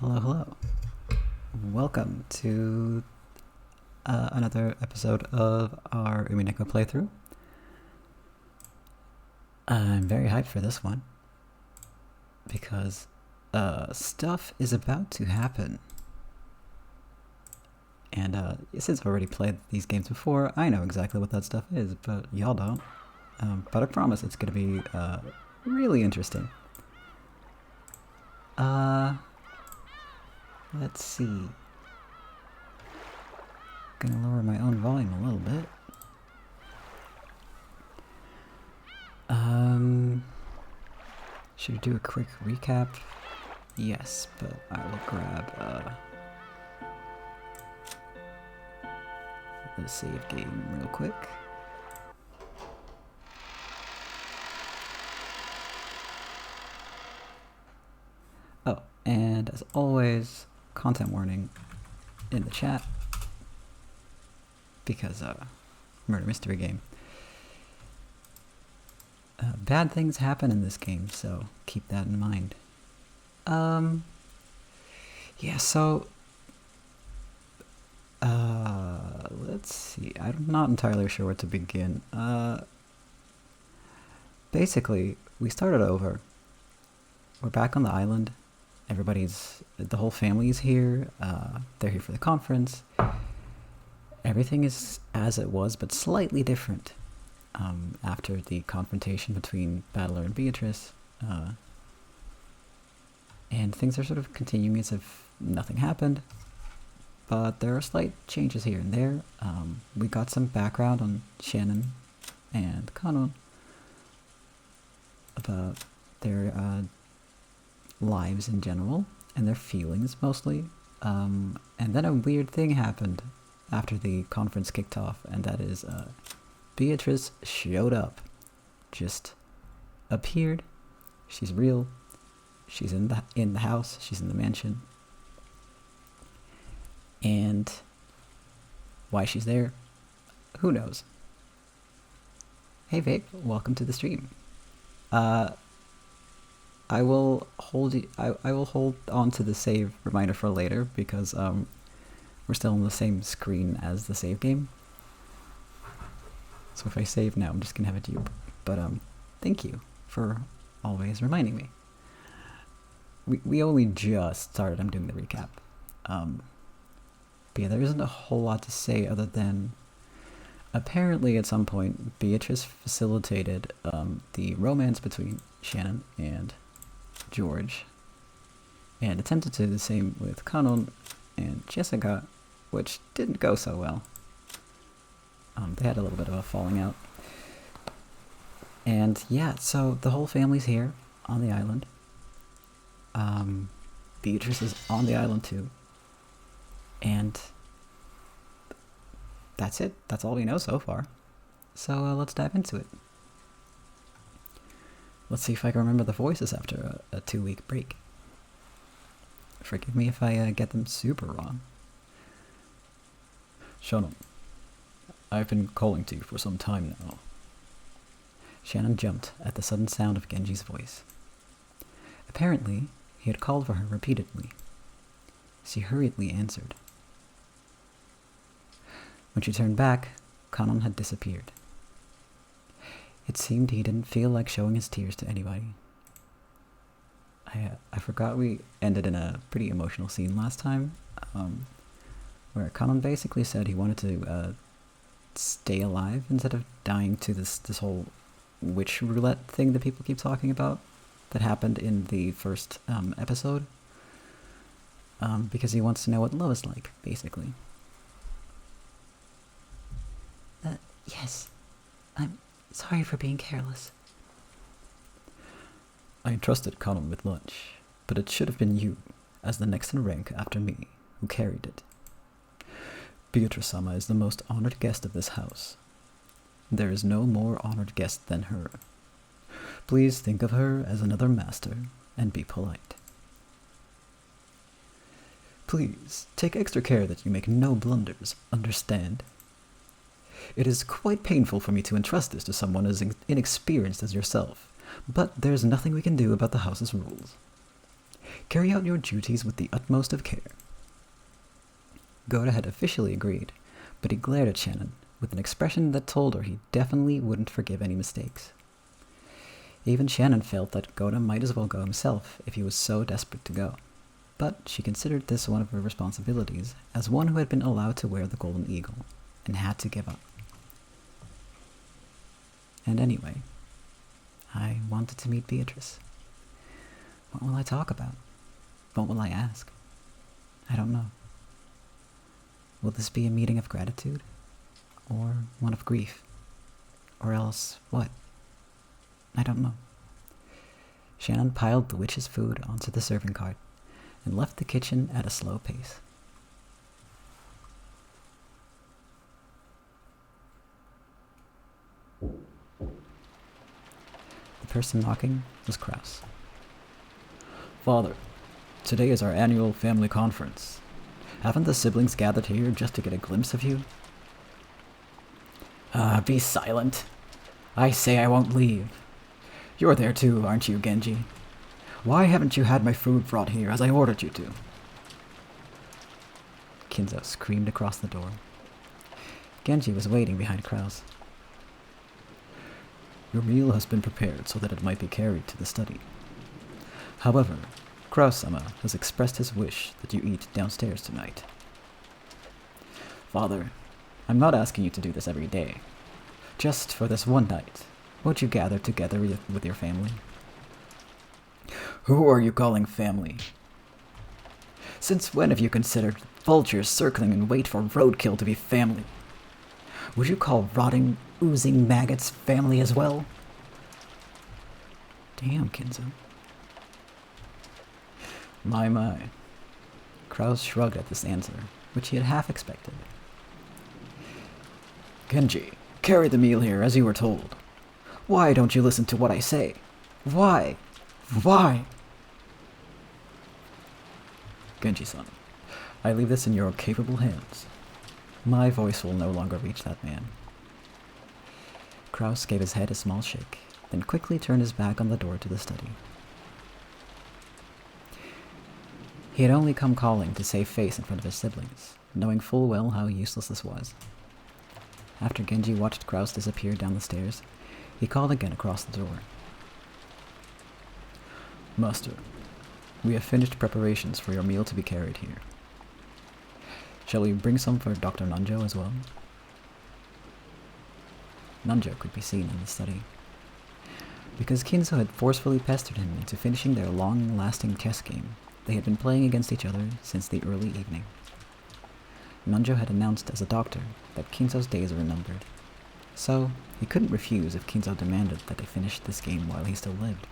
Hello, hello. Welcome to another episode of our Umineko playthrough. I'm very hyped for this one because stuff is about to happen. And since I've already played these games before, I know exactly what that stuff is, but y'all don't. But I promise it's going to be really interesting. Let's see. Gonna lower my own volume a little bit. Should we do a quick recap? Yes, but I will grab the save game real quick. Oh, and as always, content warning in the chat because murder mystery game. Bad things happen in this game, so keep that in mind. Yeah, so let's see. I'm not entirely sure where to begin. Basically, we started over. We're back on the island. The whole family's here. They're here for the conference. Everything is as it was, but slightly different. After the confrontation between Battler and Beatrice. And things are sort of continuing as if nothing happened. But there are slight changes here and there. We got some background on Shannon and Kanon about their lives in general and their feelings mostly. And then a weird thing happened after the conference kicked off, and that is Beatrice showed up. Just appeared. She's real. She's in the house. She's in the mansion. And why she's there, who knows? Hey Vape, welcome to the stream. I will hold on to the save reminder for later because we're still on the same screen as the save game. So if I save now, I'm just gonna have it dupe. But thank you for always reminding me. We only just started. I'm doing the recap. But yeah, there isn't a whole lot to say other than apparently at some point Beatrice facilitated the romance between Shannon and George, and attempted to do the same with Kanon and Jessica, which didn't go so well. They had a little bit of a falling out. And yeah, so the whole family's here on the island. Beatrice is on the island too. And that's it. That's all we know so far. So let's dive into it. Let's see if I can remember the voices after a 2-week break. Forgive me if I get them super wrong. Shannon, I've been calling to you for some time now. Shannon jumped at the sudden sound of Genji's voice. Apparently, he had called for her repeatedly. She hurriedly answered. When she turned back, Kanon had disappeared. It seemed he didn't feel like showing his tears to anybody. I forgot we ended in a pretty emotional scene last time, where Kanon basically said he wanted to stay alive instead of dying to this whole witch roulette thing that people keep talking about that happened in the first episode. Because he wants to know what love is like, basically. Yes. I'm sorry for being careless. I entrusted Kanon with lunch, but it should have been you, as the next in rank after me, who carried it. Beatrice-sama is the most honored guest of this house. There is no more honored guest than her. Please think of her as another master, and be polite. Please, take extra care that you make no blunders, understand? It is quite painful for me to entrust this to someone as inexperienced as yourself, but there's nothing we can do about the house's rules. Carry out your duties with the utmost of care. Goda had officially agreed, but he glared at Shannon with an expression that told her he definitely wouldn't forgive any mistakes. Even Shannon felt that Goda might as well go himself if he was so desperate to go, but she considered this one of her responsibilities as one who had been allowed to wear the golden eagle and had to give up. And anyway, I wanted to meet Beatrice. What will I talk about? What will I ask? I don't know. Will this be a meeting of gratitude? Or one of grief? Or else what? I don't know. Shannon piled the witch's food onto the serving cart and left the kitchen at a slow pace. The person knocking was Kraus. Father, today is our annual family conference. Haven't the siblings gathered here just to get a glimpse of you? Be silent. I say I won't leave. You're there too, aren't you, Genji? Why haven't you had my food brought here as I ordered you to? Kinzo screamed across the door. Genji was waiting behind Kraus. Your meal has been prepared so that it might be carried to the study. However, Kraus-sama has expressed his wish that you eat downstairs tonight. Father, I'm not asking you to do this every day. Just for this one night, won't you gather together with your family? Who are you calling family? Since when have you considered vultures circling in wait for roadkill to be family? Would you call rotting, oozing maggots family as well? Damn, Kinzo. My. Kraus shrugged at this answer, which he had half expected. Genji, carry the meal here as you were told. Why don't you listen to what I say? Why? Why? Genji-san, I leave this in your capable hands. My voice will no longer reach that man. Kraus gave his head a small shake, then quickly turned his back on the door to the study. He had only come calling to save face in front of his siblings, knowing full well how useless this was. After Genji watched Kraus disappear down the stairs, he called again across the door. Master, we have finished preparations for your meal to be carried here. Shall we bring some for Dr. Nanjo as well? Nanjo could be seen in the study. Because Kinzo had forcefully pestered him into finishing their long-lasting chess game, they had been playing against each other since the early evening. Nanjo had announced as a doctor that Kinzo's days were numbered, so he couldn't refuse if Kinzo demanded that they finish this game while he still lived.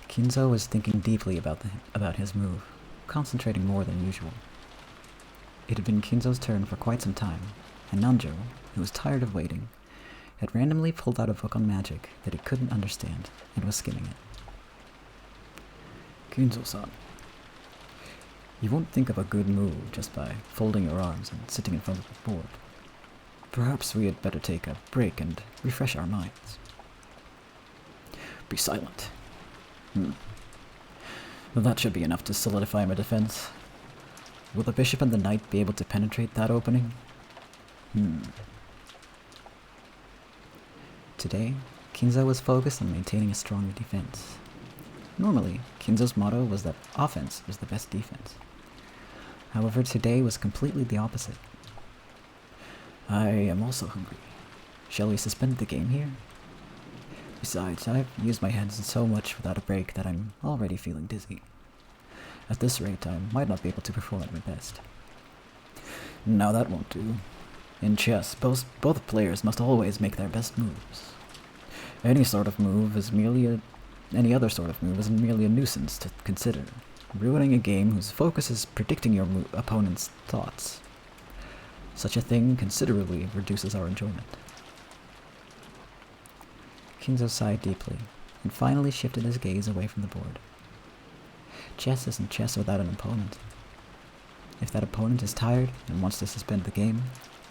Kinzo was thinking deeply about his move, concentrating more than usual. It had been Kinzo's turn for quite some time, and Nanjo, who was tired of waiting, had randomly pulled out a book on magic that he couldn't understand and was skimming it. Kinzo-san, you won't think of a good move just by folding your arms and sitting in front of the board. Perhaps we had better take a break and refresh our minds. Be silent. Well, that should be enough to solidify my defense. Will the bishop and the knight be able to penetrate that opening? Today, Kinzo was focused on maintaining a strong defense. Normally, Kinzo's motto was that offense was the best defense. However, today was completely the opposite. I am also hungry. Shall we suspend the game here? Besides, I've used my hands so much without a break that I'm already feeling dizzy. At this rate, I might not be able to perform at my best. No, that won't do. In chess, both players must always make their best moves. Any other sort of move is merely a nuisance to consider, ruining a game whose focus is predicting your opponent's thoughts. Such a thing considerably reduces our enjoyment. Kinzo sighed deeply, and finally shifted his gaze away from the board. Chess isn't chess without an opponent. If that opponent is tired and wants to suspend the game,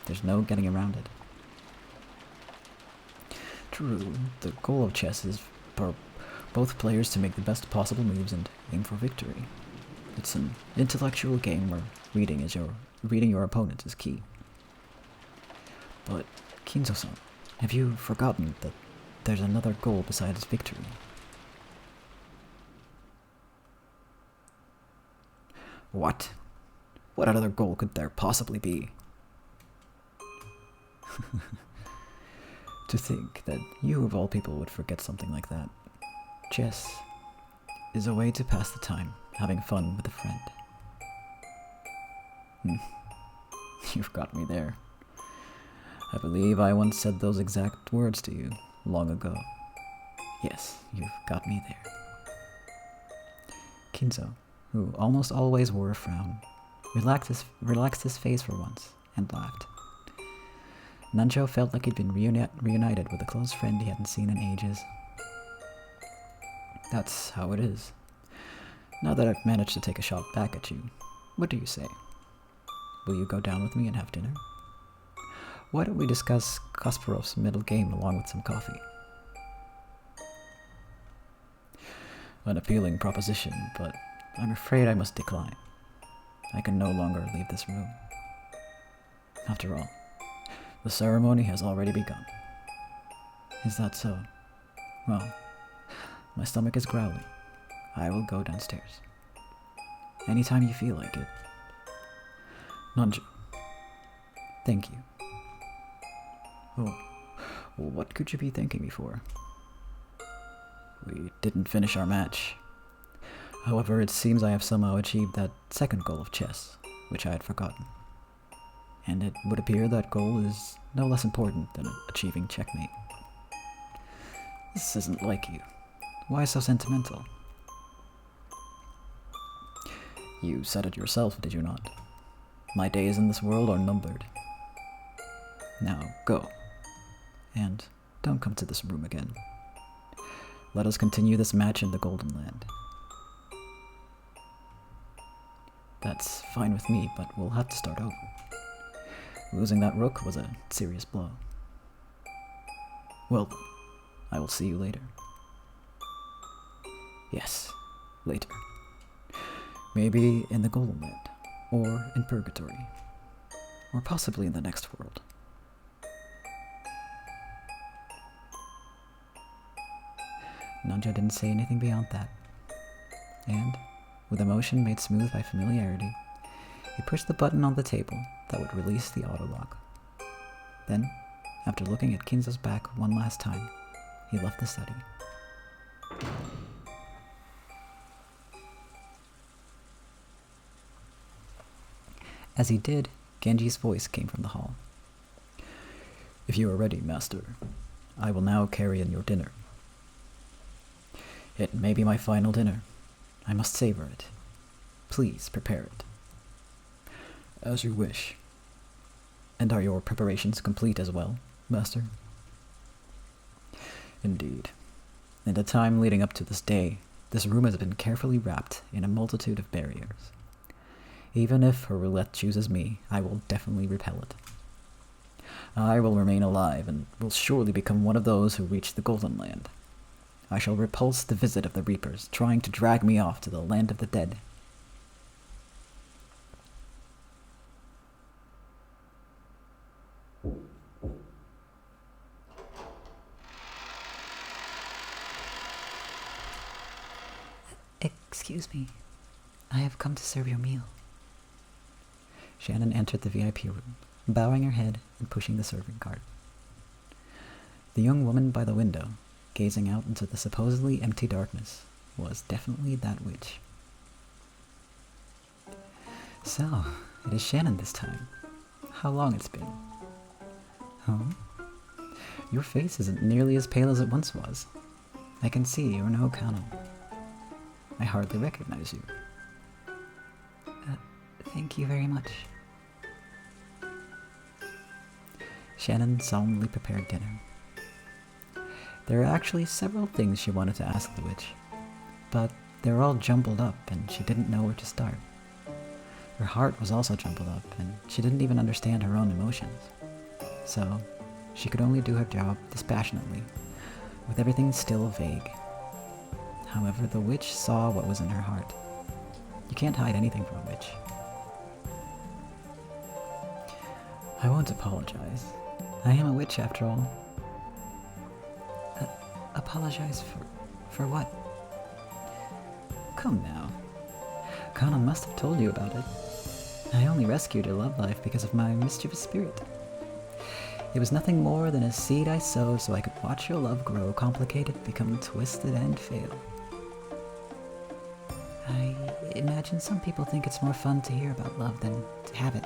there's no getting around it. True, the goal of chess is both players to make the best possible moves and aim for victory. It's an intellectual game where reading your opponent is key. But, Kinzo-san, have you forgotten that there's another goal besides victory? What? What other goal could there possibly be? To think that you of all people would forget something like that. Chess is a way to pass the time, having fun with a friend. You've got me there. I believe I once said those exact words to you long ago. Yes, you've got me there. Kinzo, who almost always wore a frown, relaxed his face for once and laughed. Nancho felt like he'd been reunited with a close friend he hadn't seen in ages. That's how it is. Now that I've managed to take a shot back at you, what do you say? Will you go down with me and have dinner? Why don't we discuss Kasparov's middle game along with some coffee? An appealing proposition, but I'm afraid I must decline. I can no longer leave this room. After all, the ceremony has already begun. Is that so? Well, my stomach is growling. I will go downstairs. Anytime you feel like it. Nanjo. Thank you. Oh, what could you be thanking me for? We didn't finish our match. However, it seems I have somehow achieved that second goal of chess, which I had forgotten. And it would appear that goal is no less important than achieving checkmate. This isn't like you. Why so sentimental? You said it yourself, did you not? My days in this world are numbered. Now, go. And don't come to this room again. Let us continue this match in the Golden Land. That's fine with me, but we'll have to start over. Losing that rook was a serious blow. Well, I will see you later. Yes, later. Maybe in the Golden Land, or in Purgatory, or possibly in the next world. Nanjo didn't say anything beyond that, and, with emotion made smooth by familiarity, he pushed the button on the table that would release the auto-lock. Then, after looking at Kinzo's back one last time, he left the study. As he did, Genji's voice came from the hall. If you are ready, master, I will now carry in your dinner. It may be my final dinner. I must savor it. Please prepare it. As you wish. And are your preparations complete as well, master? Indeed. In the time leading up to this day, this room has been carefully wrapped in a multitude of barriers. Even if her roulette chooses me, I will definitely repel it. I will remain alive and will surely become one of those who reach the Golden Land. I shall repulse the visit of the Reapers, trying to drag me off to the land of the dead. Excuse me. I have come to serve your meal. Shannon entered the VIP room, bowing her head and pushing the serving cart. The young woman by the window, gazing out into the supposedly empty darkness, was definitely that witch. So, it is Shannon this time. How long it's been. Huh? Your face isn't nearly as pale as it once was. I can see you're no Kano. I hardly recognize you. Thank you very much. Shannon solemnly prepared dinner. There are actually several things she wanted to ask the witch, but they were all jumbled up and she didn't know where to start. Her heart was also jumbled up and she didn't even understand her own emotions. So, she could only do her job dispassionately, with everything still vague. However, the witch saw what was in her heart. You can't hide anything from a witch. I won't apologize. I am a witch after all. Apologize for what? Come now. Kanon must have told you about it. I only rescued your love life because of my mischievous spirit. It was nothing more than a seed I sowed so I could watch your love grow complicated, become twisted, and fail. I imagine some people think it's more fun to hear about love than to have it.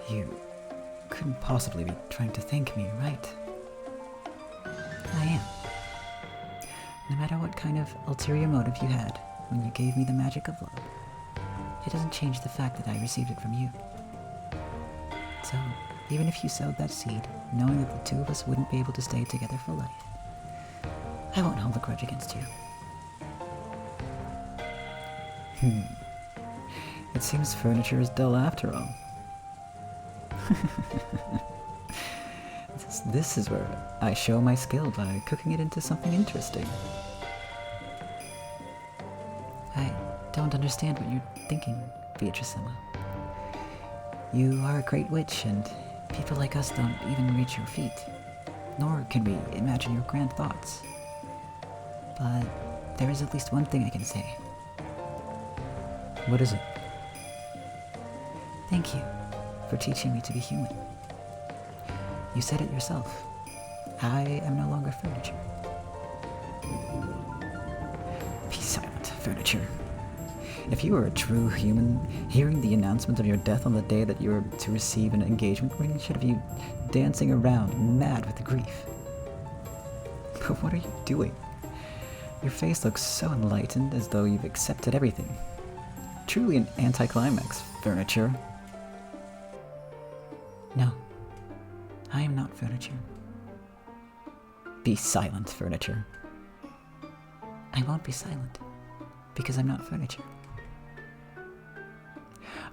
You couldn't possibly be trying to thank me, right? I am. No matter what kind of ulterior motive you had when you gave me the magic of love, it doesn't change the fact that I received it from you. So, even if you sowed that seed, knowing that the two of us wouldn't be able to stay together for life, I won't hold a grudge against you. It seems furniture is dull after all. This is where I show my skill by cooking it into something interesting. I don't understand what you're thinking, Beatrice-sama. You are a great witch, and people like us don't even reach your feet, nor can we imagine your grand thoughts. But there is at least one thing I can say. What is it? Thank you for teaching me to be human. You said it yourself. I am no longer furniture. Be silent, furniture. If you were a true human, hearing the announcement of your death on the day that you were to receive an engagement ring should have you dancing around, mad with grief. But what are you doing? Your face looks so enlightened, as though you've accepted everything. Truly an anticlimax, furniture. No, I am not furniture. Be silent, furniture. I won't be silent, because I'm not furniture.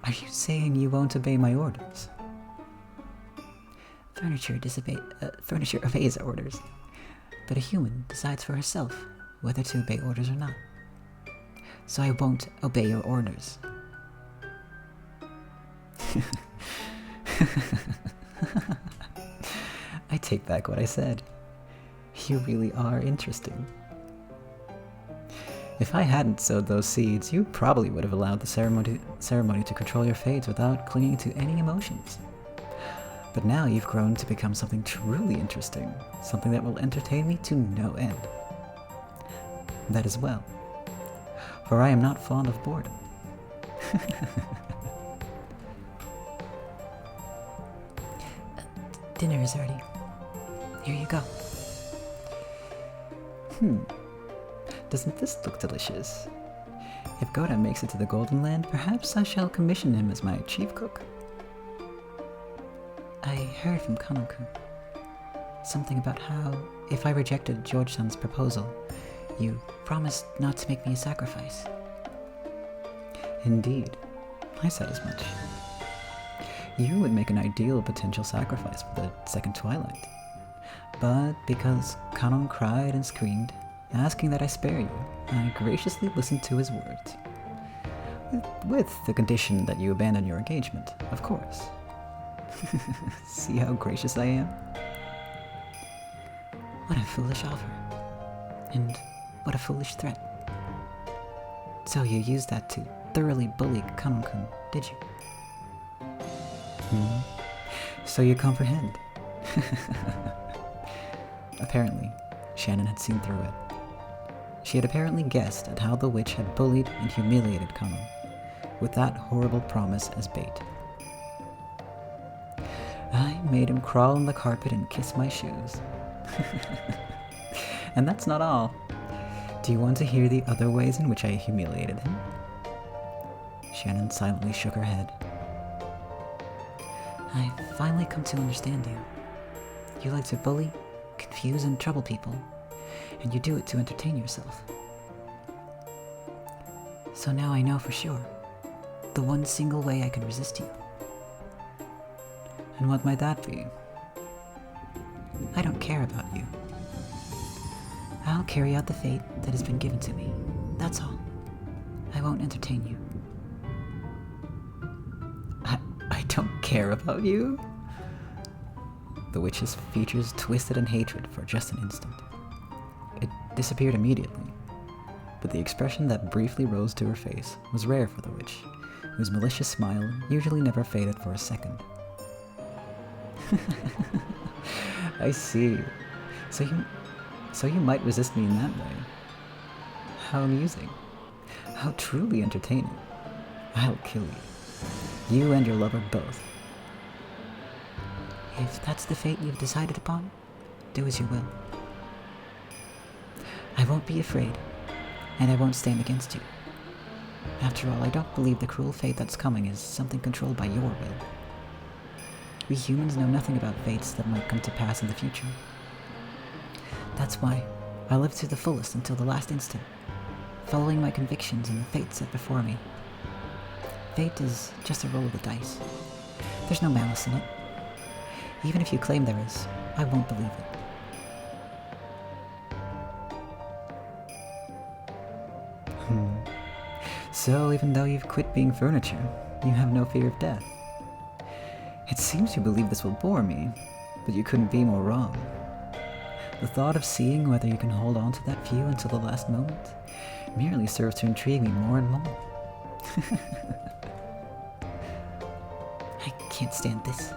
Are you saying you won't obey my orders? Furniture obeys orders, but a human decides for herself whether to obey orders or not. So I won't obey your orders. I take back what I said. You really are interesting. If I hadn't sowed those seeds, you probably would have allowed the ceremony to control your fate without clinging to any emotions. But now you've grown to become something truly interesting, something that will entertain me to no end. That as well, for I am not fond of boredom. Dinner is ready. Here you go. Doesn't this look delicious? If Goda makes it to the Golden Land, perhaps I shall commission him as my chief cook. I heard from Kano-kun something about how, if I rejected George-san's proposal, you promised not to make me a sacrifice. Indeed, I said as much. You would make an ideal potential sacrifice for the second twilight. But because Kanon cried and screamed, asking that I spare you, I graciously listened to his words. With the condition that you abandon your engagement, of course. See how gracious I am? What a foolish offer. And what a foolish threat. So you used that to thoroughly bully Kanon-kun, did you? So you comprehend. Apparently, Shannon had seen through it. She had apparently guessed at how the witch had bullied and humiliated Kanon, with that horrible promise as bait. I made him crawl on the carpet and kiss my shoes. And that's not all. Do you want to hear the other ways in which I humiliated him? Shannon silently shook her head. I've finally come to understand you. You like to bully, confuse, and trouble people, and you do it to entertain yourself. So now I know for sure, the one single way I can resist you. And what might that be? I don't care about you. I'll carry out the fate that has been given to me. That's all. I won't entertain you. I don't care about you? The witch's features twisted in hatred for just an instant. It disappeared immediately, but the expression that briefly rose to her face was rare for the witch, whose malicious smile usually never faded for a second. I see. So you might resist me in that way. How amusing. How truly entertaining. I'll kill you. You and your lover both. If that's the fate you've decided upon, do as you will. I won't be afraid, and I won't stand against you. After all, I don't believe the cruel fate that's coming is something controlled by your will. We humans know nothing about fates that might come to pass in the future. That's why I live to the fullest until the last instant, following my convictions and the fate set before me. Fate is just a roll of the dice. There's no malice in it. Even if you claim there is, I won't believe it. So even though you've quit being furniture, you have no fear of death. It seems you believe this will bore me, but you couldn't be more wrong. The thought of seeing whether you can hold on to that view until the last moment merely serves to intrigue me more and more. I can't stand this.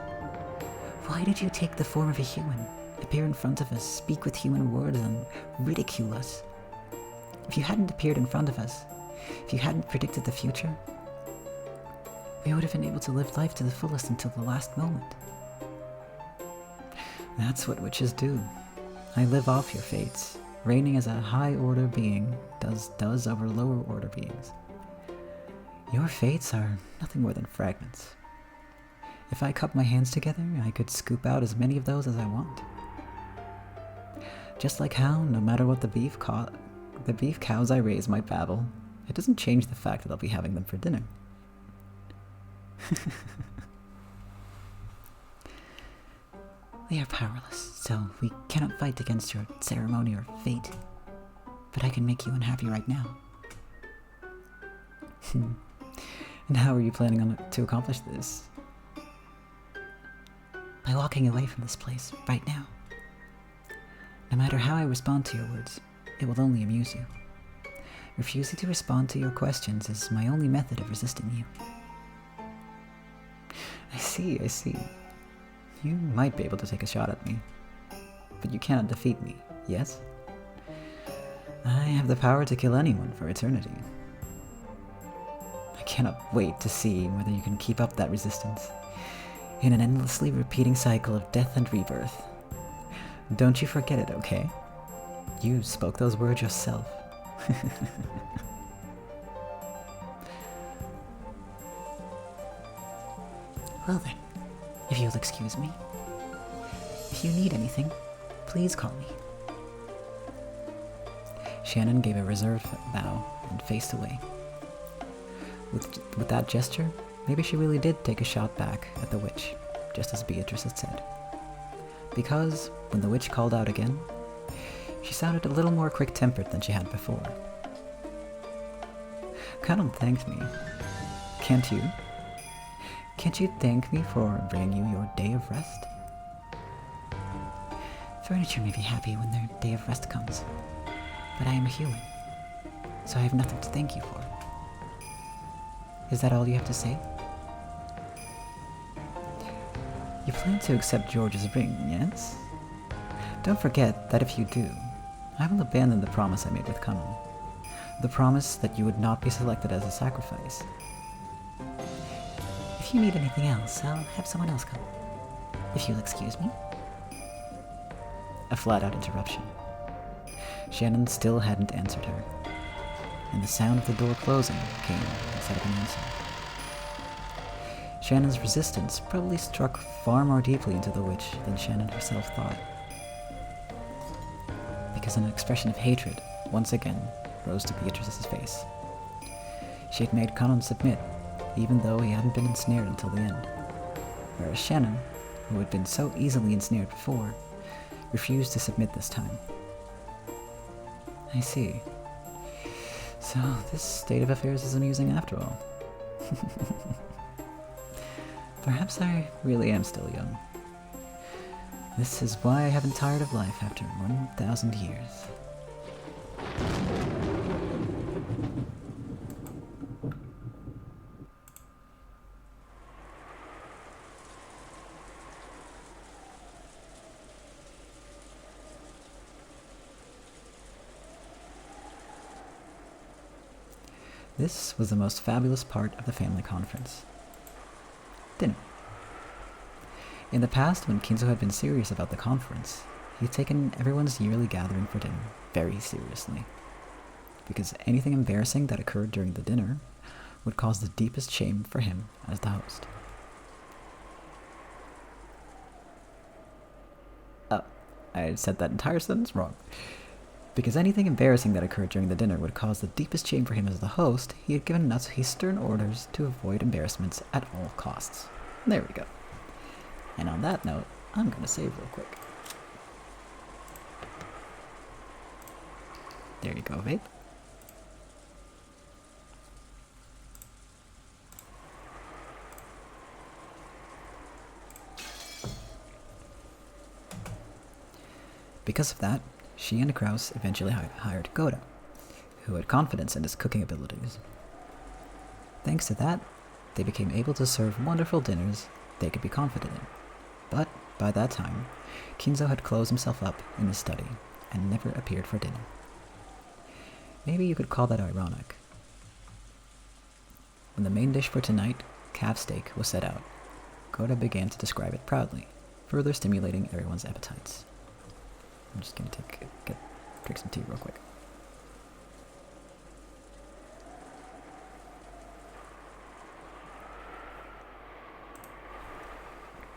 Why did you take the form of a human, appear in front of us, speak with human words, and ridicule us? If you hadn't appeared in front of us, if you hadn't predicted the future, we would have been able to live life to the fullest until the last moment. That's what witches do. I live off your fates, reigning as a high-order being does over lower-order beings. Your fates are nothing more than fragments. If I cup my hands together, I could scoop out as many of those as I want. Just like how, no matter what the beef cows I raise might babble, it doesn't change the fact that I'll be having them for dinner. We are powerless, so we cannot fight against your ceremony or fate. But I can make you unhappy right now. And how are you planning to accomplish this? By walking away from this place right now. No matter how I respond to your words, it will only amuse you. Refusing to respond to your questions is my only method of resisting you. I see. You might be able to take a shot at me, but you cannot defeat me, yes? I have the power to kill anyone for eternity. I cannot wait to see whether you can keep up that resistance in an endlessly repeating cycle of death and rebirth. Don't you forget it, okay? You spoke those words yourself. Well then, if you'll excuse me. If you need anything, please call me. Shannon gave a reserved bow and faced away. With that gesture, maybe she really did take a shot back at the witch, just as Beatrice had said. Because, when the witch called out again, she sounded a little more quick-tempered than she had before. Kanon thanked me. Can't you? Can't you thank me for bringing you your day of rest? Furniture may be happy when their day of rest comes, but I am a human, so I have nothing to thank you for. Is that all you have to say? You plan to accept George's ring, yes? Don't forget that if you do, I will abandon the promise I made with Kanon. The promise that you would not be selected as a sacrifice. If you need anything else, I'll have someone else come. If you'll excuse me. A flat-out interruption. Shannon still hadn't answered her, and the sound of the door closing came instead of an answer. Shannon's resistance probably struck far more deeply into the witch than Shannon herself thought, because an expression of hatred once again rose to Beatrice's face. She had made Kanon submit, even though he hadn't been ensnared until the end, whereas Shannon, who had been so easily ensnared before, refused to submit this time. I see. So, this state of affairs is amusing after all. Perhaps I really am still young. This is why I haven't tired of life after 1,000 years. This was the most fabulous part of the family conference. Dinner. In the past, when Kinzo had been serious about the conference, he had taken everyone's yearly gathering for dinner very seriously. Because anything embarrassing that occurred during the dinner would cause the deepest shame for him as the host. Oh, I said that entire sentence wrong. Because anything embarrassing that occurred during the dinner would cause the deepest shame for him as the host, he had given Natsuhi stern orders to avoid embarrassments at all costs. There we go. And on that note, I'm gonna save real quick. There you go, vape. Because of that, she and Kraus eventually hired Goda, who had confidence in his cooking abilities. Thanks to that, they became able to serve wonderful dinners they could be confident in. But by that time, Kinzo had closed himself up in his study and never appeared for dinner. Maybe you could call that ironic. When the main dish for tonight, calf steak, was set out, Goda began to describe it proudly, further stimulating everyone's appetites. I'm just gonna drink some tea real quick.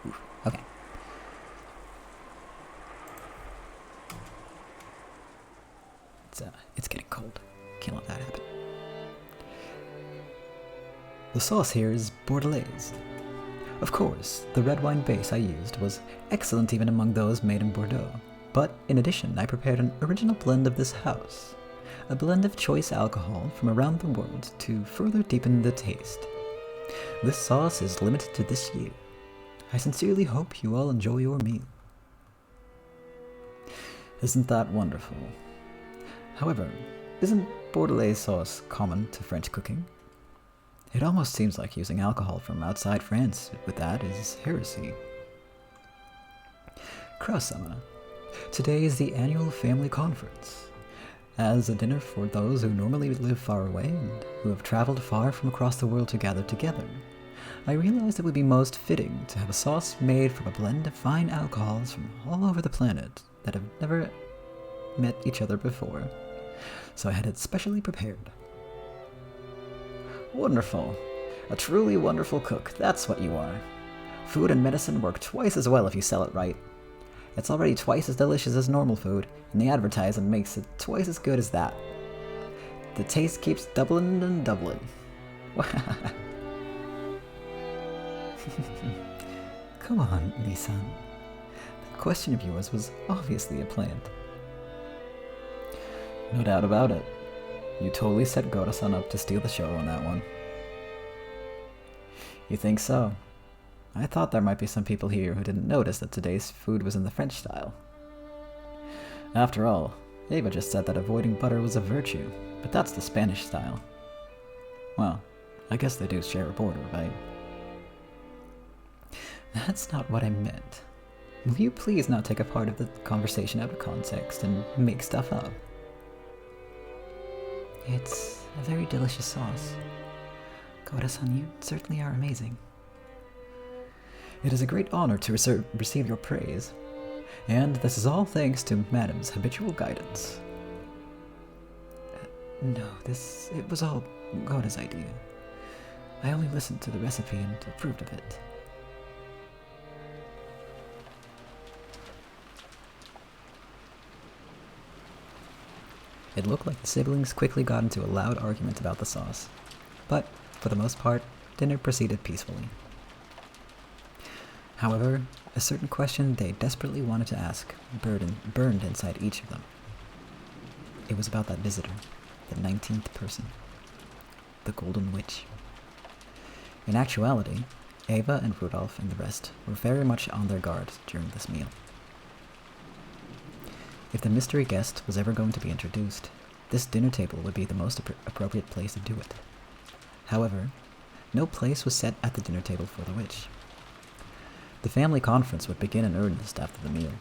Ooh, okay. It's getting cold. Can't let that happen. The sauce here is Bordelaise. Of course, the red wine base I used was excellent even among those made in Bordeaux. But in addition, I prepared an original blend of this house, a blend of choice alcohol from around the world to further deepen the taste. This sauce is limited to this year. I sincerely hope you all enjoy your meal. Isn't that wonderful? However, isn't Bordelaise sauce common to French cooking? It almost seems like using alcohol from outside France with that is heresy. Kraus-sama. Today is the annual family conference. As a dinner for those who normally live far away and who have traveled far from across the world to gather together, I realized it would be most fitting to have a sauce made from a blend of fine alcohols from all over the planet that have never met each other before, so I had it specially prepared. Wonderful. A truly wonderful cook, that's what you are. Food and medicine work twice as well if you sell it right. It's already twice as delicious as normal food, and the advertisement makes it twice as good as that. The taste keeps doubling and doubling. Come on, Nisan. That question of yours was obviously a plant. No doubt about it. You totally set Goda-san up to steal the show on that one. You think so? I thought there might be some people here who didn't notice that today's food was in the French style. After all, Ava just said that avoiding butter was a virtue, but that's the Spanish style. Well, I guess they do share a border, right? That's not what I meant. Will you please not take a part of the conversation out of context and make stuff up? It's a very delicious sauce. Goda-san, you certainly are amazing. It is a great honor to receive your praise, and this is all thanks to Madam's habitual guidance. No, it was all Goda's idea. I only listened to the recipe and approved of it. It looked like the siblings quickly got into a loud argument about the sauce, but for the most part, dinner proceeded peacefully. However, a certain question they desperately wanted to ask burned inside each of them. It was about that visitor, the 19th person, the Golden Witch. In actuality, Ava and Rudolph and the rest were very much on their guard during this meal. If the mystery guest was ever going to be introduced, this dinner table would be the most appropriate place to do it. However, no place was set at the dinner table for the witch. The family conference would begin in earnest after the meal,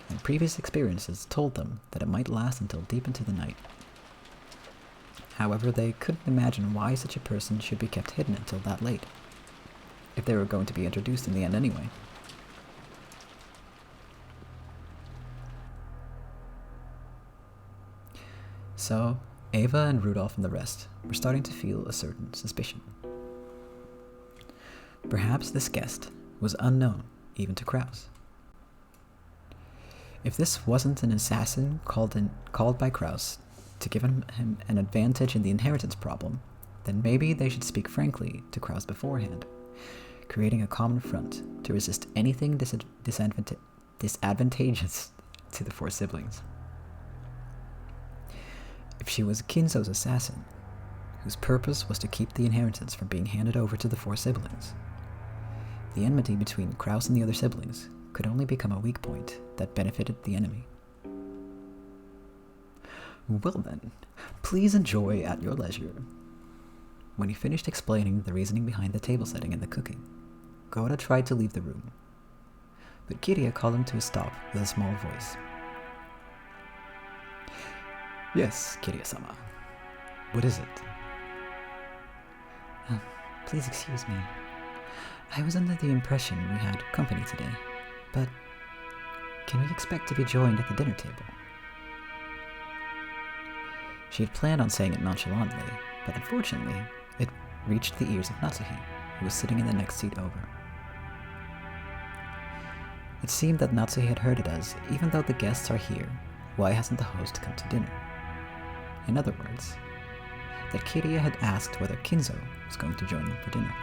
and previous experiences told them that it might last until deep into the night. However, they couldn't imagine why such a person should be kept hidden until that late, if they were going to be introduced in the end anyway. So, Ava and Rudolph and the rest were starting to feel a certain suspicion. Perhaps this guest was unknown even to Kraus. If this wasn't an assassin called by Kraus to give him an advantage in the inheritance problem, then maybe they should speak frankly to Kraus beforehand, creating a common front to resist anything disadvantageous to the four siblings. If she was Kinzo's assassin, whose purpose was to keep the inheritance from being handed over to the four siblings, the enmity between Kraus and the other siblings could only become a weak point that benefited the enemy. Well then, please enjoy at your leisure. When he finished explaining the reasoning behind the table setting and the cooking, Goda tried to leave the room, but Kiria called him to a stop with a small voice. Yes, Kiria-sama. What is it? Please excuse me. I was under the impression we had company today, but can we expect to be joined at the dinner table? She had planned on saying it nonchalantly, but unfortunately, it reached the ears of Natsuhi, who was sitting in the next seat over. It seemed that Natsuhi had heard it as, even though the guests are here, why hasn't the host come to dinner? In other words, that Kiria had asked whether Kinzo was going to join them for dinner.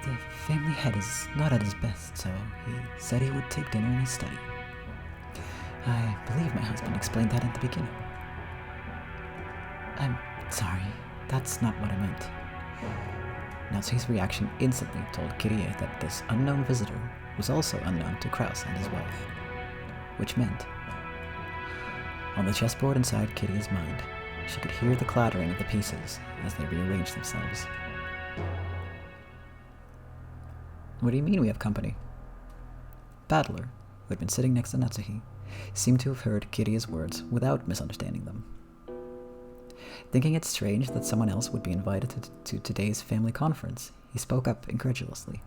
The family head is not at his best, so he said he would take dinner in his study. I believe my husband explained that at the beginning. I'm sorry, that's not what I meant. Natsuhi's reaction instantly told Kiria that this unknown visitor was also unknown to Kraus and his wife, which meant, on the chessboard inside Kiria's mind, she could hear the clattering of the pieces as they rearranged themselves. What do you mean we have company? Battler, who had been sitting next to Natsuhi, seemed to have heard Kiria's words without misunderstanding them. Thinking it strange that someone else would be invited to today's family conference, he spoke up incredulously.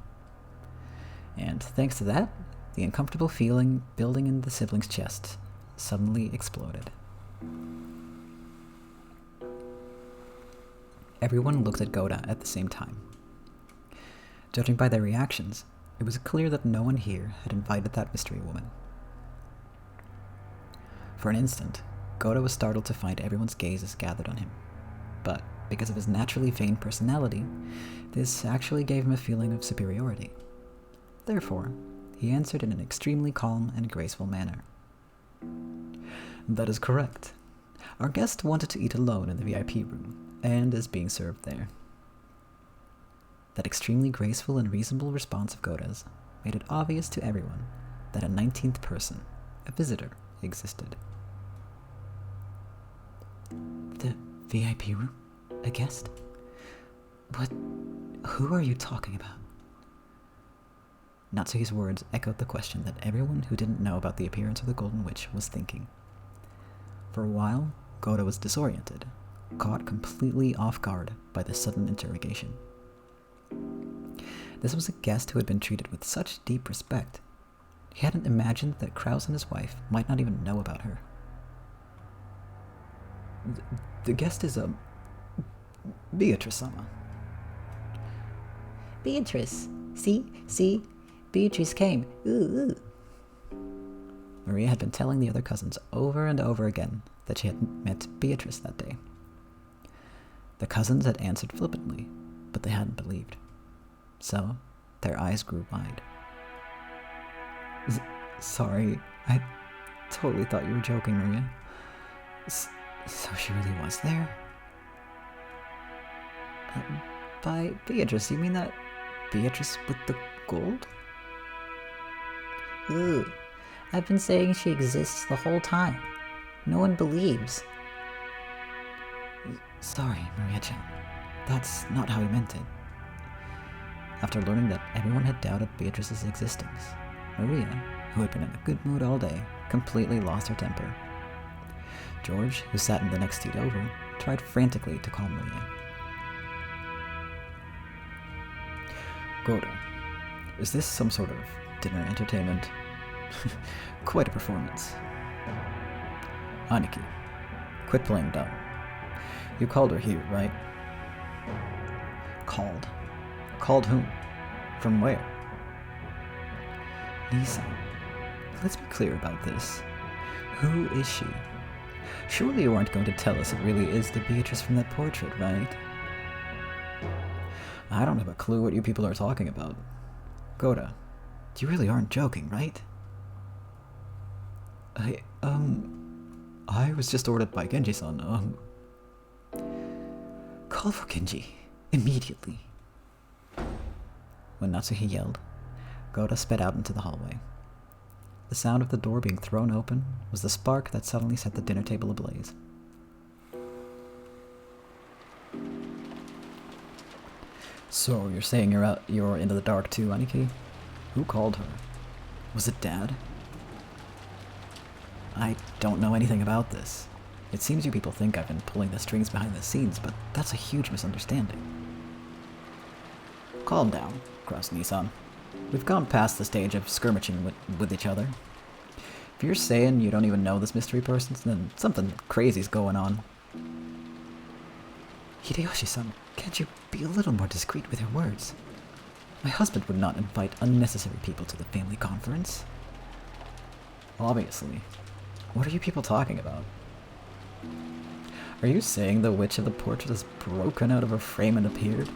And thanks to that, the uncomfortable feeling building in the siblings' chests suddenly exploded. Everyone looked at Goda at the same time. Judging by their reactions, it was clear that no one here had invited that mystery woman. For an instant, Goda was startled to find everyone's gazes gathered on him, but because of his naturally vain personality, this actually gave him a feeling of superiority. Therefore, he answered in an extremely calm and graceful manner. That is correct. Our guest wanted to eat alone in the VIP room, and is being served there. That extremely graceful and reasonable response of Goda's made it obvious to everyone that a 19th person, a visitor, existed. The VIP room? A guest? Who are you talking about? Natsuhi's words echoed the question that everyone who didn't know about the appearance of the Golden Witch was thinking. For a while, Goda was disoriented, caught completely off guard by this sudden interrogation. This was a guest who had been treated with such deep respect. He hadn't imagined that Kraus and his wife might not even know about her. The guest is Beatrice-sama. Beatrice. See? Beatrice came. Ooh. Maria had been telling the other cousins over and over again that she had met Beatrice that day. The cousins had answered flippantly, but they hadn't believed. So, their eyes grew wide. Sorry, totally thought you were joking, Maria. So she really was there? By Beatrice, you mean that Beatrice with the gold? Ooh, I've been saying she exists the whole time. No one believes. Sorry, Maria-chan. That's not how he meant it. After learning that everyone had doubted Beatrice's existence, Maria, who had been in a good mood all day, completely lost her temper. George, who sat in the next seat over, tried frantically to calm Maria. Goro, is this some sort of dinner entertainment? Quite a performance. Aniki, quit playing dumb. You called her here, right? Called? Called whom? From where? Lisa, let's be clear about this. Who is she? Surely you aren't going to tell us it really is the Beatrice from that portrait, right? I don't have a clue what you people are talking about. Goda, you really aren't joking, right? I was just ordered by Genji-san, Call for Genji, immediately. When Natsuhi yelled, Goda sped out into the hallway. The sound of the door being thrown open was the spark that suddenly set the dinner table ablaze. So you're saying you're into the dark too, Aniki? Who called her? Was it Dad? I don't know anything about this. It seems you people think I've been pulling the strings behind the scenes, but that's a huge misunderstanding. Calm down, Krasny-san. We've gone past the stage of skirmishing with each other. If you're saying you don't even know this mystery person, then something crazy's going on. Hideyoshi-san, can't you be a little more discreet with your words? My husband would not invite unnecessary people to the family conference. Obviously. What are you people talking about? Are you saying the witch of the portrait has broken out of her frame and appeared?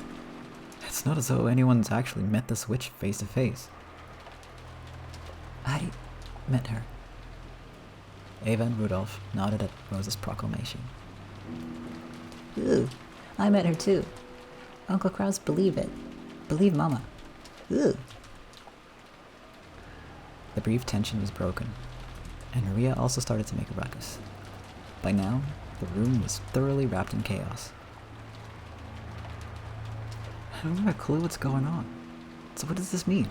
It's not as though anyone's actually met this witch face to face. I met her. Ava and Rudolph nodded at Rosa's proclamation. Ooh, I met her too. Uncle Kraus believe it. Believe Mama. Ooh. The brief tension was broken, and Maria also started to make a ruckus. By now, the room was thoroughly wrapped in chaos. I don't have a clue what's going on. So what does this mean?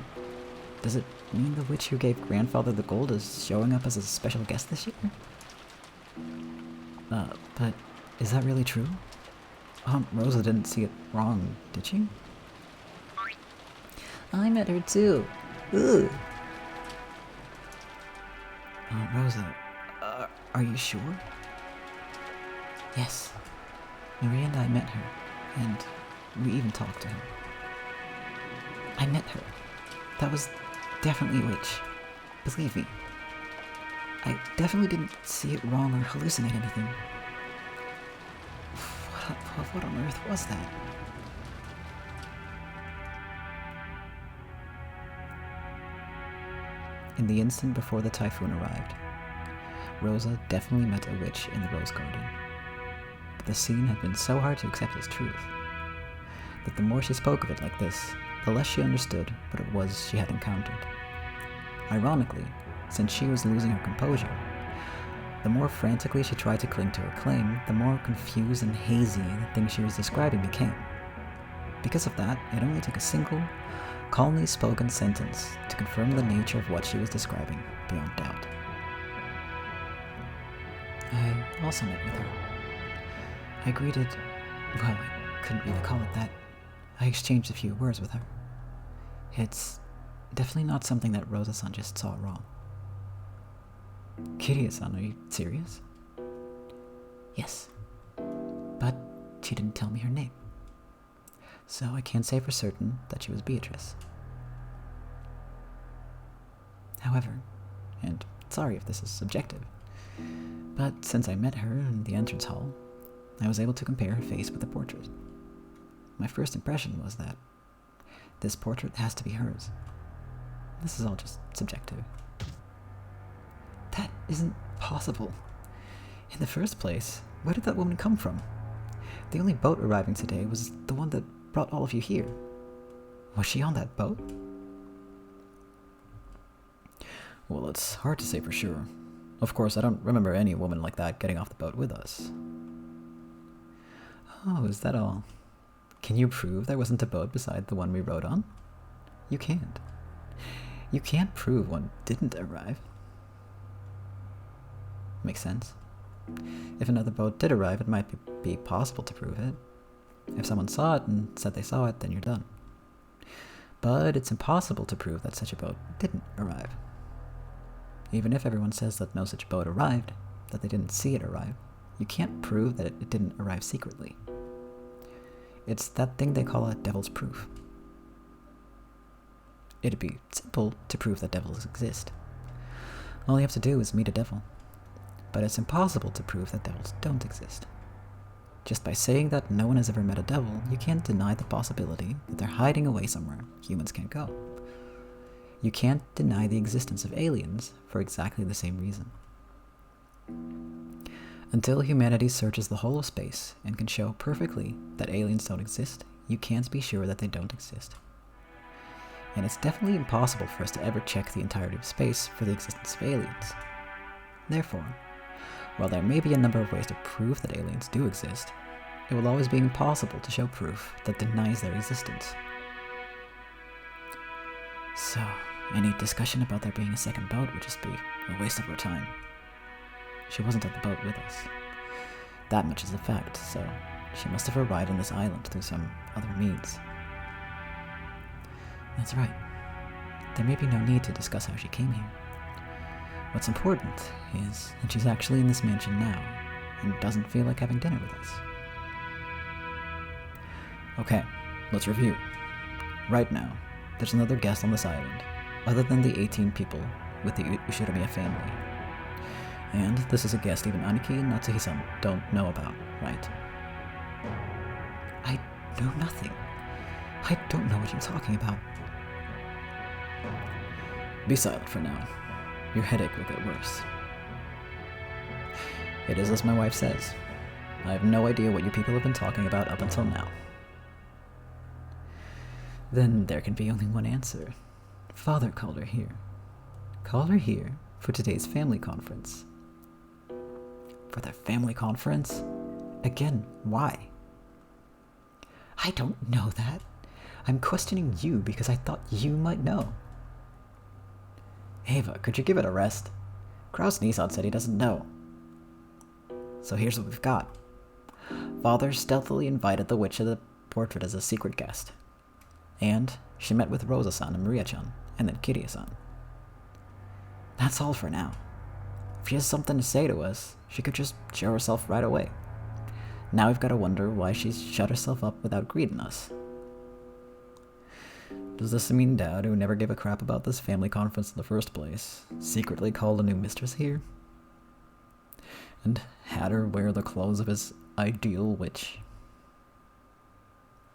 Does it mean the witch who gave Grandfather the gold is showing up as a special guest this year? But is that really true? Rosa didn't see it wrong, did she? I met her too. Ooh. Rosa, are you sure? Yes. Maria and I met her, and we even talked to her. I met her. That was definitely a witch. Believe me. I definitely didn't see it wrong or hallucinate anything. What on earth was that? In the instant before the typhoon arrived, Rosa definitely met a witch in the rose garden. But the scene had been so hard to accept as truth that the more she spoke of it like this, the less she understood what it was she had encountered. Ironically, since she was losing her composure, the more frantically she tried to cling to her claim, the more confused and hazy the thing she was describing became. Because of that, it only took a single, calmly spoken sentence to confirm the nature of what she was describing beyond doubt. I also met with her. I greeted, well, I couldn't really call it that. I exchanged a few words with her. It's definitely not something that Rosa-san just saw wrong. Kiria-san, are you serious? Yes. But she didn't tell me her name. So I can't say for certain that she was Beatrice. However, and sorry if this is subjective, but since I met her in the entrance hall, I was able to compare her face with the portrait. My first impression was that this portrait has to be hers. This is all just subjective. That isn't possible. In the first place, where did that woman come from? The only boat arriving today was the one that brought all of you here. Was she on that boat? Well, it's hard to say for sure. Of course, I don't remember any woman like that getting off the boat with us. Oh, is that all? Can you prove there wasn't a boat beside the one we rode on? You can't. You can't prove one didn't arrive. Makes sense. If another boat did arrive, it might be possible to prove it. If someone saw it and said they saw it, then you're done. But it's impossible to prove that such a boat didn't arrive. Even if everyone says that no such boat arrived, that they didn't see it arrive, you can't prove that it didn't arrive secretly. It's that thing they call a devil's proof. It'd be simple to prove that devils exist. All you have to do is meet a devil. But it's impossible to prove that devils don't exist. Just by saying that no one has ever met a devil, you can't deny the possibility that they're hiding away somewhere humans can't go. You can't deny the existence of aliens for exactly the same reason. Until humanity searches the whole of space and can show perfectly that aliens don't exist, you can't be sure that they don't exist. And it's definitely impossible for us to ever check the entirety of space for the existence of aliens. Therefore, while there may be a number of ways to prove that aliens do exist, it will always be impossible to show proof that denies their existence. So, any discussion about there being a second boat would just be a waste of our time. She wasn't on the boat with us. That much is a fact, so she must have arrived on this island through some other means. That's right. There may be no need to discuss how she came here. What's important is that she's actually in this mansion now, and doesn't feel like having dinner with us. Okay, let's review. Right now, there's another guest on this island, other than the 18 people with the Ushiramiya family. And this is a guest even Aniki and Natsuhi-san don't know about, right? I know nothing. I don't know what you're talking about. Be silent for now. Your headache will get worse. It is as my wife says. I have no idea what you people have been talking about up until now. Then there can be only one answer. Father called her here. Called her here for today's family conference. For their family conference? Again, why? I don't know that. I'm questioning you because I thought you might know. Ava, could you give it a rest? Kraus Nissan said he doesn't know. So here's what we've got. Father stealthily invited the witch of the portrait as a secret guest. And she met with Rosa-san and Maria-chan, and then Kiria-san. That's all for now. If she has something to say to us, she could just show herself right away. Now we've got to wonder why she's shut herself up without greeting us. Does this mean Dad, who never gave a crap about this family conference in the first place, secretly called a new mistress here? And had her wear the clothes of his ideal witch?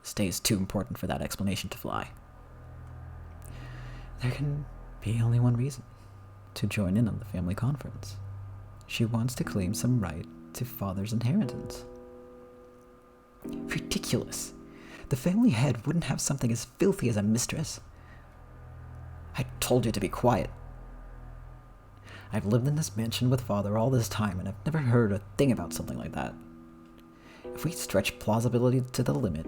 This day is too important for that explanation to fly. There can be only one reason. To join in on the family conference. She wants to claim some right to Father's inheritance. Ridiculous! The family head wouldn't have something as filthy as a mistress. I told you to be quiet. I've lived in this mansion with Father all this time, and I've never heard a thing about something like that. If we stretch plausibility to the limit,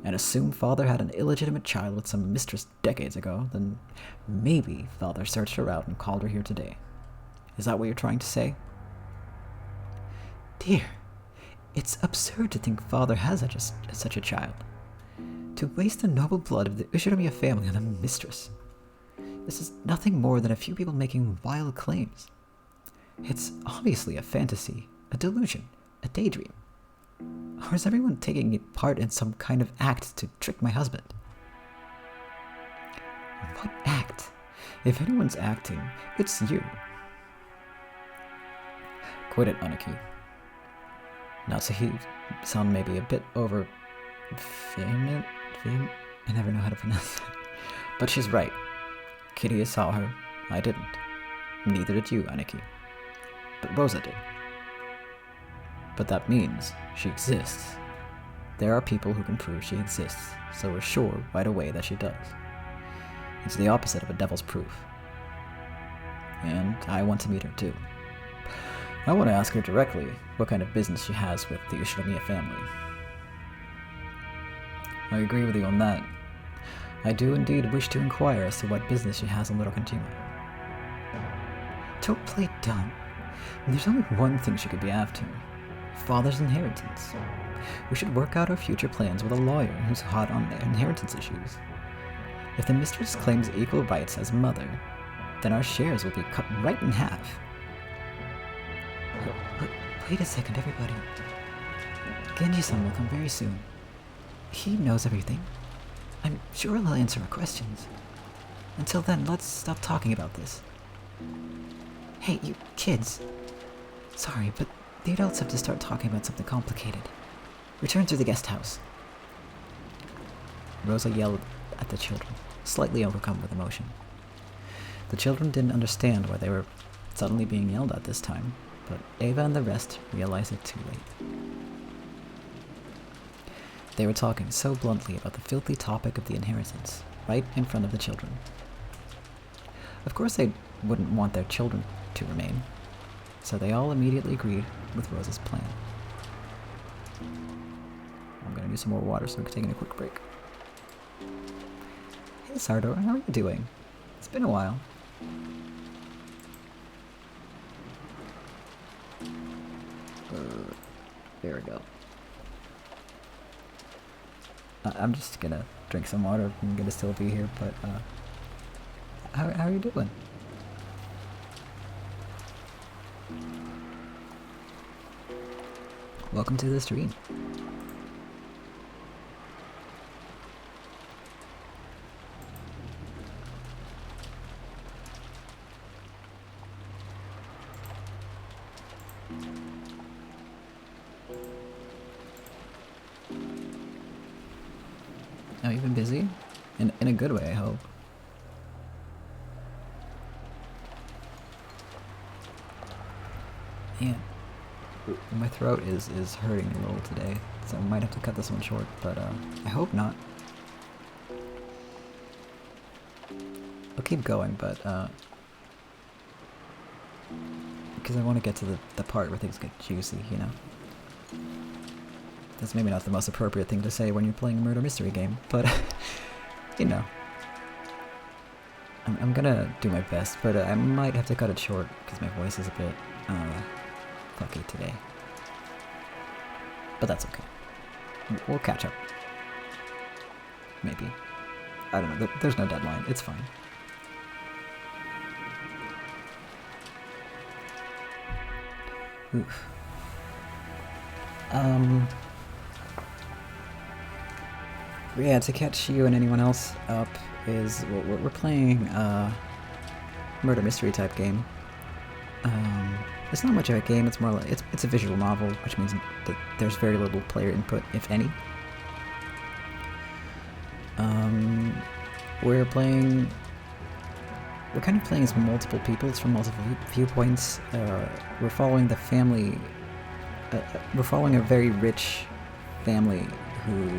and assume Father had an illegitimate child with some mistress decades ago, then maybe Father searched her out and called her here today. Is that what you're trying to say? Dear, it's absurd to think Father has such a child. To waste the noble blood of the Ushiramiya family on a mistress. This is nothing more than a few people making wild claims. It's obviously a fantasy, a delusion, a daydream. Or is everyone taking part in some kind of act to trick my husband? What act? If anyone's acting, it's you. Quit it, Aniki. Natsuhi-san may be a bit over... I never know how to pronounce that. But she's right. Kitty saw her. I didn't. Neither did you, Aniki. But Rosa did. But that means she exists. There are people who can prove she exists, so we're sure right away that she does. It's the opposite of a devil's proof. And I want to meet her too. I want to ask her directly what kind of business she has with the Ushinomiya family. I agree with you on that. I do indeed wish to inquire as to what business she has in Little Kanjima. Don't play dumb. There's only one thing she could be after. Father's inheritance. We should work out our future plans with a lawyer who's hot on inheritance issues. If the mistress claims equal rights as mother, then our shares will be cut right in half. Wait a second, everybody. Genji-san will come very soon. He knows everything. I'm sure he'll answer our questions. Until then, let's stop talking about this. Hey, you kids. Sorry, but the adults have to start talking about something complicated. Return to the guest house. Rosa yelled at the children, slightly overcome with emotion. The children didn't understand why they were suddenly being yelled at this time, but Ava and the rest realized it too late. They were talking so bluntly about the filthy topic of the inheritance, right in front of the children. Of course they wouldn't want their children to remain, so they all immediately agreed with Rosa's plan. I'm gonna do some more water so we're taking a quick break. Hey Sardor, how are you doing? It's been a while. There we go. I'm just gonna drink some water. I'm gonna still be here, but how are you doing? Welcome to the stream. Oh, you've been busy? In a good way, I hope. Man, my throat is hurting a little today, so I might have to cut this one short, but I hope not. I'll keep going, but because I want to get to the part where things get juicy, you know? That's maybe not the most appropriate thing to say when you're playing a murder mystery game, but, you know. I'm gonna do my best, but I might have to cut it short because my voice is a bit, fucky today. But that's okay. We'll catch up. Maybe. I don't know, there's no deadline, it's fine. Oof. Yeah, to catch you and anyone else up is we're playing murder mystery type game. It's not much of a game. It's more like it's a visual novel, which means that there's very little player input, if any. We're kind of playing as multiple people. It's from multiple viewpoints. We're following the family. We're following a very rich family who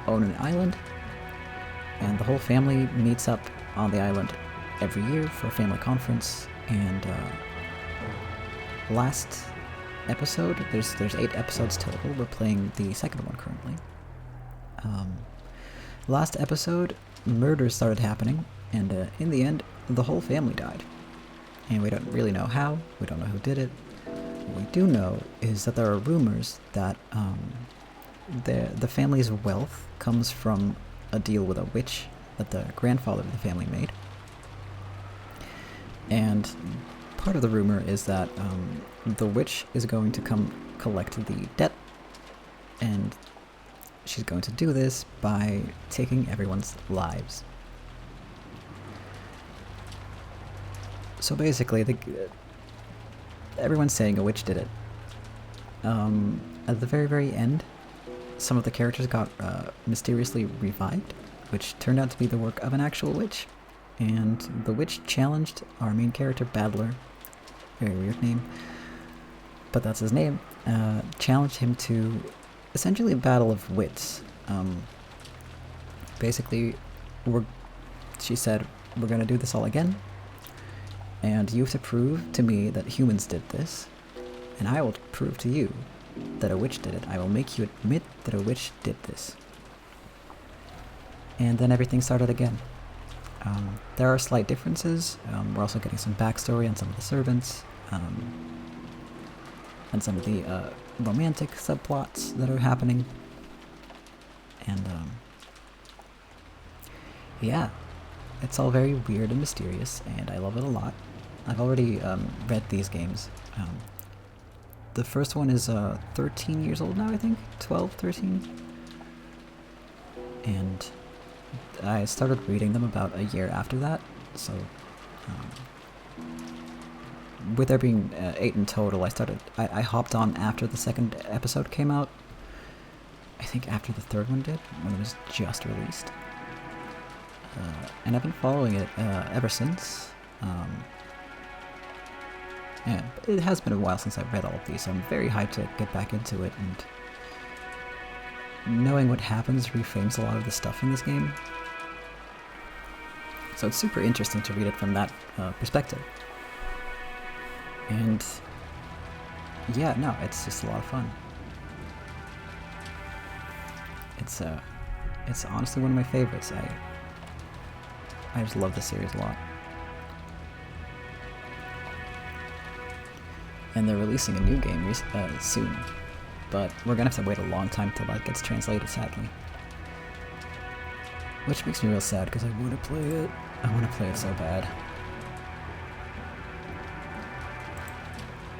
own an island, and the whole family meets up on the island every year for a family conference. And last episode, there's 8 episodes total. We're playing the second one currently. Last episode, murders started happening, and in the end, the whole family died. And we don't really know how. We don't know who did it. What we do know is that there are rumors that the family's wealth comes from a deal with a witch that the grandfather of the family made. And part of the rumor is that the witch is going to come collect the debt, and she's going to do this by taking everyone's lives. So basically, everyone's saying a witch did it. At the very, very end, some of the characters got mysteriously revived, which turned out to be the work of an actual witch. and the witch challenged our main character, Battler, very weird name, but that's his name, challenged him to essentially a battle of wits. Basically, she said, we're gonna do this all again, and you have to prove to me that humans did this, and I will prove to you that a witch did it. I will make you admit that a witch did this. And then everything started again. There are slight differences. We're also getting some backstory on some of the servants, and some of the romantic subplots that are happening. And yeah, it's all very weird and mysterious, and I love it a lot. I've already read these games. The first one is 13 years old now, I think? 12, 13? And I started reading them about a year after that, so with there being 8 in total, I hopped on after the second episode came out. I think after the third one did, when it was just released. And I've been following it ever since. Yeah, it has been a while since I've read all of these, so I'm very hyped to get back into it, and knowing what happens reframes a lot of the stuff in this game. So it's super interesting to read it from that perspective. And yeah, no, it's just a lot of fun. It's honestly one of my favorites. I just love the series a lot. And they're releasing a new game soon, but we're gonna have to wait a long time till that gets translated, sadly. Which makes me real sad, because I want to play it. I want to play it so bad.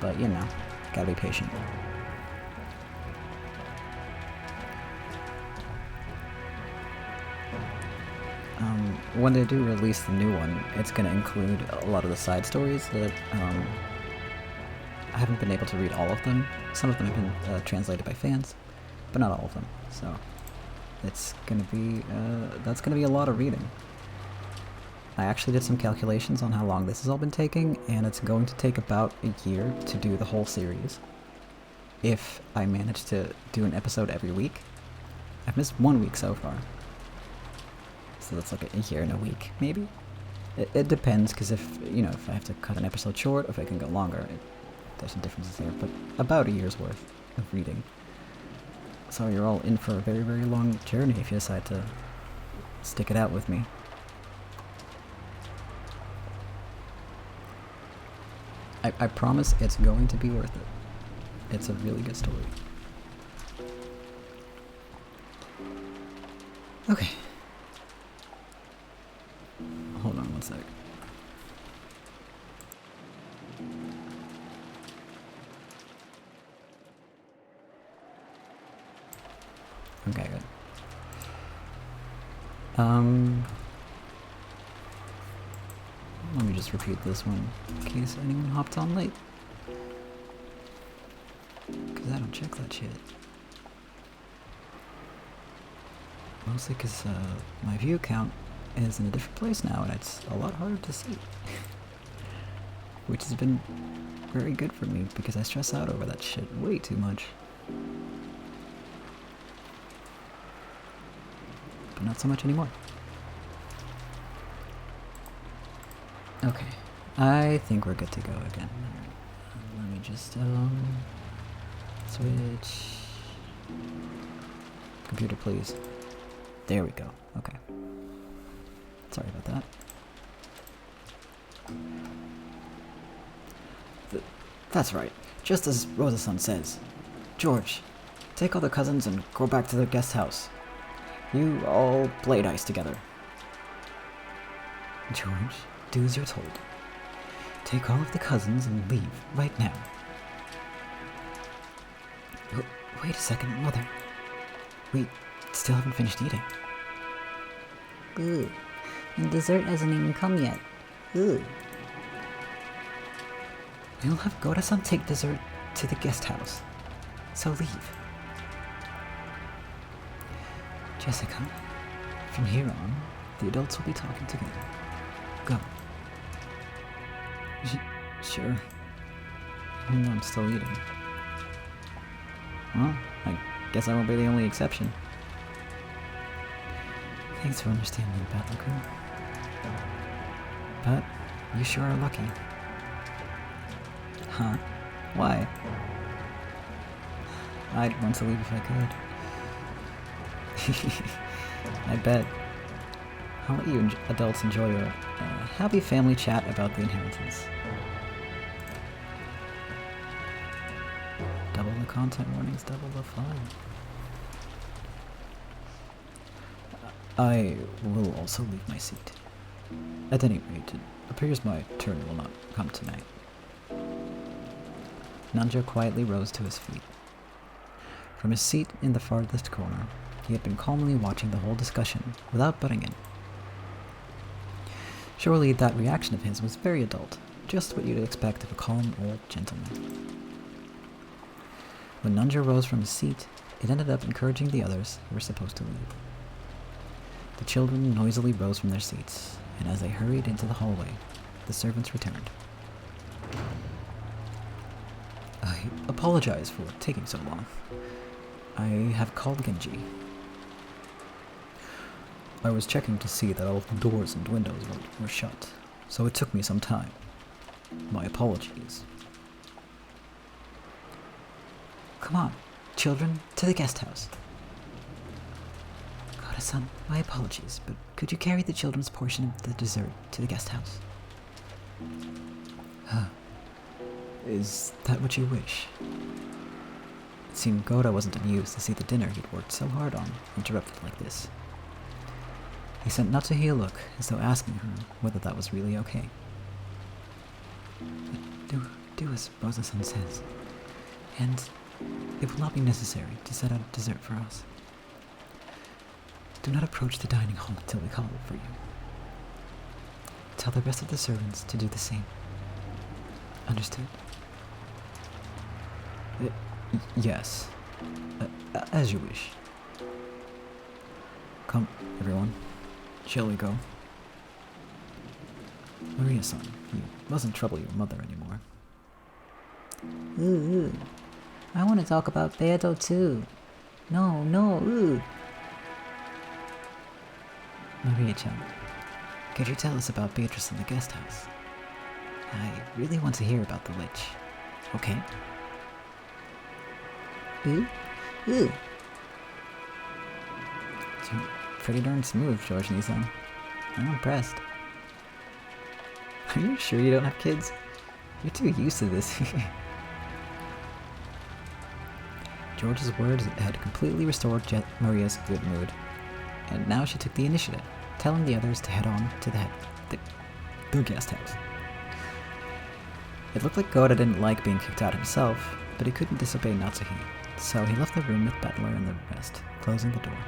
But, you know, gotta be patient. When they do release the new one, it's gonna include a lot of the side stories that, I haven't been able to read all of them. Some of them have been translated by fans, but not all of them. So it's gonna be that's gonna be a lot of reading. I actually did some calculations on how long this has all been taking, and it's going to take about a year to do the whole series. If I manage to do an episode every week. I've missed 1 week so far. So that's like a year and a week, maybe? It depends, because if I have to cut an episode short, or if I can go longer, there's some differences there, but about a year's worth of reading. So you're all in for a very, very long journey if you decide to stick it out with me. I promise it's going to be worth it. It's a really good story. Okay. Hold on one sec. Okay, good. Let me just repeat this one in case anyone hopped on late. Because I don't check that shit. Mostly because my view count is in a different place now, and it's a lot harder to see. Which has been very good for me, because I stress out over that shit way too much. But not so much anymore. Okay, I think we're good to go again. Let me just, switch. Computer, please. There we go, okay. Sorry about that. That's right, just as Rosa-san says. George, take all the cousins and go back to the guest house. You all play dice together. George, do as you're told. Take all of the cousins and leave right now. Wait a second, Mother. We still haven't finished eating. Ooh, and dessert hasn't even come yet. Ooh. We'll have Gora-san take dessert to the guest house. So leave. Jessica, from here on, the adults will be talking together. Go. Sure. Even though I'm still eating. Well, I guess I won't be the only exception. Thanks for understanding, Naku. But you sure are lucky. Huh? Why? I'd want to leave if I could. I bet. I'll let you adults enjoy your happy family chat about the inheritance. Double the content warnings, double the fun. I will also leave my seat. At any rate, it appears my turn will not come tonight. Nanjo quietly rose to his feet. From his seat in the farthest corner, he had been calmly watching the whole discussion without butting in. Surely that reaction of his was very adult, just what you'd expect of a calm old gentleman. When Nanjo rose from his seat, it ended up encouraging the others who were supposed to leave. The children noisily rose from their seats, and as they hurried into the hallway, the servants returned. I apologize for taking so long. I have called Genji. I was checking to see that all the doors and windows were shut, so it took me some time. My apologies. Come on, children, to the guest house. Koda-san, my apologies, but could you carry the children's portion of the dessert to the guest house? Is that what you wish? It seemed Goda wasn't amused to see the dinner he'd worked so hard on interrupted like this. He sent Natsuhi a look, as though asking her whether that was really okay. Do as Rosa-san says, and it will not be necessary to set out dessert for us. Do not approach the dining hall until we call for you. Tell the rest of the servants to do the same. Understood? Yes. As you wish. Come, everyone. Shall we go? Maria-san, you mustn't trouble your mother anymore. Ooh. I want to talk about Beato too. No, ooh. Maria-chan, could you tell us about Beatrice in the guest house? I really want to hear about the witch. Okay? Ooh. You're pretty darn smooth, George Nisan. I'm impressed. Are you sure you don't have kids? You're too used to this. George's words had completely restored Maria's good mood, and now she took the initiative, telling the others to head on to their guest house. It looked like Goda didn't like being kicked out himself, but he couldn't disobey Natsuhi, so he left the room with Butler and the rest, closing the door.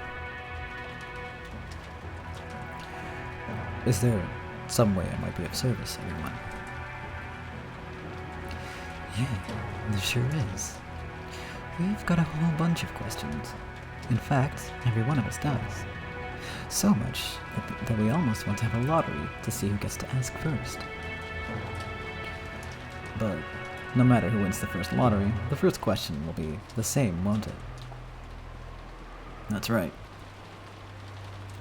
Is there some way I might be of service, everyone? Yeah, there sure is. We've got a whole bunch of questions. In fact, every one of us does. So much that we almost want to have a lottery to see who gets to ask first. But no matter who wins the first lottery, the first question will be the same, won't it? That's right.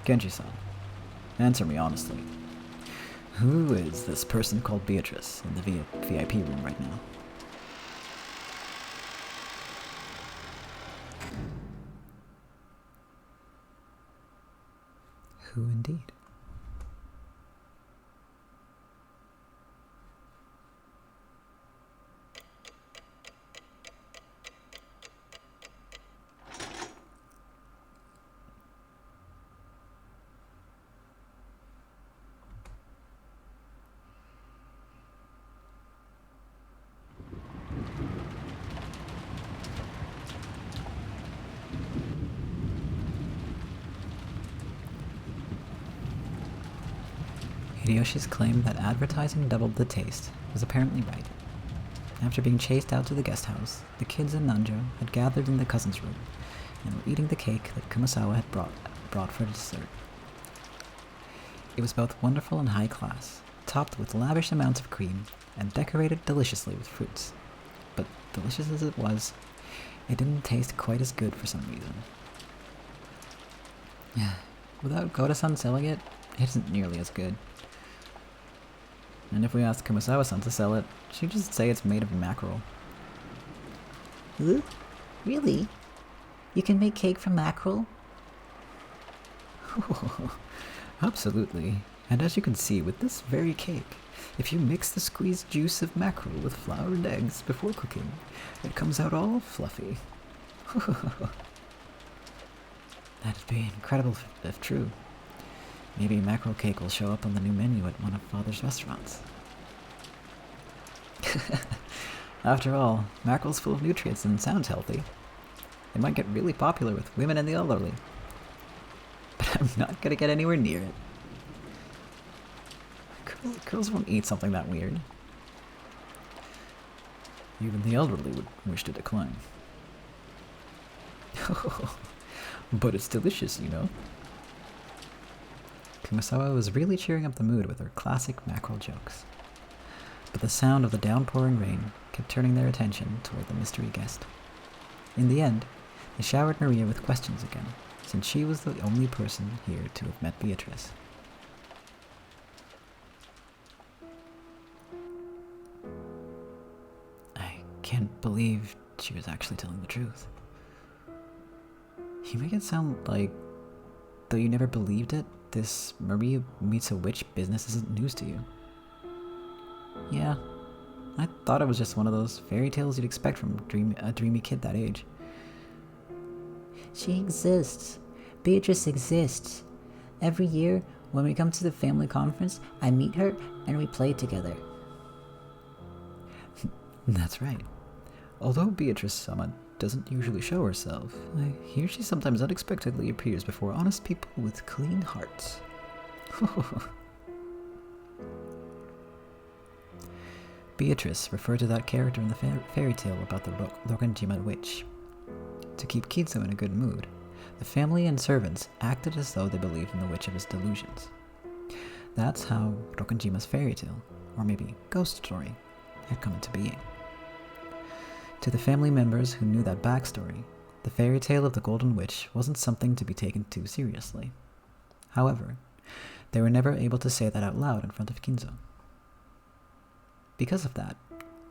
Genji-san, answer me honestly. Who is this person called Beatrice in the VIP room right now? Who indeed? Hideyoshi's claim that advertising doubled the taste was apparently right. After being chased out to the guest house, the kids and Nanjo had gathered in the cousin's room and were eating the cake that Kumasawa had brought for dessert. It was both wonderful and high class, topped with lavish amounts of cream and decorated deliciously with fruits. But delicious as it was, it didn't taste quite as good for some reason. Without Koda-san selling it, it isn't nearly as good. And if we asked Kumasawa-san to sell it, she'd just say it's made of mackerel. Huh? Really? You can make cake from mackerel? Absolutely. And as you can see with this very cake, if you mix the squeezed juice of mackerel with flour and eggs before cooking, it comes out all fluffy. That'd be incredible if true. Maybe mackerel cake will show up on the new menu at one of Father's restaurants. After all, mackerel's full of nutrients and sounds healthy. It might get really popular with women and the elderly. But I'm not gonna get anywhere near it. Girls won't eat something that weird. Even the elderly would wish to decline. But it's delicious, you know. Kumasawa was really cheering up the mood with her classic mackerel jokes. But the sound of the downpouring rain kept turning their attention toward the mystery guest. In the end, they showered Maria with questions again, since she was the only person here to have met Beatrice. I can't believe she was actually telling the truth. You make it sound like, though you never believed it, this Maria meets a witch business isn't news to you. Yeah, I thought it was just one of those fairy tales you'd expect from a dreamy kid that age. She exists. Beatrice exists. Every year, when we come to the family conference, I meet her and we play together. That's right. Although Beatrice-sama doesn't usually show herself, I hear she sometimes unexpectedly appears before honest people with clean hearts. Beatrice referred to that character in the fairy tale about the Rogenjima witch. To keep Kizo in a good mood, the family and servants acted as though they believed in the witch of his delusions. That's how Rogenjima's fairy tale, or maybe ghost story, had come into being. To the family members who knew that backstory, the fairy tale of the Golden Witch wasn't something to be taken too seriously. However, they were never able to say that out loud in front of Kinzo. Because of that,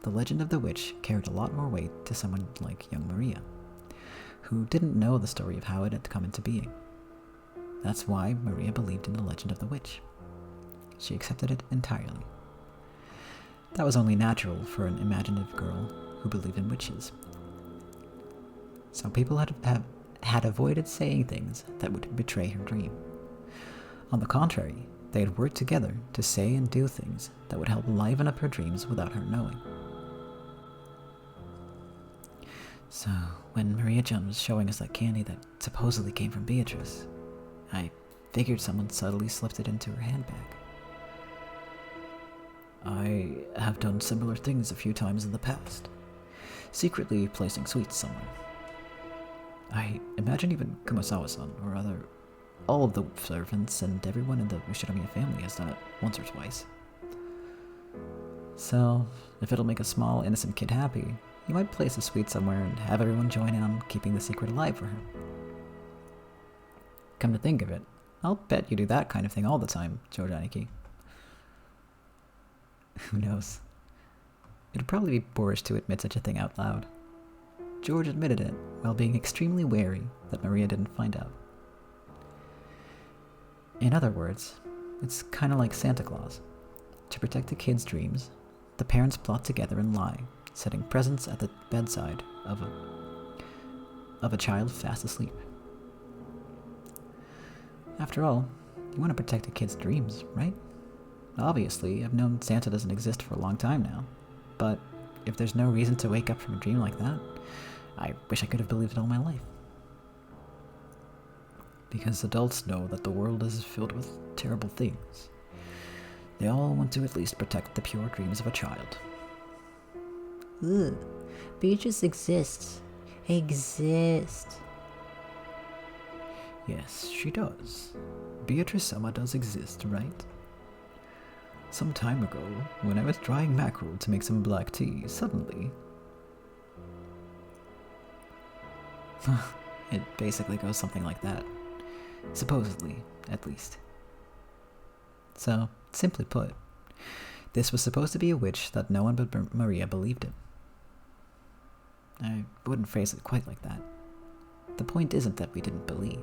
the legend of the witch carried a lot more weight to someone like young Maria, who didn't know the story of how it had come into being. That's why Maria believed in the legend of the witch. She accepted it entirely. That was only natural for an imaginative girl who believed in witches. So people had avoided saying things that would betray her dream. On the contrary, they had worked together to say and do things that would help liven up her dreams without her knowing. So, when Maria-chan was showing us that candy that supposedly came from Beatrice, I figured someone subtly slipped it into her handbag. I have done similar things a few times in the past, secretly placing sweets somewhere. I imagine even Kumasawa-san, or rather, all of the servants and everyone in the Ushinomiya family has done it once or twice. So, if it'll make a small, innocent kid happy, you might place a sweet somewhere and have everyone join in on keeping the secret alive for her. Come to think of it, I'll bet you do that kind of thing all the time, Jojaniki. Who knows? It'd probably be boorish to admit such a thing out loud. George admitted it while being extremely wary that Maria didn't find out. In other words, it's kind of like Santa Claus. To protect a kid's dreams, the parents plot together and lie, setting presents at the bedside of a child fast asleep. After all, you want to protect a kid's dreams, right? Obviously, I've known Santa doesn't exist for a long time now, but if there's no reason to wake up from a dream like that, I wish I could have believed it all my life. Because adults know that the world is filled with terrible things. They all want to at least protect the pure dreams of a child. Ugh. Beatrice exists. Exists. Yes, she does. Beatrice-sama does exist, right? Some time ago, when I was drying mackerel to make some black tea, suddenly... It basically goes something like that. Supposedly, at least. So, simply put, this was supposed to be a witch that no one but Maria believed in. I wouldn't phrase it quite like that. The point isn't that we didn't believe.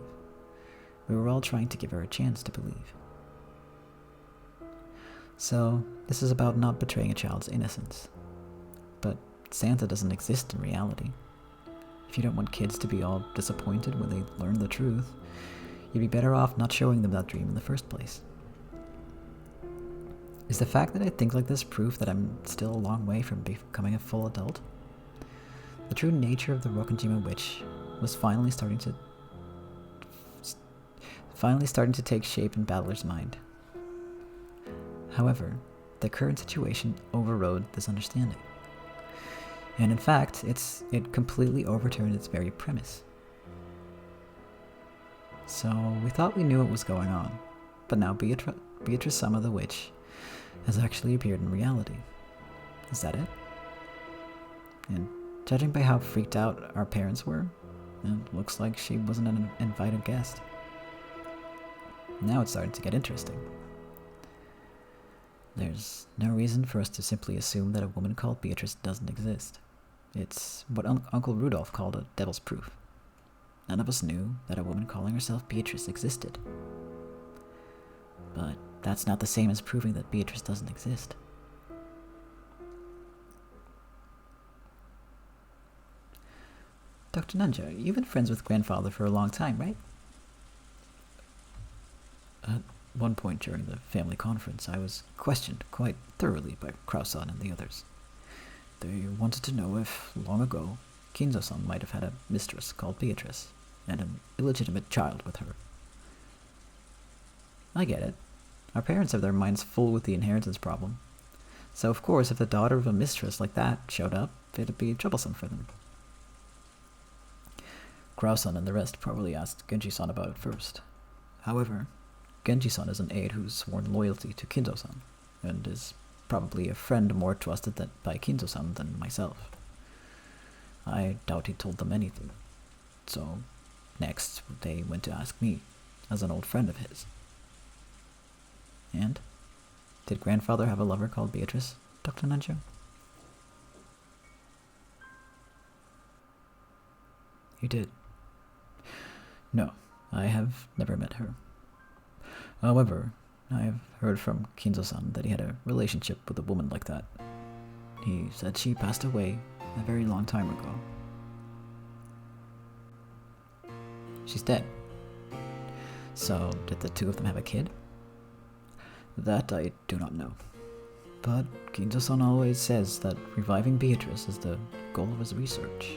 We were all trying to give her a chance to believe. So, this is about not betraying a child's innocence. But Santa doesn't exist in reality. If you don't want kids to be all disappointed when they learn the truth, you'd be better off not showing them that dream in the first place. Is the fact that I think like this proof that I'm still a long way from becoming a full adult? The true nature of the Rokkenjima witch was finally starting to take shape in Battler's mind. However, the current situation overrode this understanding. And in fact, it completely overturned its very premise. So we thought we knew what was going on, but now Beatrice-sama the witch has actually appeared in reality. Is that it? And judging by how freaked out our parents were, it looks like she wasn't an invited guest. Now it's starting to get interesting. There's no reason for us to simply assume that a woman called Beatrice doesn't exist. It's what Uncle Rudolph called a devil's proof. None of us knew that a woman calling herself Beatrice existed. But that's not the same as proving that Beatrice doesn't exist. Dr. Nanja, you've been friends with Grandfather for a long time, right? At one point during the family conference, I was questioned quite thoroughly by Krausan and the others. They wanted to know if, long ago, Kinzo-san might have had a mistress called Beatrice, and an illegitimate child with her. I get it. Our parents have their minds full with the inheritance problem. So of course, if the daughter of a mistress like that showed up, it'd be troublesome for them. Krausan and the rest probably asked Genji-san about it first. However, Genji-san is an aide who's sworn loyalty to Kinzo-san, and is probably a friend more trusted by Kinzo-san than myself. I doubt he told them anything. So, next, they went to ask me, as an old friend of his. And? Did Grandfather have a lover called Beatrice, Dr. Nanjo? You did. No, I have never met her. However, I have heard from Kinzo-san that he had a relationship with a woman like that. He said she passed away a very long time ago. She's dead. So, did the two of them have a kid? That I do not know. But Kinzo-san always says that reviving Beatrice is the goal of his research.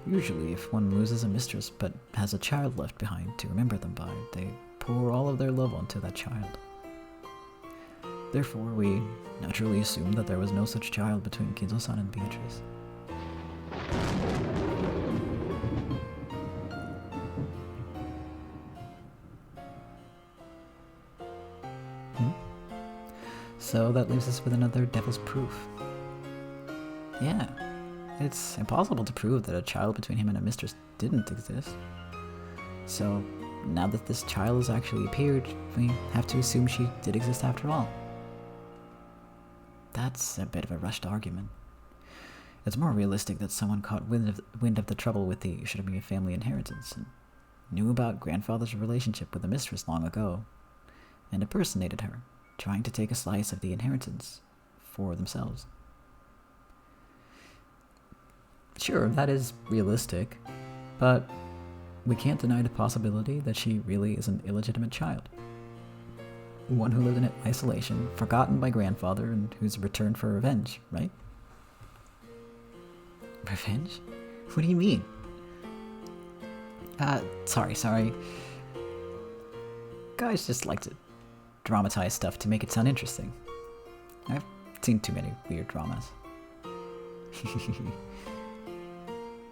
Usually, if one loses a mistress but has a child left behind to remember them by, they pour all of their love onto that child. Therefore, we naturally assume that there was no such child between Kinzo-san and Beatrice. So that leaves us with another devil's proof. Yeah, it's impossible to prove that a child between him and a mistress didn't exist. So, now that this child has actually appeared, we have to assume she did exist after all. That's a bit of a rushed argument. It's more realistic that someone caught wind of the trouble with the Shinomiya family inheritance, and knew about Grandfather's relationship with the mistress long ago, and impersonated her, trying to take a slice of the inheritance for themselves. Sure, that is realistic, but we can't deny the possibility that she really is an illegitimate child. One who lived in isolation, forgotten by Grandfather, and who's returned for revenge, right? Revenge? What do you mean? Sorry. Guys just like to dramatize stuff to make it sound interesting. I've seen too many weird dramas.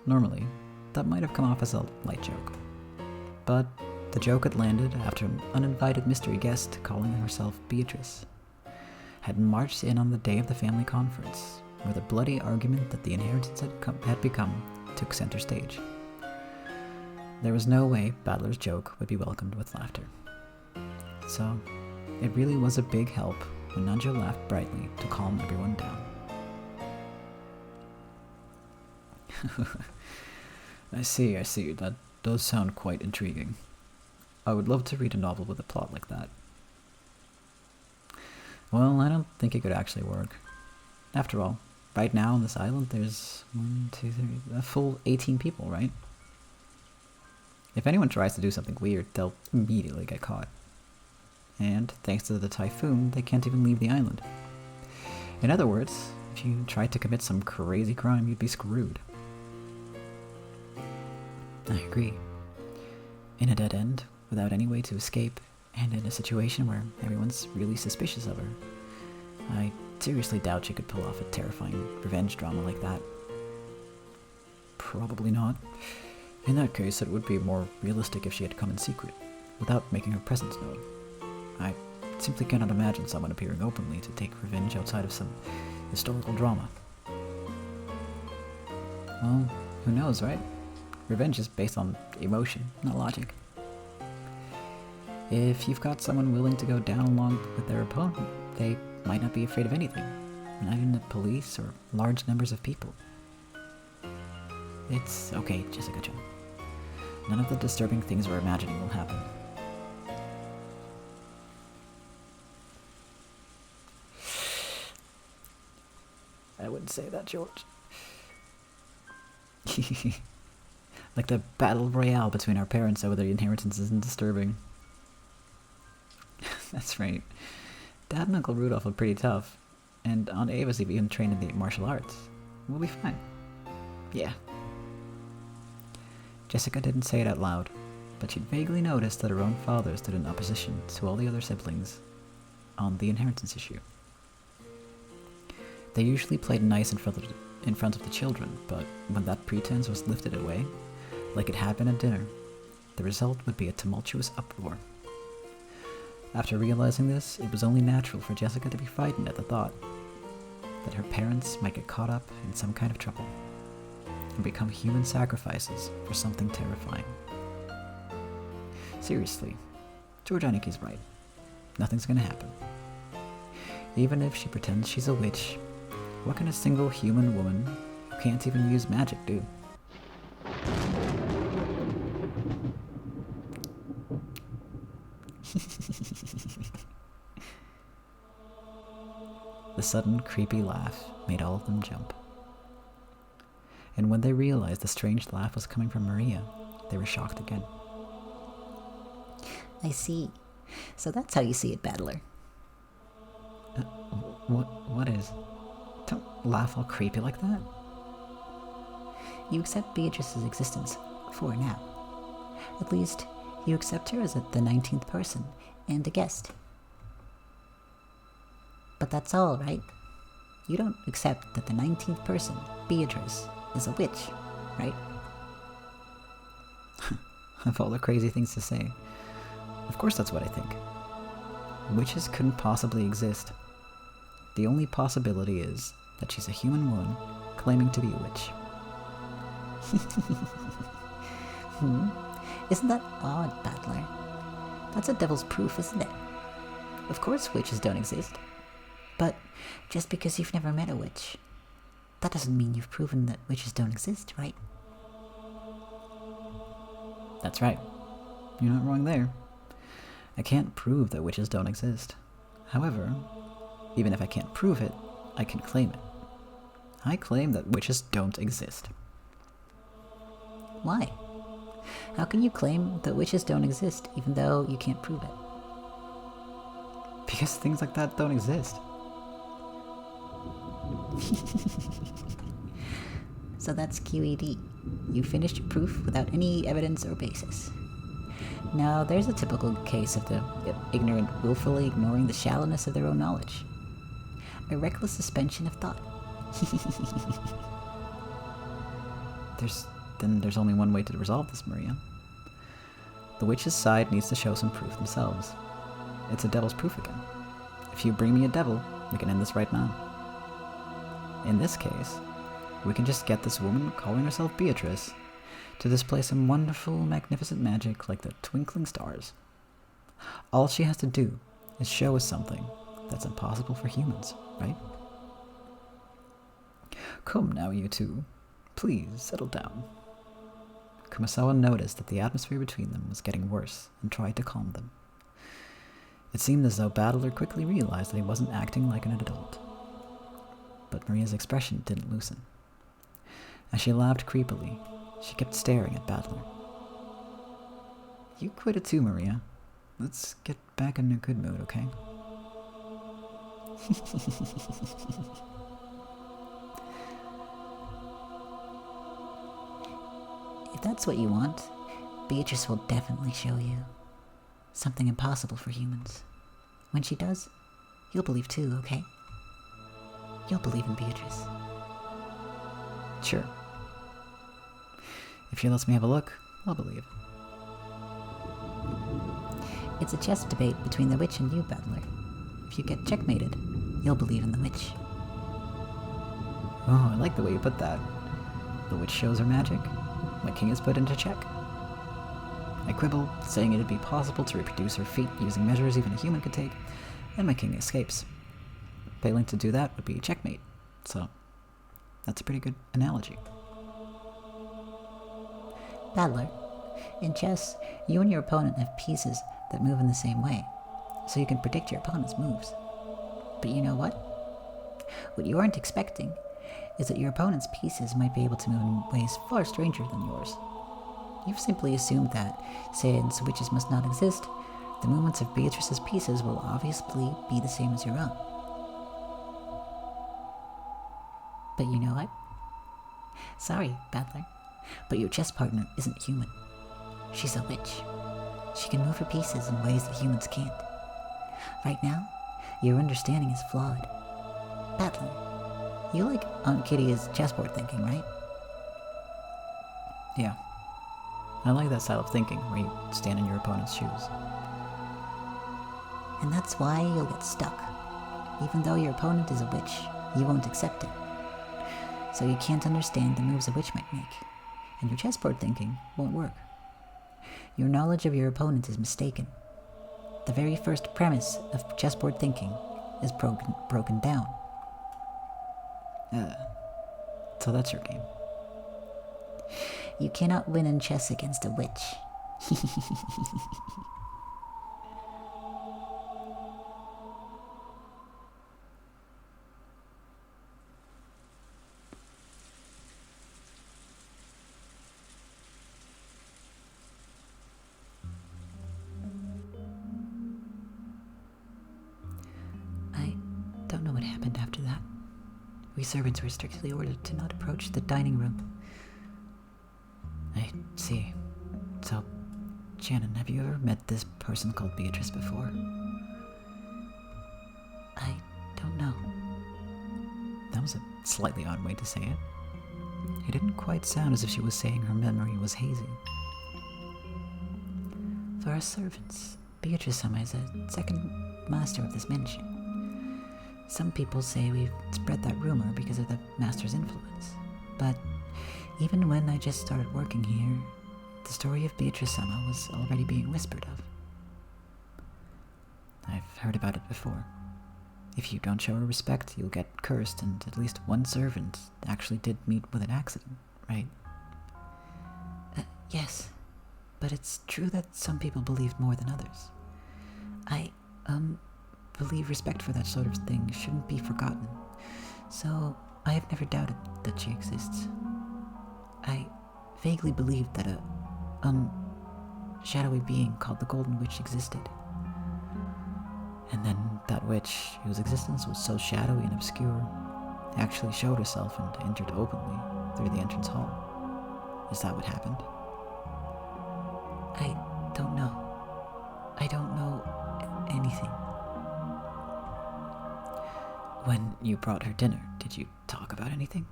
Normally, that might have come off as a light joke. But the joke had landed after an uninvited mystery guest, calling herself Beatrice, had marched in on the day of the family conference, where the bloody argument that the inheritance had become took center stage. There was no way Battler's joke would be welcomed with laughter. So, it really was a big help when Nanjo laughed brightly to calm everyone down. I see. That does sound quite intriguing. I would love to read a novel with a plot like that. Well, I don't think it could actually work. After all, right now on this island there's 1, 2, 3, a full 18 people, right? If anyone tries to do something weird, they'll immediately get caught. And thanks to the typhoon, they can't even leave the island. In other words, if you tried to commit some crazy crime, you'd be screwed. I agree. In a dead end, without any way to escape, and in a situation where everyone's really suspicious of her, I seriously doubt she could pull off a terrifying revenge drama like that. Probably not. In that case, it would be more realistic if she had come in secret, without making her presence known. I simply cannot imagine someone appearing openly to take revenge outside of some historical drama. Well, who knows, right? Revenge is based on emotion, not logic. If you've got someone willing to go down along with their opponent, they might not be afraid of anything, not even the police or large numbers of people. It's okay, Jessica-chan. None of the disturbing things we're imagining will happen. I wouldn't say that, George. Like the battle royale between our parents over their inheritance isn't disturbing. That's right. Dad and Uncle Rudolph are pretty tough, and Aunt Ava's even trained in the martial arts. We'll be fine. Yeah. Jessica didn't say it out loud, but she'd vaguely noticed that her own father stood in opposition to all the other siblings on the inheritance issue. They usually played nice in front of the children, but when that pretense was lifted away, like it had been at dinner, the result would be a tumultuous uproar. After realizing this, it was only natural for Jessica to be frightened at the thought that her parents might get caught up in some kind of trouble and become human sacrifices for something terrifying. Seriously, George Aniki's right. Nothing's gonna happen. Even if she pretends she's a witch, what can a single human woman who can't even use magic do? The sudden, creepy laugh made all of them jump. And when they realized the strange laugh was coming from Maria, they were shocked again. I see. So that's how you see it, Battler. What is? Don't laugh all creepy like that. You accept Beatrice's existence, for now. At least, you accept her as the 19th person, and a guest. But that's all, right? You don't accept that the 19th person, Beatrice, is a witch, right? Of all the crazy things to say, of course that's what I think. Witches couldn't possibly exist. The only possibility is that she's a human woman claiming to be a witch. Isn't that odd, Battler? That's a devil's proof, isn't it? Of course witches don't exist. But just because you've never met a witch, that doesn't mean you've proven that witches don't exist, right? That's right. You're not wrong there. I can't prove that witches don't exist. However, even if I can't prove it, I can claim it. I claim that witches don't exist. Why? How can you claim that witches don't exist even though you can't prove it? Because things like that don't exist. So that's QED. You finished your proof without any evidence or basis. Now, there's a typical case of the ignorant willfully ignoring the shallowness of their own knowledge. A reckless suspension of thought. There's only one way to resolve this, Maria. the witch's side needs to show some proof themselves. It's a devil's proof again. If you bring me a devil, we can end this right now. In this case, we can just get this woman calling herself Beatrice to display some wonderful, magnificent magic like the twinkling stars. All she has to do is show us something that's impossible for humans, right? Come now, you two. Please, settle down. Kumasawa noticed that the atmosphere between them was getting worse and tried to calm them. It seemed as though Battler quickly realized that he wasn't acting like an adult. But Maria's expression didn't loosen. As she laughed creepily, she kept staring at Battler. You quit it too, Maria. Let's get back in a good mood, okay? If that's what you want, Beatrice will definitely show you. Something impossible for humans. When she does, you'll believe too, okay? You'll believe in Beatrice. Sure. If she lets me have a look, I'll believe. It's a chess debate between the witch and you, Battler. If you get checkmated, you'll believe in the witch. Oh, I like the way you put that. The witch shows her magic. My king is put into check. I quibble, saying it'd be possible to reproduce her feat using measures even a human could take, and my king escapes. Failing to do that would be checkmate, so that's a pretty good analogy. Battler, in chess, you and your opponent have pieces that move in the same way, so you can predict your opponent's moves. But you know what? What you aren't expecting is that your opponent's pieces might be able to move in ways far stranger than yours. You've simply assumed that, since witches must not exist, the movements of Beatrice's pieces will obviously be the same as your own. But you know what? Sorry, Battler, but your chess partner isn't human. She's a witch. She can move her pieces in ways that humans can't. Right now, your understanding is flawed. Battler, you like Aunt Kitty's chessboard thinking, right? Yeah. I like that style of thinking, where you stand in your opponent's shoes. And that's why you'll get stuck. Even though your opponent is a witch, you won't accept it. So you can't understand the moves a witch might make, and your chessboard thinking won't work. Your knowledge of your opponent is mistaken. The very first premise of chessboard thinking is broken down. So that's your game. You cannot win in chess against a witch. I don't know what happened after that. We servants were strictly ordered to not approach the dining room. I see. So, Shannon, have you ever met this person called Beatrice before? I don't know. That was a slightly odd way to say it. It didn't quite sound as if she was saying her memory was hazy. For us servants, Beatrice-sama is a second master of this mansion. Some people say we've spread that rumor because of the master's influence. But even when I just started working here, the story of Beatrice-sama was already being whispered of. I've heard about it before. If you don't show her respect, you'll get cursed, and at least one servant actually did meet with an accident, right? Yes, but it's true that some people believe more than others. I, believe respect for that sort of thing shouldn't be forgotten, so I have never doubted that she exists. I vaguely believed that a, shadowy being called the Golden Witch existed. And then that witch, whose existence was so shadowy and obscure, actually showed herself and entered openly through the entrance hall. Is that what happened? I don't know. I don't know anything. When you brought her dinner, did you talk about anything?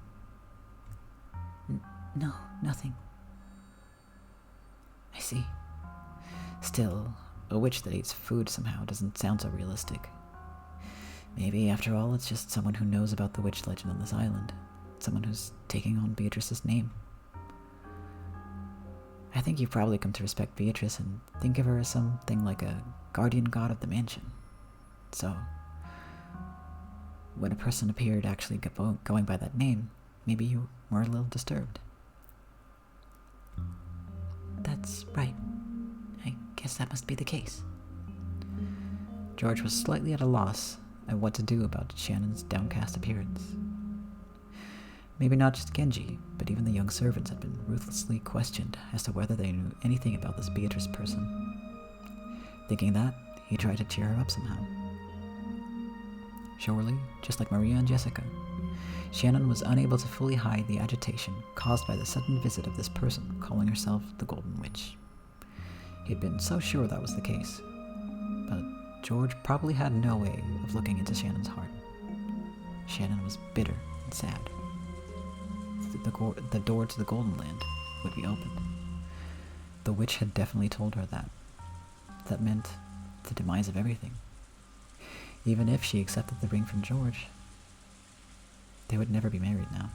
No, nothing. I see. Still, a witch that eats food somehow doesn't sound so realistic. Maybe, after all, it's just someone who knows about the witch legend on this island. Someone who's taking on Beatrice's name. I think you've probably come to respect Beatrice and think of her as something like a guardian god of the mansion. So, when a person appeared actually going by that name, maybe you were a little disturbed. That's right. I guess that must be the case. George was slightly at a loss at what to do about Shannon's downcast appearance. Maybe not just Genji, but even the young servants had been ruthlessly questioned as to whether they knew anything about this Beatrice person. Thinking that, he tried to cheer her up somehow. Surely, just like Maria and Jessica, Shannon was unable to fully hide the agitation caused by the sudden visit of this person calling herself the Golden Witch. He'd been so sure that was the case, but George probably had no way of looking into Shannon's heart. Shannon was bitter and sad. The door to the Golden Land would be opened. The witch had definitely told her that. That meant the demise of everything. Even if she accepted the ring from George, they would never be married now.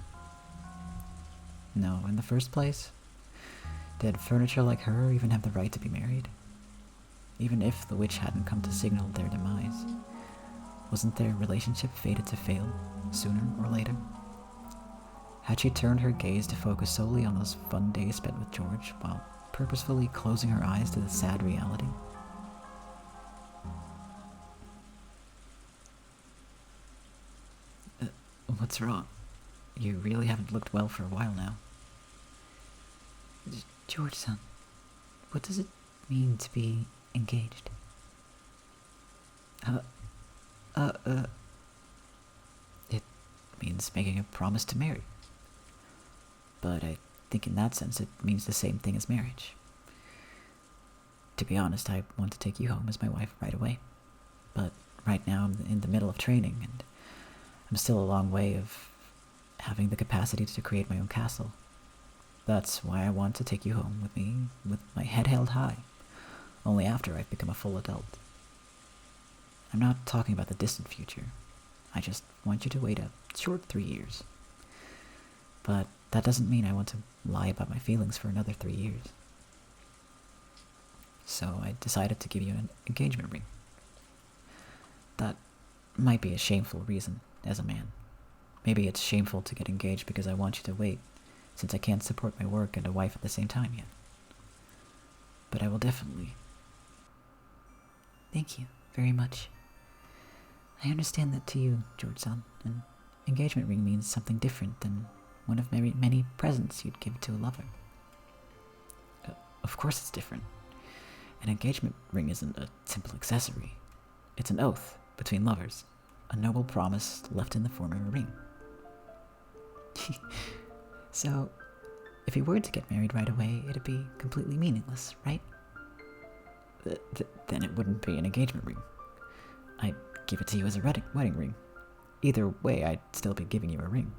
No, in the first place, did furniture like her even have the right to be married? Even if the witch hadn't come to signal their demise, wasn't their relationship fated to fail sooner or later? Had she turned her gaze to focus solely on those fun days spent with George while purposefully closing her eyes to the sad reality? What's wrong? You really haven't looked well for a while now. George-san, what does it mean to be engaged? It means making a promise to marry. But I think in that sense it means the same thing as marriage. To be honest, I want to take you home as my wife right away. But right now I'm in the middle of training, and I'm still a long way of having the capacity to create my own castle. That's why I want to take you home with me, with my head held high, only after I've become a full adult. I'm not talking about the distant future. I just want you to wait a short 3 years. But that doesn't mean I want to lie about my feelings for another 3 years. So I decided to give you an engagement ring. That might be a shameful reason as a man. Maybe it's shameful to get engaged because I want you to wait, since I can't support my work and a wife at the same time yet. But I will definitely. Thank you very much. I understand that to you, George-san, an engagement ring means something different than one of many presents you'd give to a lover. Of course it's different. An engagement ring isn't a simple accessory. It's an oath between lovers, a noble promise left in the form of a ring. So, if we were to get married right away, it'd be completely meaningless, right? Then it wouldn't be an engagement ring. I'd give it to you as a wedding ring. Either way, I'd still be giving you a ring.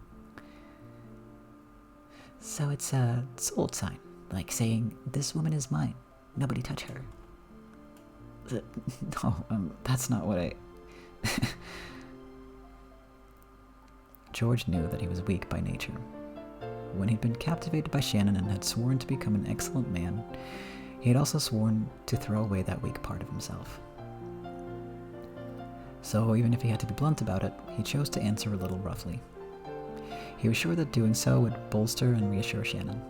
So it's a soul sign, like saying, this woman is mine, nobody touch her. No, that's not what I... George knew that he was weak by nature. When he'd been captivated by Shannon and had sworn to become an excellent man, he had also sworn to throw away that weak part of himself. So even if he had to be blunt about it, he chose to answer a little roughly. He was sure that doing so would bolster and reassure Shannon.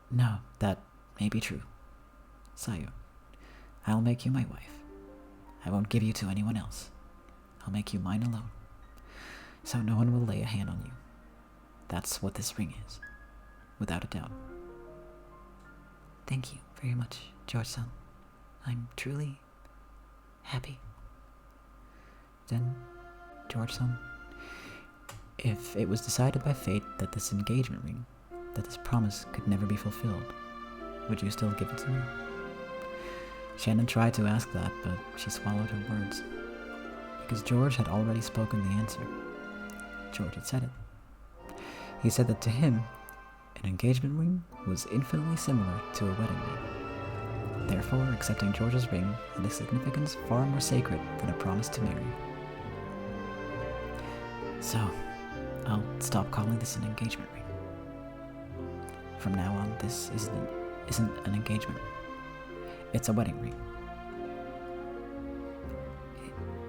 No, that may be true. Sayu, I'll make you my wife. I won't give you to anyone else. I'll make you mine alone. So no one will lay a hand on you. That's what this ring is, without a doubt. Thank you very much, George-san. I'm truly happy. Then, George-san, if it was decided by fate that this engagement ring, that this promise could never be fulfilled, would you still give it to me? Shannon tried to ask that, but she swallowed her words. Because George had already spoken the answer. George had said it. He said that to him, an engagement ring was infinitely similar to a wedding ring. Therefore, accepting George's ring had a significance far more sacred than a promise to marry. So, I'll stop calling this an engagement ring. From now on, this isn't an engagement. It's a wedding ring.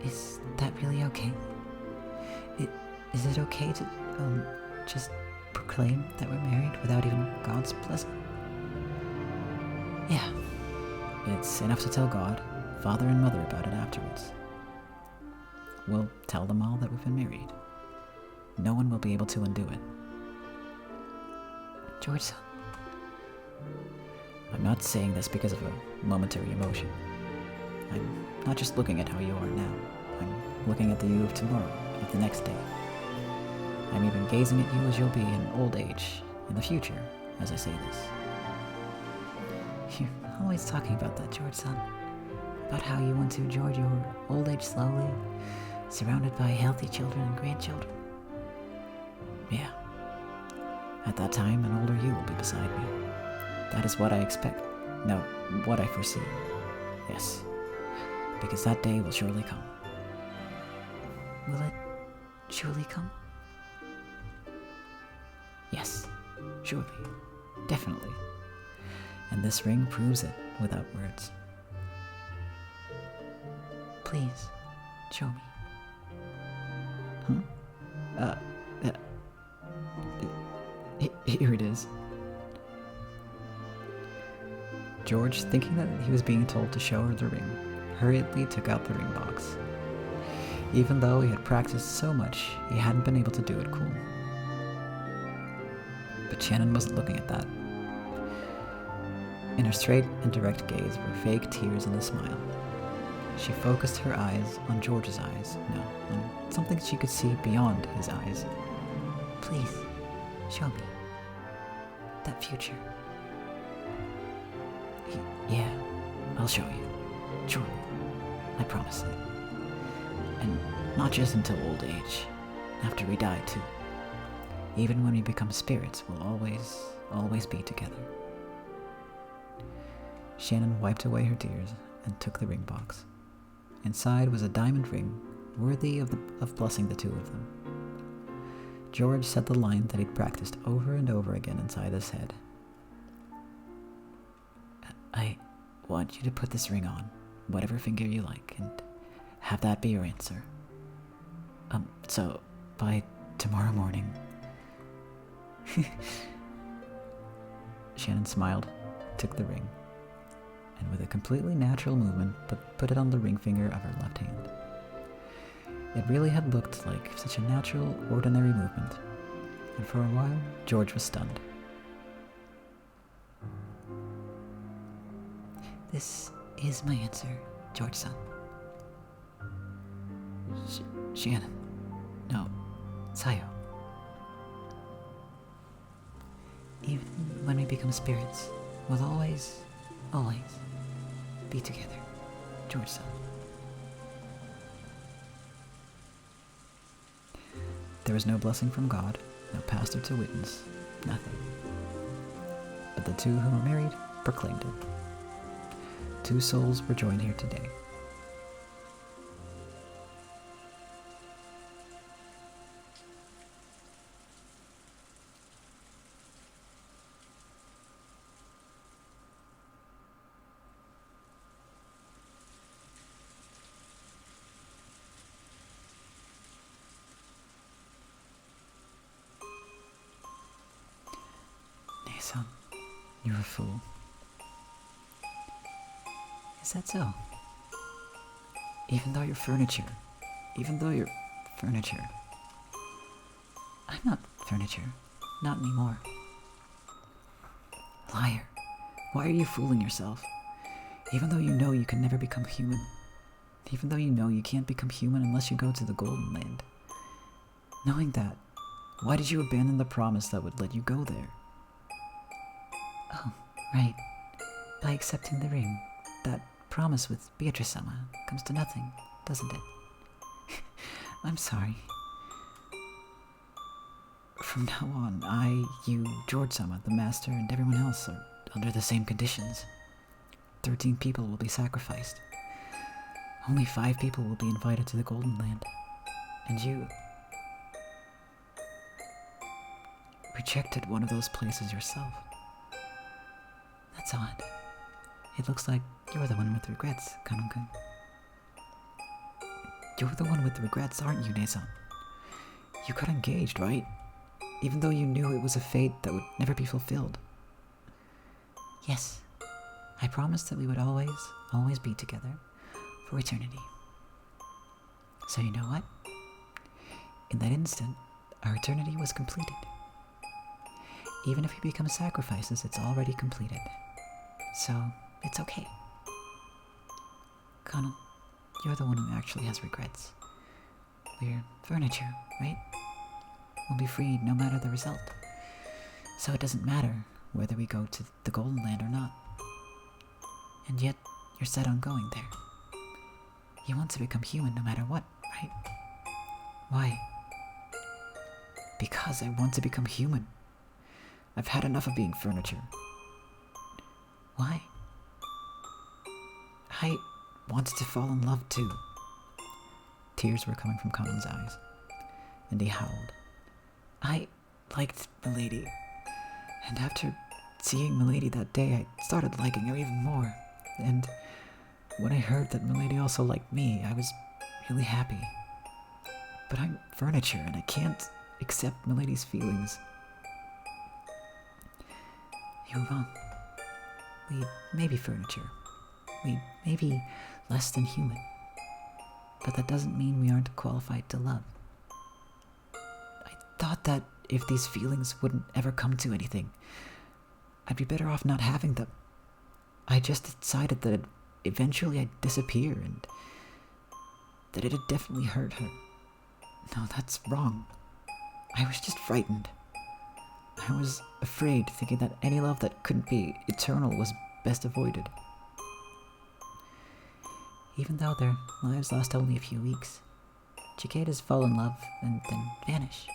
Is that really okay? Is it okay to, just proclaim that we're married without even God's blessing? Yeah. It's enough to tell God, Father and Mother about it afterwards. We'll tell them all that we've been married. No one will be able to undo it. George-san. I'm not saying this because of a momentary emotion. I'm not just looking at how you are now. I'm looking at the you of tomorrow, of the next day. I'm even gazing at you as you'll be in old age, in the future, as I say this. You're always talking about that, George-san. About how you want to enjoy your old age slowly, surrounded by healthy children and grandchildren. Yeah. At that time, an older you will be beside me. That is what I expect. No, what I foresee. Yes. Because that day will surely come. Will it surely come? Yes. Surely. Definitely. And this ring proves it without words. Please, show me. Huh? Here it is. George, thinking that he was being told to show her the ring, hurriedly took out the ring box. Even though he had practiced so much, he hadn't been able to do it cool. But Shannon wasn't looking at that. In her straight and direct gaze were fake tears and a smile. She focused her eyes on George's eyes, no, on something she could see beyond his eyes. Please, show me. That future. Yeah, I'll show you. Sure. I promise it. And not just until old age. After we die, too. Even when we become spirits, we'll always be together. Shannon wiped away her tears and took the ring box. Inside was a diamond ring, worthy of blessing the two of them. George said the line that he'd practiced over and over again inside his head. I want you to put this ring on, whatever finger you like, and have that be your answer. So, by tomorrow morning... Shannon smiled, took the ring, and with a completely natural movement, put it on the ring finger of her left hand. It really had looked like such a natural, ordinary movement, and for a while, George was stunned. This is my answer, George-san. Shannon. No. Sayo. Even when we become spirits, we'll always be together, George-san. There was no blessing from God, no pastor to witness, nothing. But the two who were married proclaimed it. Two souls were joined here today. Son, you're a fool. Is that so? Even though you're furniture. I'm not furniture. Not anymore. Liar. Why are you fooling yourself? Even though you know you can never become human. Even though you know you can't become human unless you go to the Golden Land. Knowing that, why did you abandon the promise that would let you go there? Oh, right. By accepting the ring, that promise with Beatrice-sama comes to nothing, doesn't it? I'm sorry. From now on, I, you, George-sama, the master, and everyone else are under the same conditions. 13 people will be sacrificed. Only 5 people will be invited to the Golden Land. And you rejected one of those places yourself. That's odd. It looks like you're the one with regrets, Kanon-kun. You're the one with regrets, aren't you, Nesan? You got engaged, right? Even though you knew it was a fate that would never be fulfilled. Yes. I promised that we would always be together for eternity. So you know what? In that instant, our eternity was completed. Even if we become sacrifices, it's already completed. So, it's okay. Kanon, you're the one who actually has regrets. We're furniture, right? We'll be freed no matter the result. So it doesn't matter whether we go to the Golden Land or not. And yet, you're set on going there. You want to become human no matter what, right? Why? Because I want to become human. I've had enough of being furniture. Why? I wanted to fall in love too. Tears were coming from Kanon's eyes, and he howled. I liked Milady, and after seeing Milady that day, I started liking her even more. And when I heard that Milady also liked me, I was really happy. But I'm furniture, and I can't accept Milady's feelings. You're wrong. We may be furniture. We may be less than human. But that doesn't mean we aren't qualified to love. I thought that if these feelings wouldn't ever come to anything, I'd be better off not having them. I just decided that eventually I'd disappear and that it'd definitely hurt her. No, that's wrong. I was just frightened. I was afraid, thinking that any love that couldn't be eternal was best avoided. Even though their lives last only a few weeks, cicadas fall in love and then vanish.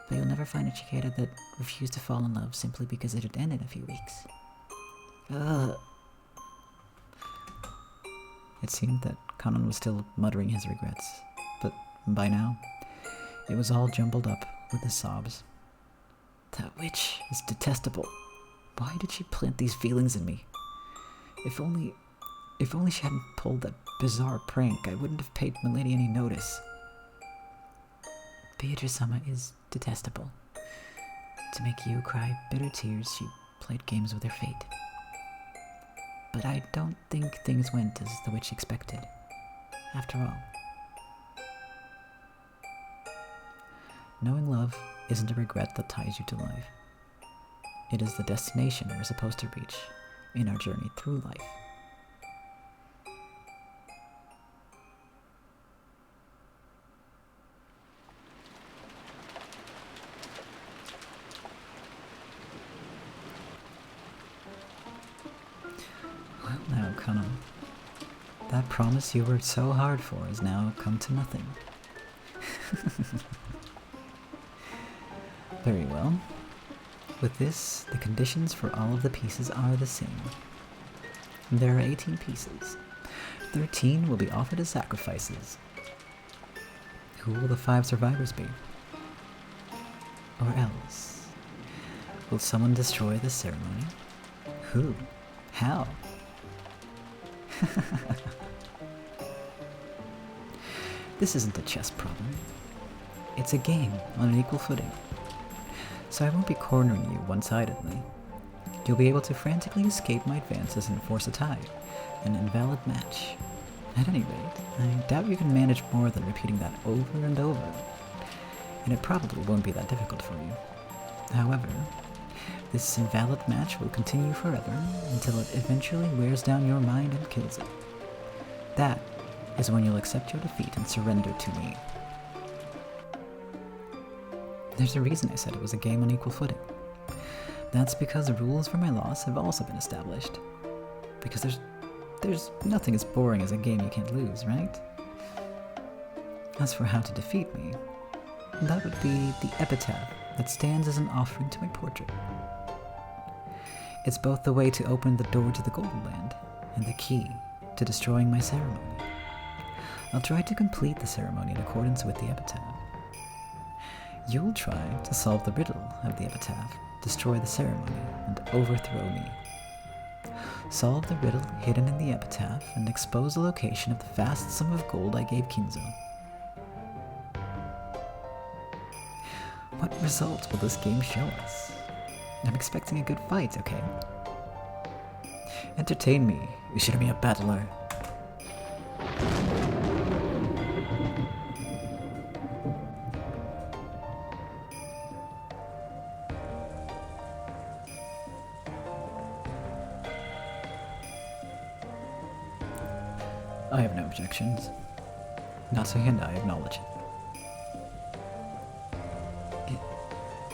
But you'll never find a cicada that refused to fall in love simply because it had ended a few weeks. It seemed that Kanon was still muttering his regrets, but by now, it was all jumbled up with his sobs. That witch is detestable. Why did she plant these feelings in me? If only she hadn't pulled that bizarre prank, I wouldn't have paid Milady any notice. Beatrice-sama is detestable. To make you cry bitter tears, she played games with her fate. But I don't think things went as the witch expected, after all. Knowing love isn't a regret that ties you to life. It is the destination we're supposed to reach in our journey through life. Well now, Kanon, that promise you worked so hard for has now come to nothing. Very well. With this, the conditions for all of the pieces are the same. There are 18 pieces. 13 will be offered as sacrifices. Who will the 5 survivors be? Or else? Will someone destroy the ceremony? Who? How? This isn't a chess problem. It's a game on an equal footing. So I won't be cornering you one-sidedly. You'll be able to frantically escape my advances and force a tie, an invalid match. At any rate, I doubt you can manage more than repeating that over and over, and it probably won't be that difficult for you. However, this invalid match will continue forever until it eventually wears down your mind and kills it. That is when you'll accept your defeat and surrender to me. There's a reason I said it was a game on equal footing. That's because the rules for my loss have also been established. Because there's nothing as boring as a game you can't lose, right? As for how to defeat me, That would be the epitaph that stands as an offering to my portrait. It's both the way to open the door to the Golden Land and the key to destroying my ceremony. I'll try to complete the ceremony in accordance with the epitaph. You'll try to solve the riddle of the epitaph, destroy the ceremony, and overthrow me. Solve the riddle hidden in the epitaph and expose the location of the vast sum of gold I gave Kinzo. What results will this game show us? I'm expecting a good fight, okay? Entertain me, Ushiramiya battler. I have no objections. Natsuhi and I acknowledge it.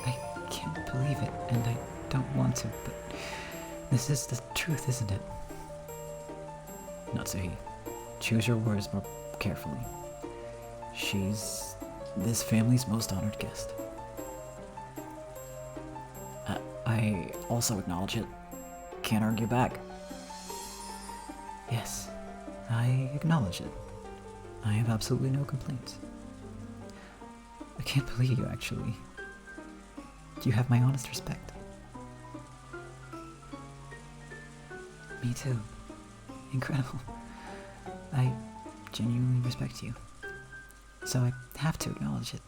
I can't believe it, and I don't want to, but this is the truth, isn't it? Natsuhi, choose your words more carefully. She's this family's most honored guest. I also acknowledge it. Can't argue back. Yes, I acknowledge it. I have absolutely no complaints. I can't believe you, actually. You have my honest respect. Me too. Incredible. I genuinely respect you. So I have to acknowledge it.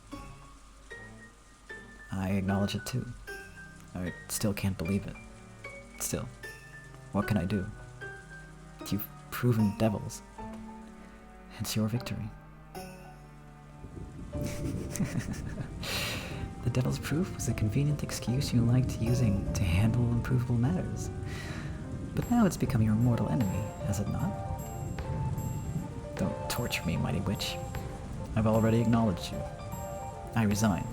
I acknowledge it too. I still can't believe it. Still, what can I do? You've proven devils. It's your victory. The devil's proof was a convenient excuse you liked using to handle improvable matters. But now it's become your mortal enemy, has it not? Don't torture me, mighty witch. I've already acknowledged you. I resign.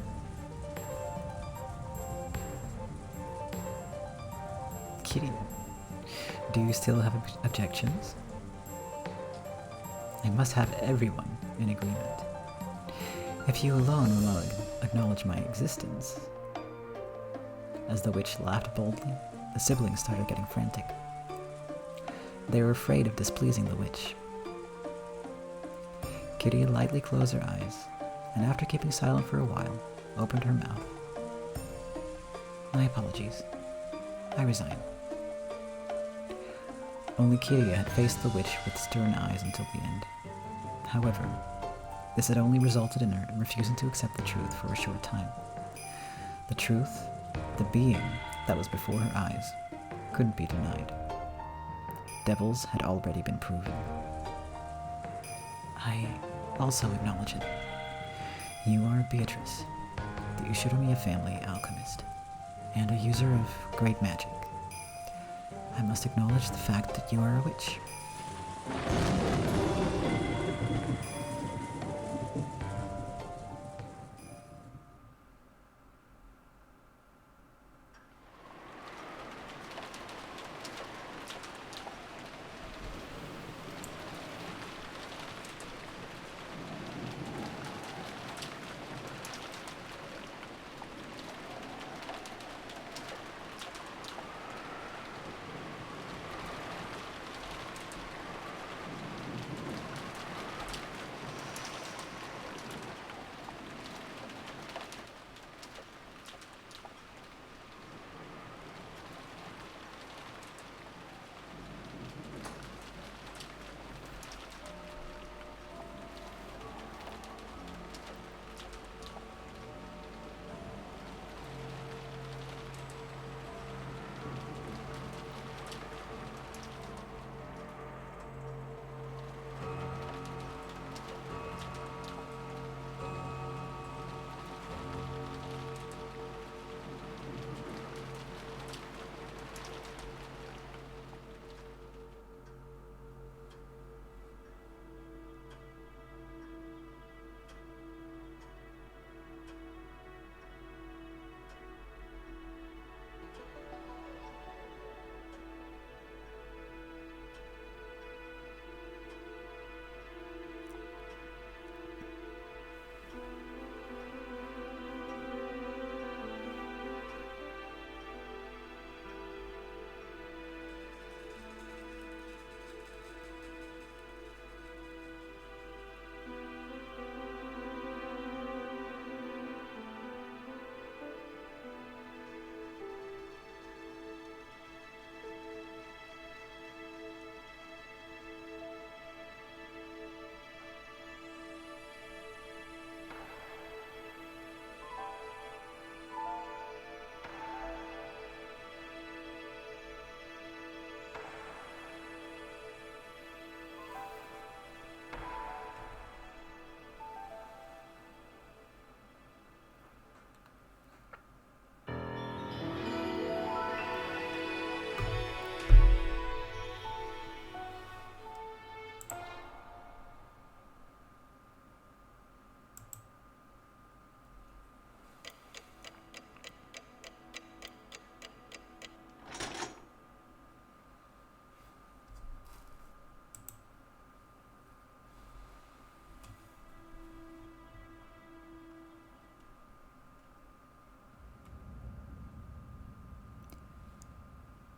Kiryu, do you still have objections? I must have everyone in agreement. If you alone will acknowledge my existence. As the witch laughed boldly, the siblings started getting frantic. They were afraid of displeasing the witch. Kiryu lightly closed her eyes, and after keeping silent for a while, opened her mouth. My apologies. I resign. Only Kiryu had faced the witch with stern eyes until the end. However, this had only resulted in her refusing to accept the truth for a short time. The truth, the being that was before her eyes, couldn't be denied. Devils had already been proven. I also acknowledge it. You are Beatrice, the Ushiramiya family alchemist, and a user of great magic. I must acknowledge the fact that you are a witch.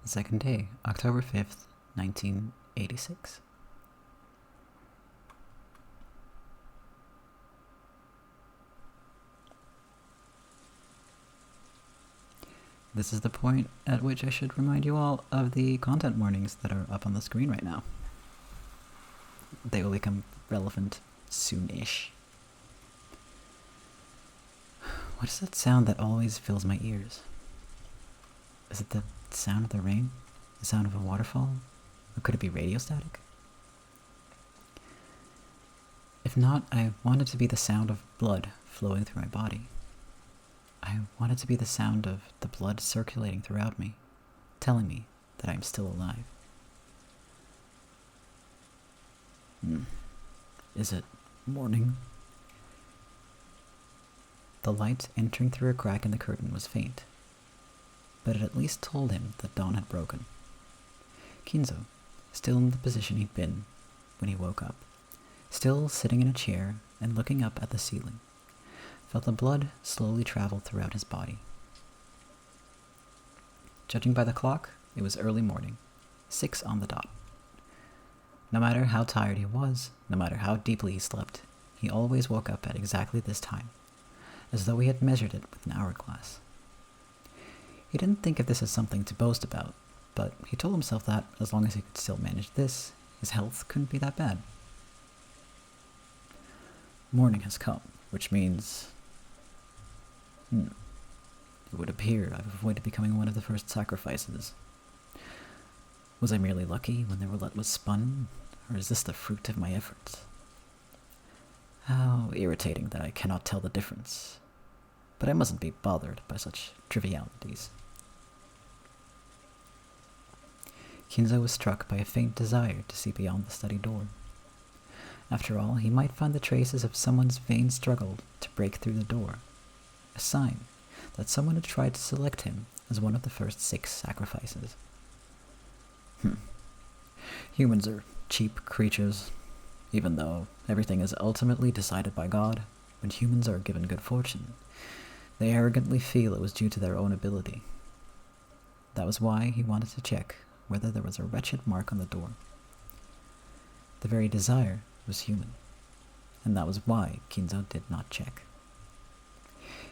The second day, October 5th, 1986. This is the point at which I should remind you all of the content warnings that are up on the screen right now. They will become relevant soon-ish. What is that sound that always fills my ears? Is it the sound of the rain? The sound of a waterfall? Or could it be radio static? If not, I want it to be the sound of blood flowing through my body. I want it to be the sound of the blood circulating throughout me, telling me that I'm still alive. Is it morning? The light entering through a crack in the curtain was faint, but it at least told him that dawn had broken. Kinzo, still in the position he'd been when he woke up, still sitting in a chair and looking up at the ceiling, felt the blood slowly travel throughout his body. Judging by the clock, it was early morning, 6 on the dot. No matter how tired he was, no matter how deeply he slept, he always woke up at exactly this time, as though he had measured it with an hourglass. He didn't think of this as something to boast about, but he told himself that, as long as he could still manage this, his health couldn't be that bad. Morning has come, which means... It would appear I've avoided becoming one of the first sacrifices. Was I merely lucky when the roulette was spun, or is this the fruit of my efforts? How irritating that I cannot tell the difference. But I mustn't be bothered by such trivialities. Kinzo was struck by a faint desire to see beyond the study door. After all, he might find the traces of someone's vain struggle to break through the door. A sign that someone had tried to select him as one of the first 6 sacrifices. Humans are cheap creatures. Even though everything is ultimately decided by God, when humans are given good fortune, they arrogantly feel it was due to their own ability. That was why he wanted to check whether there was a wretched mark on the door. The very desire was human, and that was why Kinzo did not check.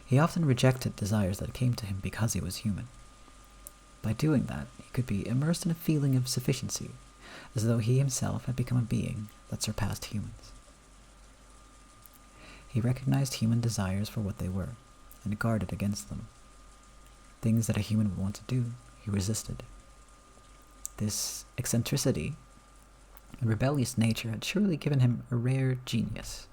He often rejected desires that came to him because he was human. By doing that, he could be immersed in a feeling of sufficiency, as though he himself had become a being that surpassed humans. He recognized human desires for what they were, and guarded against them. Things that a human would want to do, he resisted. This eccentricity and rebellious nature had surely given him a rare genius,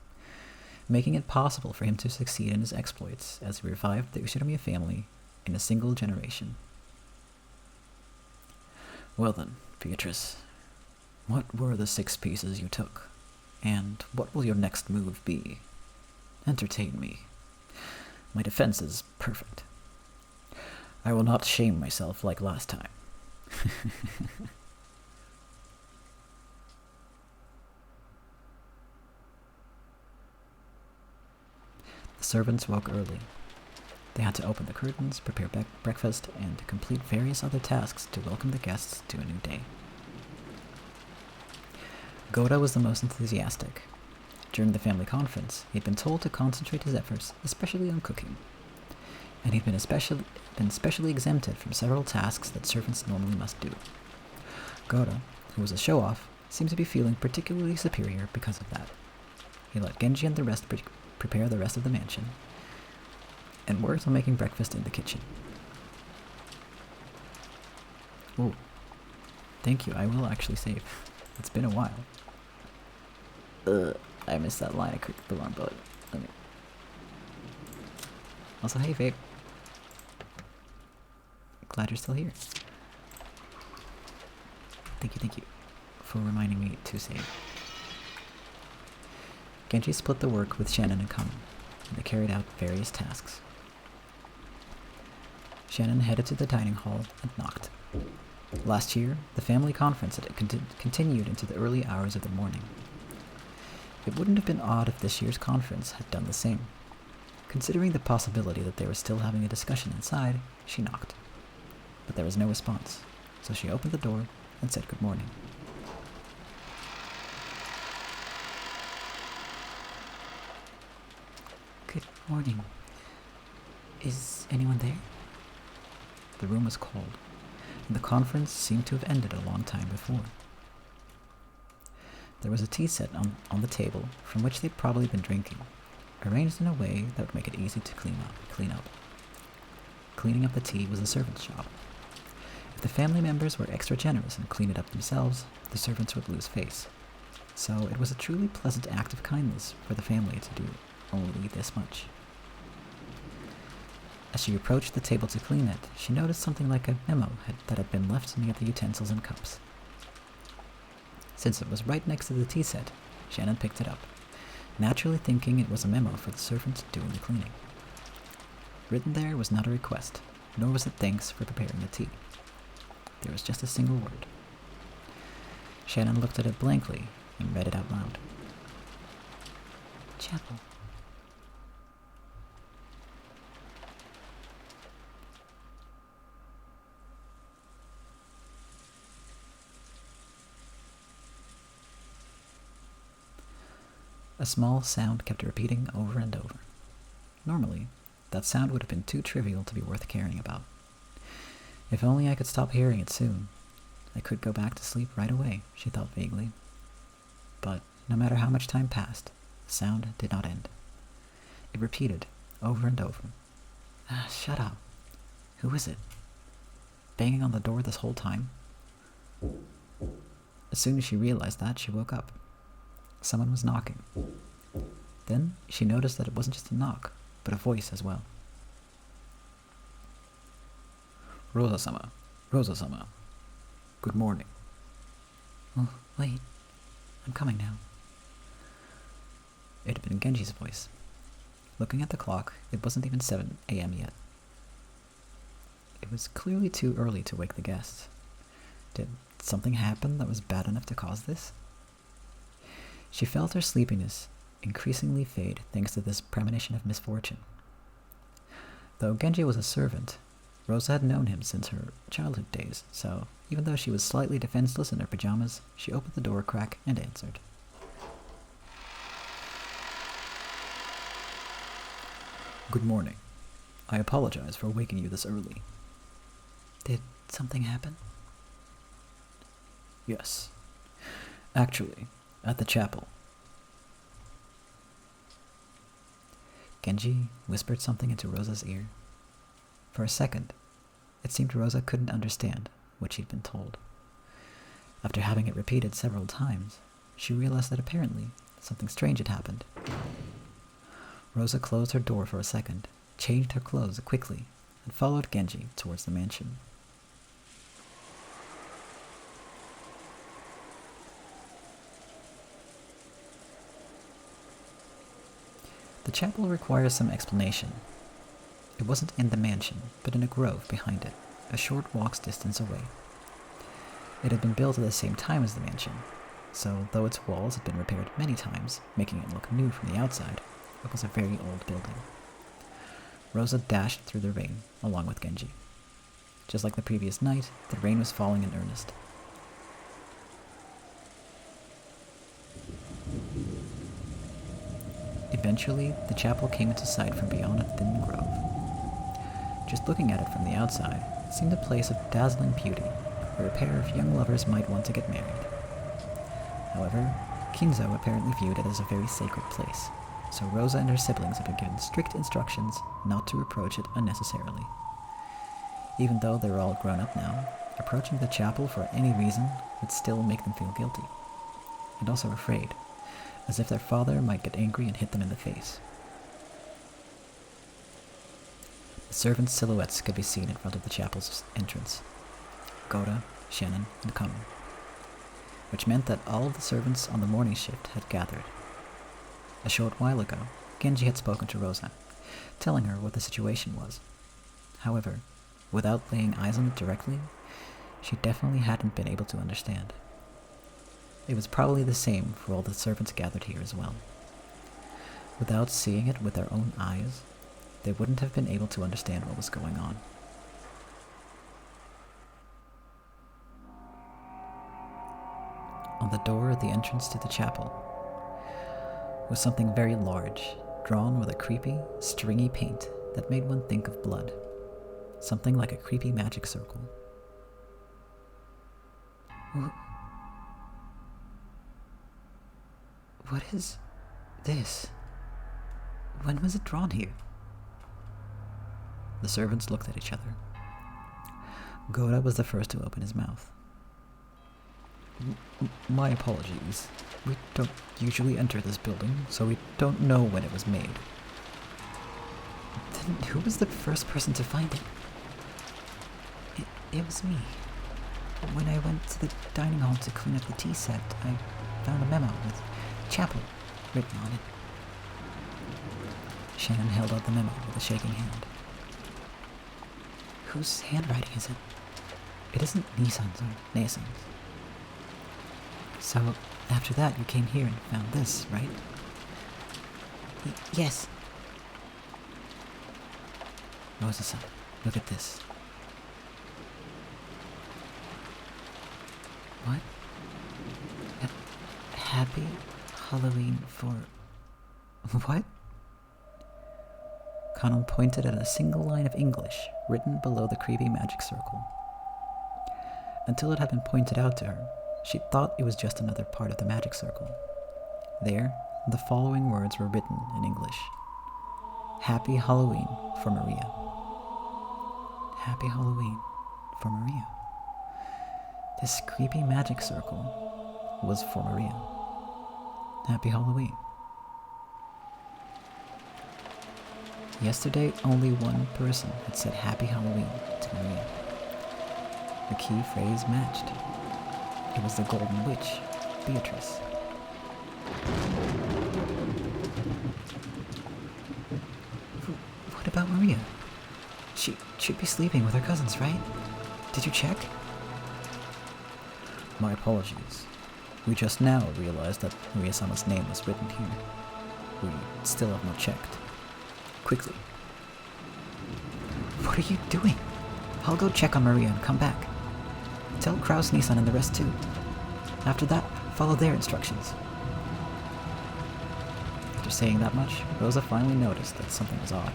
making it possible for him to succeed in his exploits as he revived the Ushinomiya family in a single generation. Well then, Beatrice, what were the 6 pieces you took? And what will your next move be? Entertain me. My defense is perfect. I will not shame myself like last time. The servants woke early. They had to open the curtains, prepare breakfast, and complete various other tasks to welcome the guests to a new day. Goda was the most enthusiastic. During the family conference, he'd been told to concentrate his efforts, especially on cooking, and he'd been specially exempted from several tasks that servants normally must do. Goda, who was a show-off, seemed to be feeling particularly superior because of that. He let Genji and the rest prepare the rest of the mansion, and worked on making breakfast in the kitchen. Oh, thank you, I will actually save. It's been a while. I missed that line. I clicked the wrong button. Also, hey, babe. Glad you're still here. Thank you for reminding me to save. Genji split the work with Shannon in common, and they carried out various tasks. Shannon headed to the dining hall and knocked. Last year, the family conference had continued into the early hours of the morning. It wouldn't have been odd if this year's conference had done the same. Considering the possibility that they were still having a discussion inside, she knocked. But there was no response. so she opened the door and said good morning. Good morning. Is anyone there? The room was cold, and the conference seemed to have ended a long time before. There was a tea set on the table from which they'd probably been drinking, arranged in a way that would make it easy to clean up. Cleaning up the tea was the servant's job. If the family members were extra generous and cleaned it up themselves, the servants would lose face. So it was a truly pleasant act of kindness for the family to do only this much. As she approached the table to clean it, she noticed something like a memo that had been left near the utensils and cups. Since it was right next to the tea set, Shannon picked it up, naturally thinking it was a memo for the servant doing the cleaning. Written there was not a request, nor was it thanks for preparing the tea. There was just a single word. Shannon looked at it blankly and read it out loud. Chapel. A small sound kept repeating over and over. Normally, that sound would have been too trivial to be worth caring about. If only I could stop hearing it soon. I could go back to sleep right away, she thought vaguely. But no matter how much time passed, the sound did not end. It repeated over and over. Shut up. Who is it? Banging on the door this whole time? As soon as she realized that, she woke up. Someone was knocking. Then she noticed that it wasn't just a knock, but a voice as well. Rosa-sama. Rosa-sama. Good morning. Oh, wait. I'm coming now. It had been Genji's voice. Looking at the clock, it wasn't even 7 a.m. yet. It was clearly too early to wake the guests. Did something happen that was bad enough to cause this? She felt her sleepiness increasingly fade thanks to this premonition of misfortune. Though Genji was a servant, Rosa had known him since her childhood days, so even though she was slightly defenseless in her pajamas, she opened the door a crack and answered. Good morning. I apologize for waking you this early. Did something happen? Yes. Actually, at the chapel. Genji whispered something into Rosa's ear. For a second, it seemed Rosa couldn't understand what she'd been told. After having it repeated several times, she realized that apparently something strange had happened. Rosa closed her door for a second, changed her clothes quickly, and followed Genji towards the mansion. The chapel requires some explanation. It wasn't in the mansion, but in a grove behind it, a short walk's distance away. It had been built at the same time as the mansion, so though its walls had been repaired many times, making it look new from the outside, it was a very old building. Rosa dashed through the rain, along with Genji. Just like the previous night, the rain was falling in earnest. Eventually, the chapel came into sight from beyond a thin grove. Just looking at it from the outside, it seemed a place of dazzling beauty, where a pair of young lovers might want to get married. However, Kinzo apparently viewed it as a very sacred place, so Rosa and her siblings had been given strict instructions not to approach it unnecessarily. Even though they were all grown up now, approaching the chapel for any reason would still make them feel guilty, and also afraid, as if their father might get angry and hit them in the face. The servants' silhouettes could be seen in front of the chapel's entrance. Gora, Shannon, and Kamu. Which meant that all of the servants on the morning shift had gathered. A short while ago, Genji had spoken to Rosa, telling her what the situation was. However, without laying eyes on it directly, she definitely hadn't been able to understand. It was probably the same for all the servants gathered here as well. Without seeing it with their own eyes, they wouldn't have been able to understand what was going on. on the door at the entrance to the chapel was something very large, drawn with a creepy, stringy paint that made one think of blood. Something like a creepy magic circle. What is this? When was it drawn here? The servants looked at each other. Gora was the first to open his mouth. My apologies. We don't usually enter this building, so we don't know when it was made. Then who was the first person to find it? It was me. When I went to the dining hall to clean up the tea set, I found a memo with chapel written on it. Shannon held out the memo with a shaking hand. Whose handwriting is it? It isn't Nissan's or Nason's. So, after that you came here and found this, right? Yes. Rosa-san, look at this. What? Happy Halloween for... What? Kanon pointed at a single line of English written below the creepy magic circle. Until it had been pointed out to her, she thought it was just another part of the magic circle. There, the following words were written in English. Happy Halloween for Maria. Happy Halloween for Maria. This creepy magic circle was for Maria. Happy Halloween. Yesterday, only one person had said Happy Halloween to Maria. The key phrase matched. It was the Golden Witch, Beatrice. What about Maria? She should be sleeping with her cousins, right? Did you check? My apologies. We just now realized that Maria-sama's name was written here. We still have not checked. Quickly. What are you doing? I'll go check on Maria and come back. Tell Kraus, Nissan, and the rest too. After that, follow their instructions. After saying that much, Rosa finally noticed that something was odd.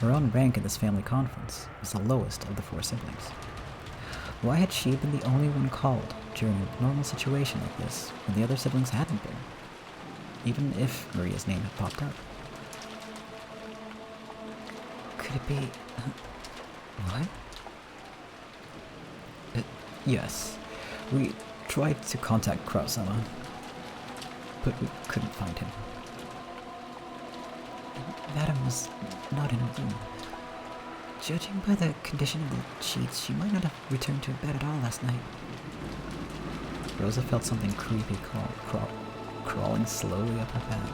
Her own rank in this family conference was the lowest of the four siblings. Why had she been the only one called during a normal situation like this when the other siblings hadn't been? Even if Maria's name had popped up. Could it be... what? Yes. We tried to contact Kraus-sama, but we couldn't find him. Madam was not in her room. Judging by the condition of the sheets, she might not have returned to bed at all last night. Rosa felt something creepy crawling slowly up her back.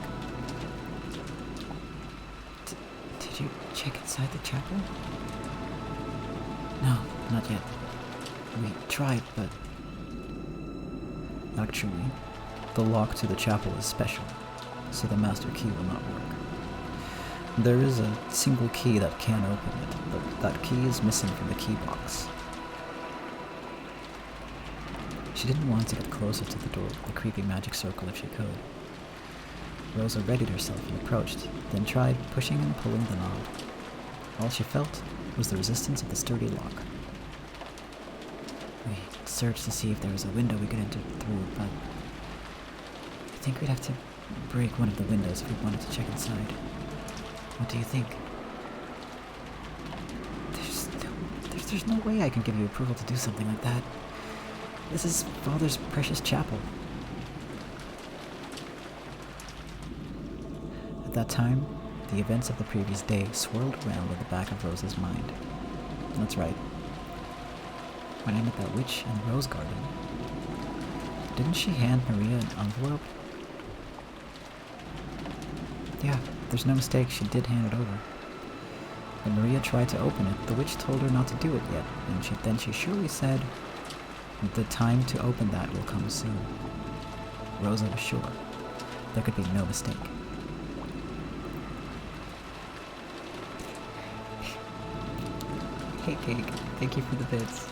Did you check inside the chapel? No, not yet. We tried, but... Actually, the lock to the chapel is special, so the master key will not work. There is a single key that can open it, but that key is missing from the key box. She didn't want to get closer to the door of the creepy magic circle if she could. Rosa readied herself and approached, then tried pushing and pulling the knob. All she felt was the resistance of the sturdy lock. We searched to see if there was a window we could enter through, but I think we'd have to break one of the windows if we wanted to check inside. What do you think? There's no way I can give you approval to do something like that. This is Father's precious chapel. At that time, the events of the previous day swirled around in the back of Rosa's mind. That's right. When I met that witch in the rose garden, didn't she hand Maria an envelope? Yeah, there's no mistake, she did hand it over. When Maria tried to open it, the witch told her not to do it yet, and then she surely said, "The time to open that will come soon." Rosa was sure. There could be no mistake. Hey, Cake, thank you for the bits.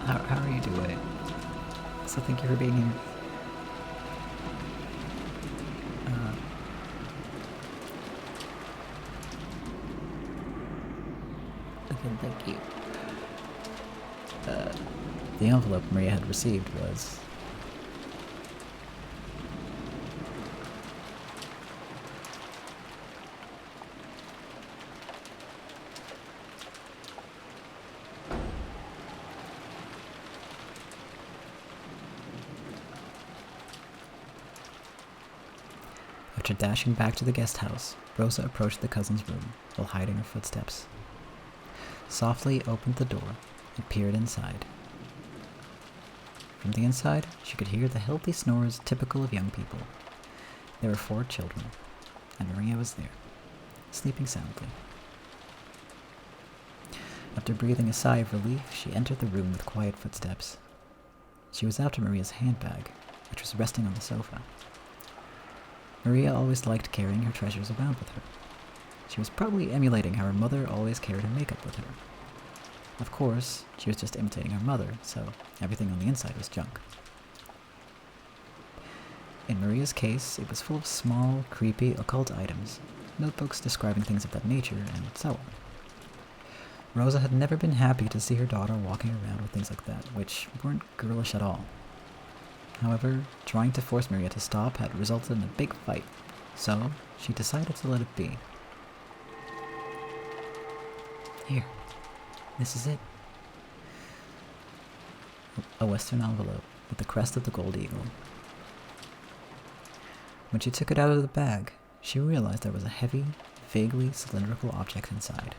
How are you doing? So thank you for being here. Okay, thank you. The envelope Maria had received was... After dashing back to the guest house, Rosa approached the cousin's room while hiding her footsteps. Softly opened the door and peered inside. From the inside, she could hear the healthy snores typical of young people. There were 4 children, and Maria was there, sleeping soundly. After breathing a sigh of relief, she entered the room with quiet footsteps. She was after Maria's handbag, which was resting on the sofa. Maria always liked carrying her treasures around with her. She was probably emulating how her mother always carried her makeup with her. Of course, she was just imitating her mother, so everything on the inside was junk. In Maria's case, it was full of small, creepy, occult items, notebooks describing things of that nature, and so on. Rosa had never been happy to see her daughter walking around with things like that, which weren't girlish at all. However, trying to force Maria to stop had resulted in a big fight, so she decided to let it be. Here, this is it. A Western envelope with the crest of the gold eagle. When she took it out of the bag, she realized there was a heavy, vaguely cylindrical object inside.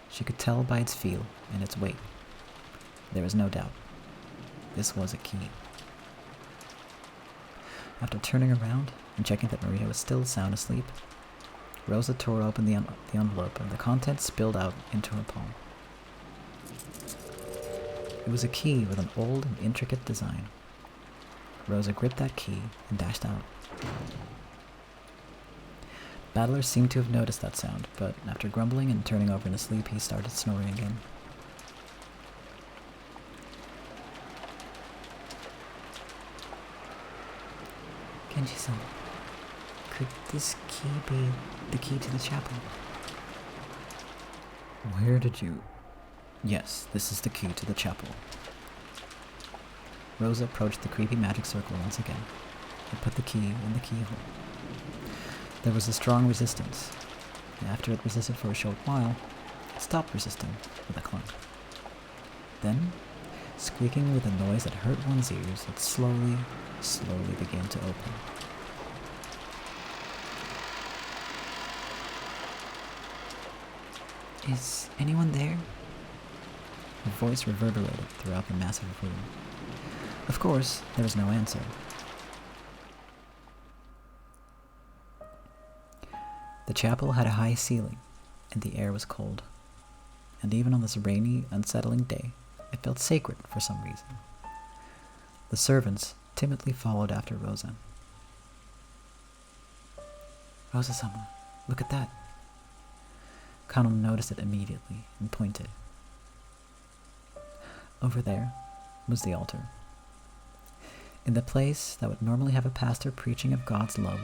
She could tell by its feel and its weight. There was no doubt. This was a key. After turning around and checking that Maria was still sound asleep, Rosa tore open the envelope and the contents spilled out into her palm. It was a key with an old and intricate design. Rosa gripped that key and dashed out. Battler seemed to have noticed that sound, but after grumbling and turning over in his sleep, he started snoring again. Kenji-san, could this key be the key to the chapel? Where did you... Yes, this is the key to the chapel. Rosa approached the creepy magic circle once again and put the key in the keyhole. There was a strong resistance, and after it resisted for a short while, it stopped resisting with a clunk. Then, squeaking with a noise that hurt one's ears, it slowly began to open. Is anyone there? Her voice reverberated throughout the massive room. Of course, there was no answer. The chapel had a high ceiling, and the air was cold. And even on this rainy, unsettling day, it felt sacred for some reason. The servants timidly followed after Rosa. Rosa-sama, look at that. Kano noticed it immediately and pointed. Over there was the altar. In the place that would normally have a pastor preaching of God's love,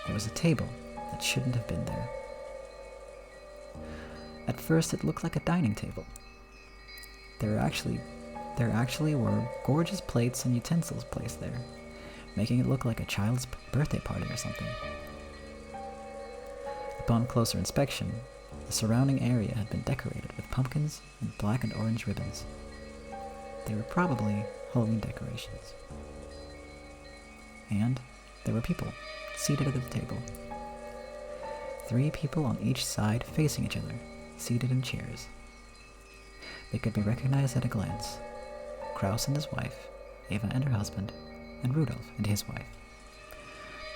there was a table that shouldn't have been there. At first, it looked like a dining table. There actually were gorgeous plates and utensils placed there, making it look like a child's birthday party or something. Upon closer inspection, the surrounding area had been decorated with pumpkins and black and orange ribbons. They were probably Halloween decorations. And there were people seated at the table. 3 people on each side facing each other, seated in chairs. They could be recognized at a glance. Kraus and his wife, Eva and her husband, and Rudolf and his wife.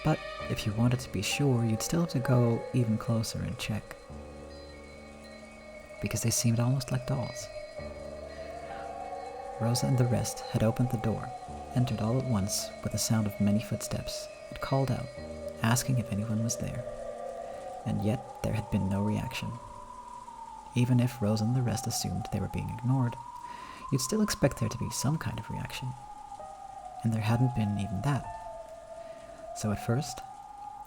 But if you wanted to be sure, you'd still have to go even closer and check. Because they seemed almost like dolls. Rosa and the rest had opened the door, entered all at once with the sound of many footsteps, and called out, asking if anyone was there. And yet there had been no reaction. Even if Rosa and the rest assumed they were being ignored, you'd still expect there to be some kind of reaction. And there hadn't been even that. So at first,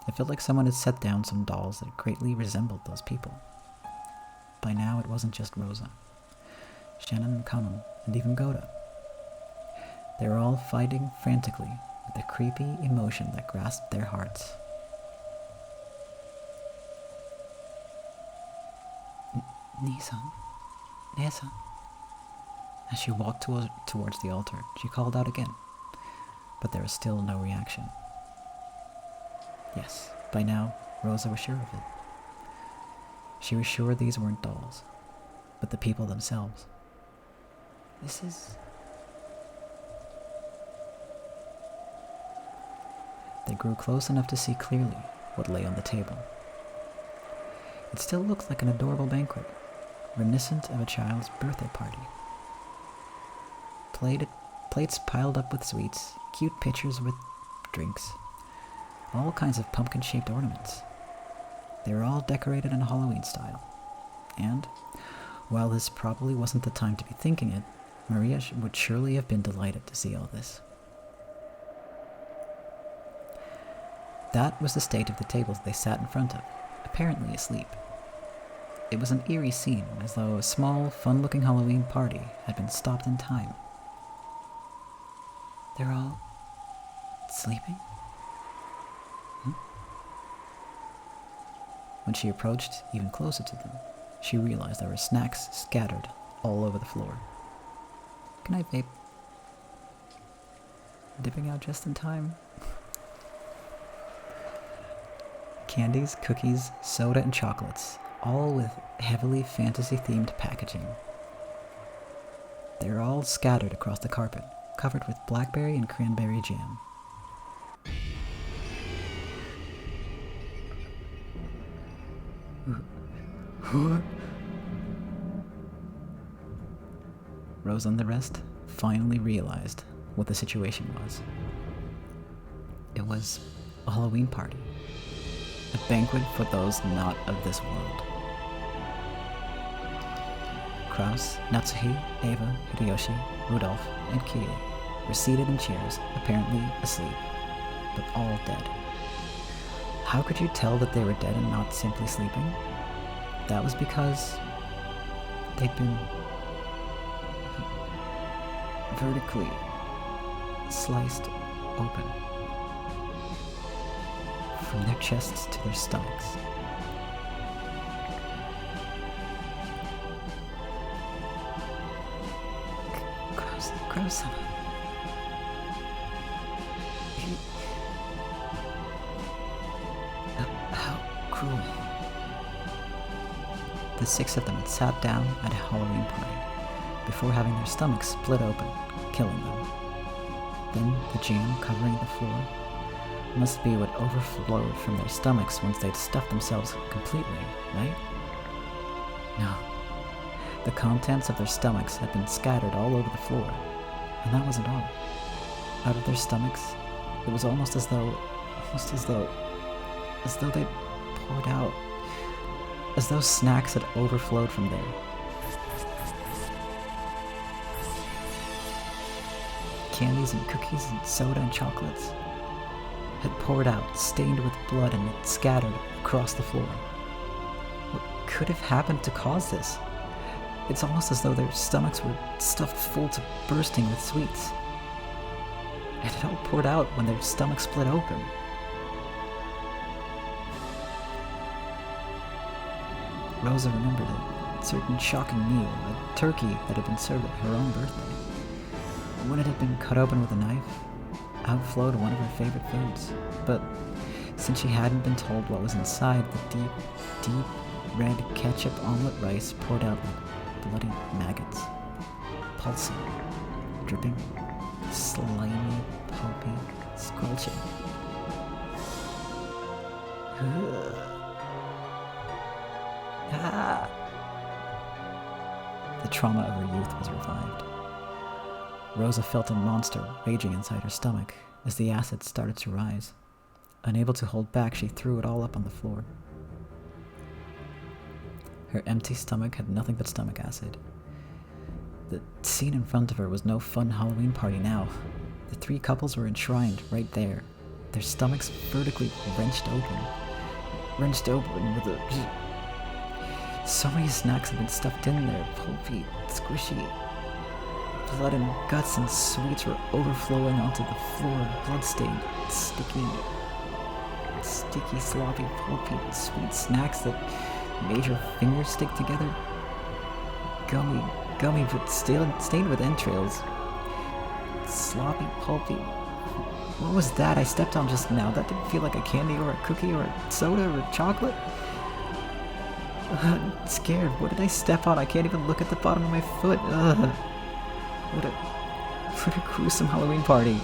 it felt like someone had set down some dolls that greatly resembled those people. By now, it wasn't just Rosa, Shannon and Kanon, and even Goda. They were all fighting frantically with the creepy emotion that grasped their hearts. Nisan, Nesan. As she walked towards the altar, she called out again, but there was still no reaction. Yes, by now, Rosa was sure of it. She was sure these weren't dolls, but the people themselves. This is... They grew close enough to see clearly what lay on the table. It still looked like an adorable banquet, reminiscent of a child's birthday party. Plates piled up with sweets, cute pitchers with drinks, all kinds of pumpkin-shaped ornaments. They were all decorated in Halloween style. And, while this probably wasn't the time to be thinking it, Maria would surely have been delighted to see all this. That was the state of the tables they sat in front of, apparently asleep. It was an eerie scene, as though a small, fun-looking Halloween party had been stopped in time. They're all sleeping? When she approached even closer to them, she realized there were snacks scattered all over the floor. Can I vape? Dipping out just in time. Candies, cookies, soda, and chocolates, all with heavily fantasy-themed packaging. They were all scattered across the carpet, covered with blackberry and cranberry jam. Rosa and the rest finally realized what the situation was. It was a Halloween party. A banquet for those not of this world. Kraus, Natsuhi, Eva, Hideyoshi, Rudolph, and Kie were seated in chairs, apparently asleep, but all dead. How could you tell that they were dead and not simply sleeping? That was because they'd been vertically sliced open from their chests to their stomachs. Gross-sama. How cruel. The six of them had sat down at a Halloween party before having their stomachs split open, killing them. Then the jam covering the floor must be what overflowed from their stomachs once they'd stuffed themselves completely, right? No. The contents of their stomachs had been scattered all over the floor, and that wasn't all. Out of their stomachs, it was almost as though they'd poured out, as though snacks had overflowed from there. Candies and cookies and soda and chocolates had poured out, stained with blood, and had scattered across the floor. What could have happened to cause this? It's almost as though their stomachs were stuffed full to bursting with sweets. And it all poured out when their stomachs split open. Rosa remembered a certain shocking meal, a turkey that had been served at her own birthday. When it had been cut open with a knife, out flowed one of her favorite foods. But since she hadn't been told what was inside, the deep red ketchup omelet rice poured out like bloody maggots. Pulsing, dripping, slimy, pulpy, squelching. Ah. The trauma of her youth was revived. Rosa felt a monster raging inside her stomach as the acid started to rise. Unable to hold back, she threw it all up on the floor. Her empty stomach had nothing but stomach acid. The scene in front of her was no fun Halloween party now. The three couples were enshrined right there, their stomachs vertically wrenched open. With so many snacks had been stuffed in there, pulpy, squishy. Blood and guts and sweets were overflowing onto the floor, blood-stained, sticky, sloppy, pulpy, sweet snacks that made your fingers stick together. Gummy, but stained with entrails. Sloppy, pulpy. What was that I stepped on just now? That didn't feel like a candy or a cookie or a soda or a chocolate. I'm scared. What did I step on? I can't even look at the bottom of my foot. What a gruesome Halloween party.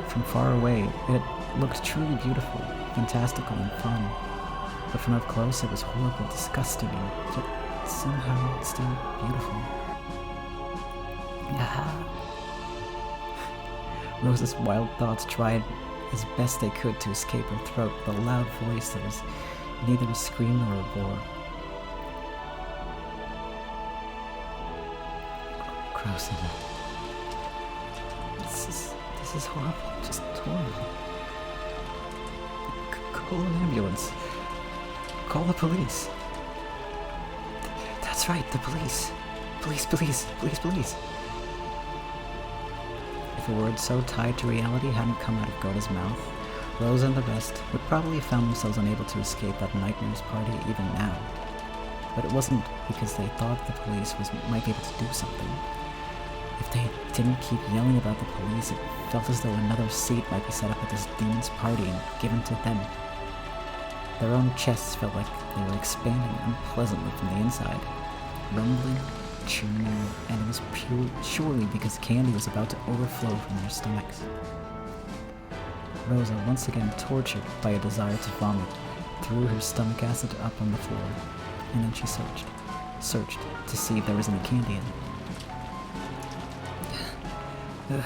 From far away, it looked truly beautiful, fantastical, and fun. But from up close, it was horrible, disgusting, and yet somehow still beautiful. Rosa's wild thoughts tried as best they could to escape her throat with a loud voice that was neither a scream nor a roar. Gross enough. This is horrible, just horrible. Call an ambulance. Call the police. That's right, the police. Police. If a word so tied to reality hadn't come out of Goda's mouth, Rosa and the rest would probably have found themselves unable to escape that nightmare's party even now. But it wasn't because they thought the police might be able to do something. If they didn't keep yelling about the police, it felt as though another seat might be set up at this demon's party and given to them. Their own chests felt like they were expanding unpleasantly from the inside, rumbling, churning, and it was surely because candy was about to overflow from their stomachs. Rosa, once again tortured by a desire to vomit, threw her stomach acid up on the floor, and then she searched to see if there was any candy in it.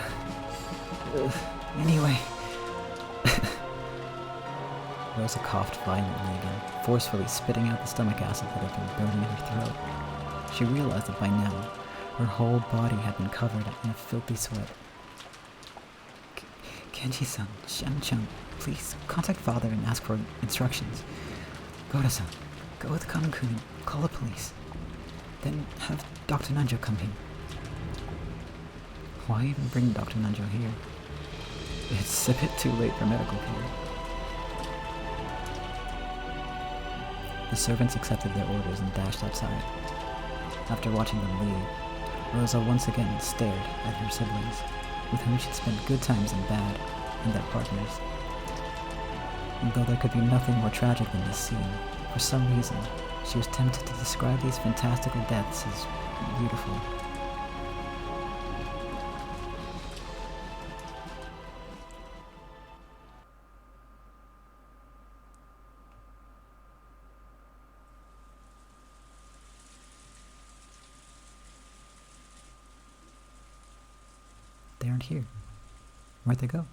Anyway. Rosa coughed violently again, forcefully spitting out the stomach acid that had been burning in her throat. She realized that by now, her whole body had been covered in a filthy sweat. Kenji-san, Shan-chan, please contact father and ask for instructions. Goda-san, go with Kanon-kun and call the police. Then have Dr. Nanjo come here. Why even bring Dr. Nanjo here? It's a bit too late for medical care. The servants accepted their orders and dashed outside. After watching them leave, Rosa once again stared at her siblings, with whom she'd spent good times and bad, and their partners. And though there could be nothing more tragic than this scene, for some reason, she was tempted to describe these fantastical deaths as beautiful. They aren't here. Where'd they go?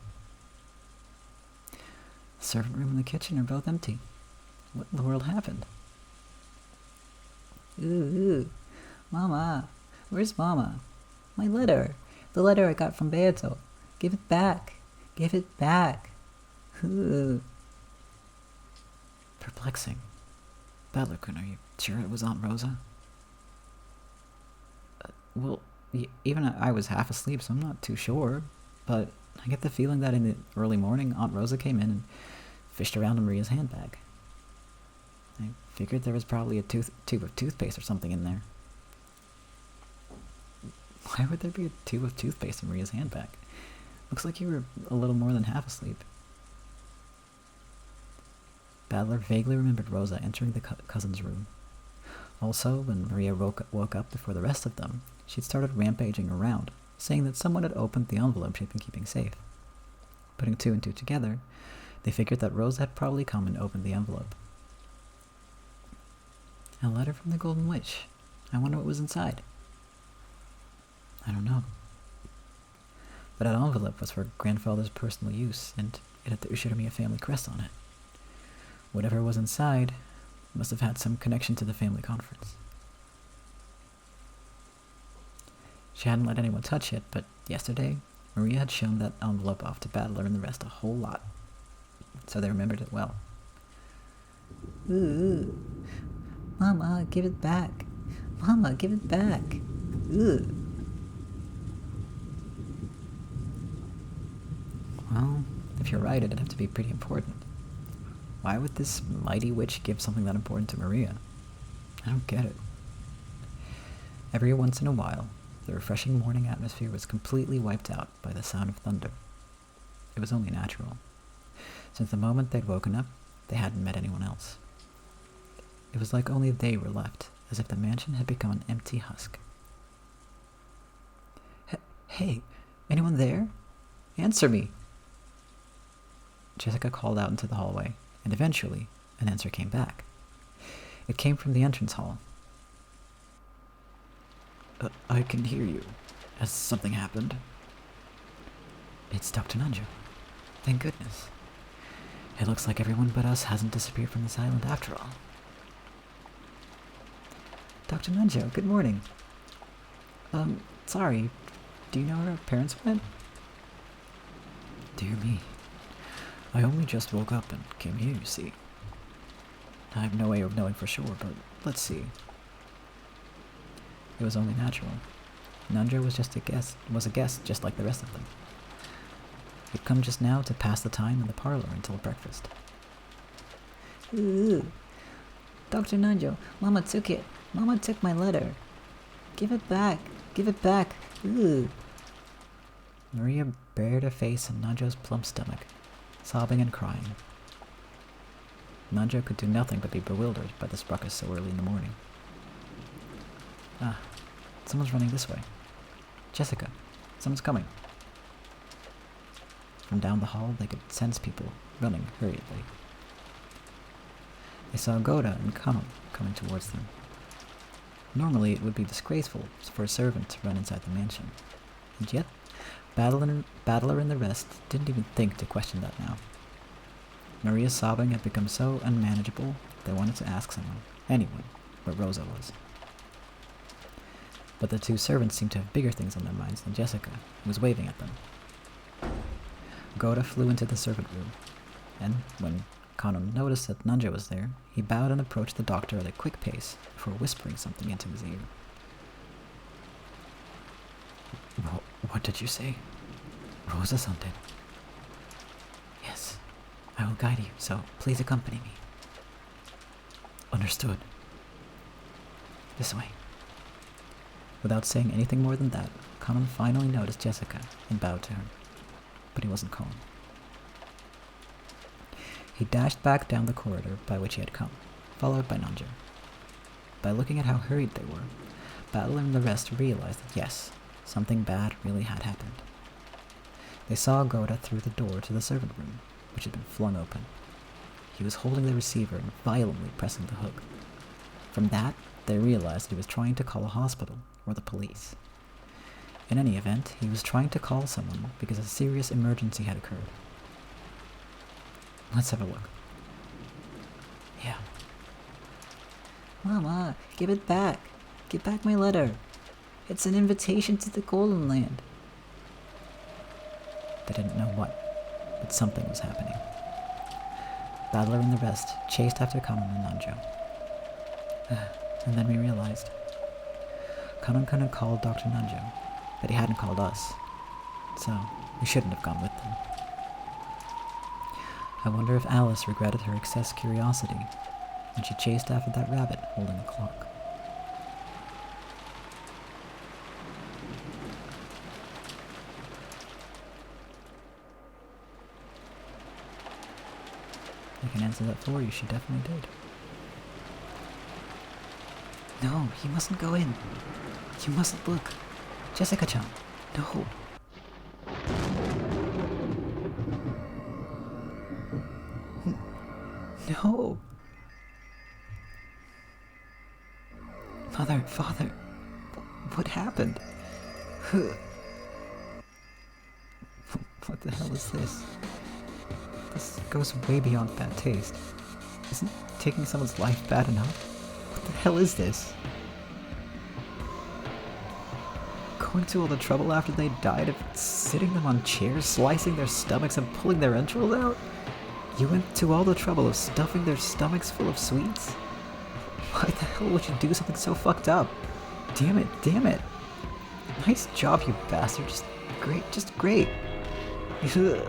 The servant room and the kitchen are both empty. What in the world happened? Ooh, Mama. Where's Mama? My letter. The letter I got from Beato. Give it back. Give it back. Ooh. Perplexing. Badler-kun, are you sure it was Aunt Rosa? Well, even I was half asleep, so I'm not too sure. But I get the feeling that in the early morning, Aunt Rosa came in and fished around in Maria's handbag. I figured there was probably a tube of toothpaste or something in there. Why would there be a tube of toothpaste in Maria's handbag? Looks like you were a little more than half asleep. Badler vaguely remembered Rosa entering the cousin's room. Also, when Maria woke up before the rest of them, she'd started rampaging around, saying that someone had opened the envelope she'd been keeping safe. Putting two and two together, they figured that Rosa had probably come and opened the envelope. A letter from the Golden Witch. I wonder what was inside. I don't know. But that envelope was for grandfather's personal use, and it had the Ushiramiya family crest on it. Whatever was inside, must have had some connection to the family conference. She hadn't let anyone touch it, but yesterday, Maria had shown that envelope off to Battler and the rest a whole lot, so they remembered it well. Ooh. Mama, give it back. Mama, give it back. Ooh. Well, if you're right, it'd have to be pretty important. Why would this mighty witch give something that important to Maria? I don't get it. Every once in a while, the refreshing morning atmosphere was completely wiped out by the sound of thunder. It was only natural. Since the moment they'd woken up, they hadn't met anyone else. It was like only they were left, as if the mansion had become an empty husk. Hey, anyone there? Answer me! Jessica called out into the hallway, and eventually, an answer came back. It came from the entrance hall. I can hear you. Has something happened? It's Dr. Nanjo. Thank goodness. It looks like everyone but us hasn't disappeared from this island after all. Dr. Nanjo, good morning. Sorry. Do you know where our parents went? Dear me. I only just woke up and came here, you see. I have no way of knowing for sure, but let's see. It was only natural. Nanjo was a guest just like the rest of them. He'd come just now to pass the time in the parlor until breakfast. Ooh. Dr. Nanjo, Mama took it. Mama took my letter. Give it back. Give it back. Ooh. Maria bared her face in Nanjo's plump stomach, sobbing and crying. Nanjo could do nothing but be bewildered by this ruckus so early in the morning. Ah, someone's running this way. Jessica, someone's coming. From down the hall, they could sense people running hurriedly. They saw Goda and Kano coming towards them. Normally, it would be disgraceful for a servant to run inside the mansion, and yet, Battler and the rest didn't even think to question that now. Maria's sobbing had become so unmanageable, they wanted to ask someone, anyone, where Rosa was. But the two servants seemed to have bigger things on their minds than Jessica, who was waving at them. Goda flew into the servant room, and when Kano noticed that Nanjo was there, he bowed and approached the doctor at a quick pace before whispering something into his ear. What did you say? Rosa-san did. Yes, I will guide you, so please accompany me. Understood. This way. Without saying anything more than that, Kanon finally noticed Jessica and bowed to her, but he wasn't calm. He dashed back down the corridor by which he had come, followed by Nanjo. By looking at how hurried they were, Battler and the rest realized that yes, something bad really had happened. They saw Goda through the door to the servant room, which had been flung open. He was holding the receiver and violently pressing the hook. From that, they realized he was trying to call a hospital or the police. In any event, he was trying to call someone because a serious emergency had occurred. Let's have a look. Yeah. Mama, give it back. Give back my letter. It's an invitation to the Golden Land. They didn't know what, but something was happening. Battler and the rest chased after Kanon and Nanjo. And then we realized. Kanon had called Dr. Nanjo, but he hadn't called us, so we shouldn't have gone with them. I wonder if Alice regretted her excess curiosity when she chased after that rabbit holding a clock. I can answer that for you, she definitely did. No, you mustn't go in. You mustn't look. Jessica-chan, no. No. Father, what happened? What the hell is this? This goes way beyond bad taste. Isn't taking someone's life bad enough? What the hell is this? Going to all the trouble after they died of sitting them on chairs, slicing their stomachs, and pulling their entrails out? You went to all the trouble of stuffing their stomachs full of sweets? Why the hell would you do something so fucked up? Damn it, damn it. Nice job, you bastard. Just great. It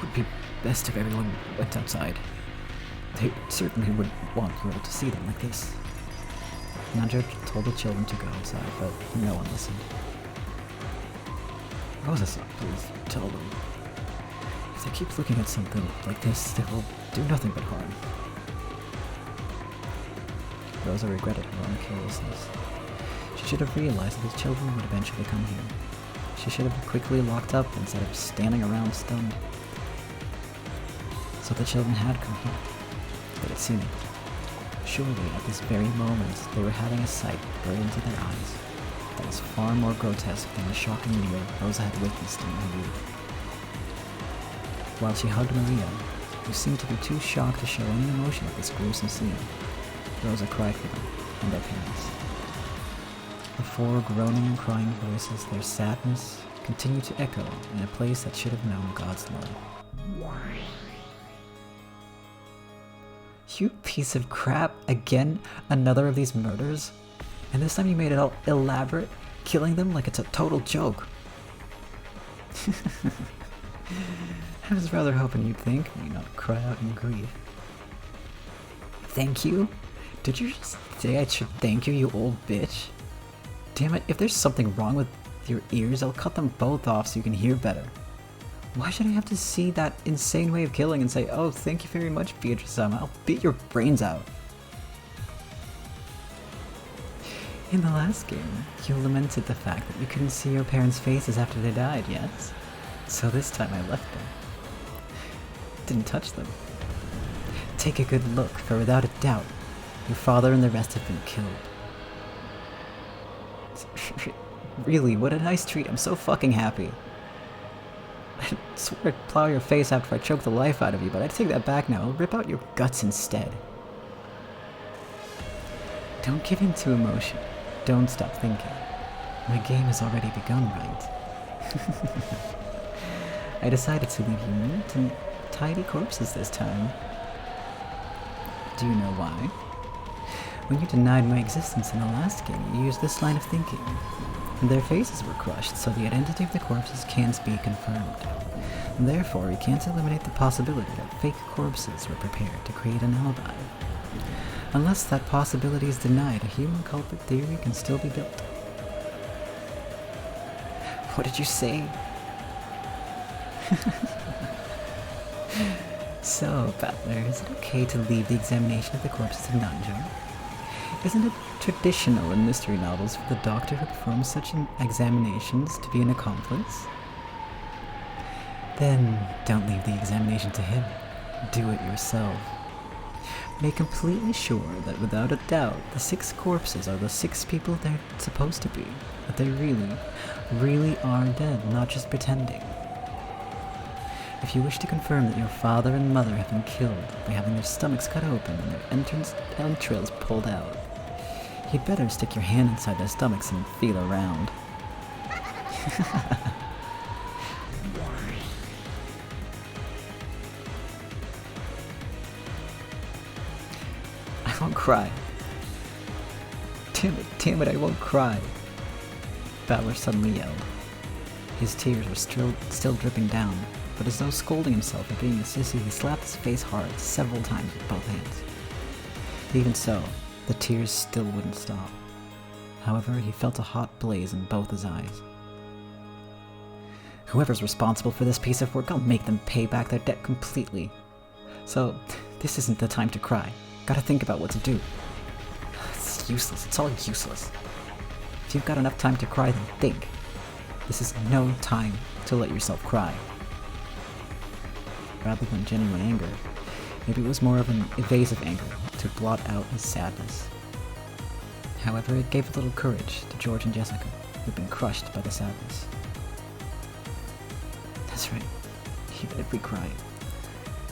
would be best if everyone went outside. They certainly would want you all to see them like this. Nanjo told the children to go outside, but no one listened. Rosa-san, please tell them. If they keep looking at something like this, they will do nothing but harm. Rosa regretted her own carelessness. She should have realized that the children would eventually come here. She should have quickly locked up instead of standing around stunned. So the children had come here, but it seemed surely at this very moment they were having a sight burn into their eyes that was far more grotesque than the shocking meal Rosa had witnessed in her youth. While she hugged Maria, who seemed to be too shocked to show any emotion at this gruesome scene, Rosa cried for them and their parents. The four groaning and crying voices, their sadness, continued to echo in a place that should have known God's love. You piece of crap! Again, another of these murders? And this time you made it all elaborate, killing them like it's a total joke. I was rather hoping you'd thank me, not cry out in grief. Thank you? Did you just say I should thank you, you old bitch? Damn it, if there's something wrong with your ears, I'll cut them both off so you can hear better. Why should I have to see that insane way of killing and say, oh, thank you very much, Beatrice-sama, I'll beat your brains out? In the last game, you lamented the fact that you couldn't see your parents' faces after they died, yes? So this time I left them. Didn't touch them. Take a good look, for without a doubt, your father and the rest have been killed. Really, what a nice treat, I'm so fucking happy. I swear I'd plow your face after I choke the life out of you, but I take that back now. I'll rip out your guts instead. Don't give in to emotion. Don't stop thinking. My game has already begun, right? I decided to leave you neat and tidy corpses this time. Do you know why? When you denied my existence in the last game, you used this line of thinking. Their faces were crushed, so the identity of the corpses can't be confirmed. Therefore, you can't eliminate the possibility that fake corpses were prepared to create an alibi. Unless that possibility is denied, a human culprit theory can still be built. What did you say? So, Battler, is it okay to leave the examination of the corpses to Nanjo? Isn't it traditional in mystery novels for the doctor who performs such examinations to be an accomplice? Then don't leave the examination to him. Do it yourself. Make completely sure that without a doubt the 6 corpses are the 6 people they're supposed to be. That they really are dead, not just pretending. If you wish to confirm that your father and mother have been killed by having their stomachs cut open and their entrails pulled out, you'd better stick your hand inside their stomachs and feel around. I won't cry. Damn it, I won't cry. Battler suddenly yelled. His tears were still dripping down, but as though scolding himself for being a sissy, he slapped his face hard several times with both hands. Even so, the tears still wouldn't stop. However, he felt a hot blaze in both his eyes. Whoever's responsible for this piece of work, I'll make them pay back their debt completely. So, this isn't the time to cry. Gotta think about what to do. It's useless. It's all useless. If you've got enough time to cry, then think. This is no time to let yourself cry. Rather than genuine anger, maybe it was more of an evasive anger to blot out his sadness. However, it gave a little courage to George and Jessica, who'd been crushed by the sadness. That's right. Even if we cry,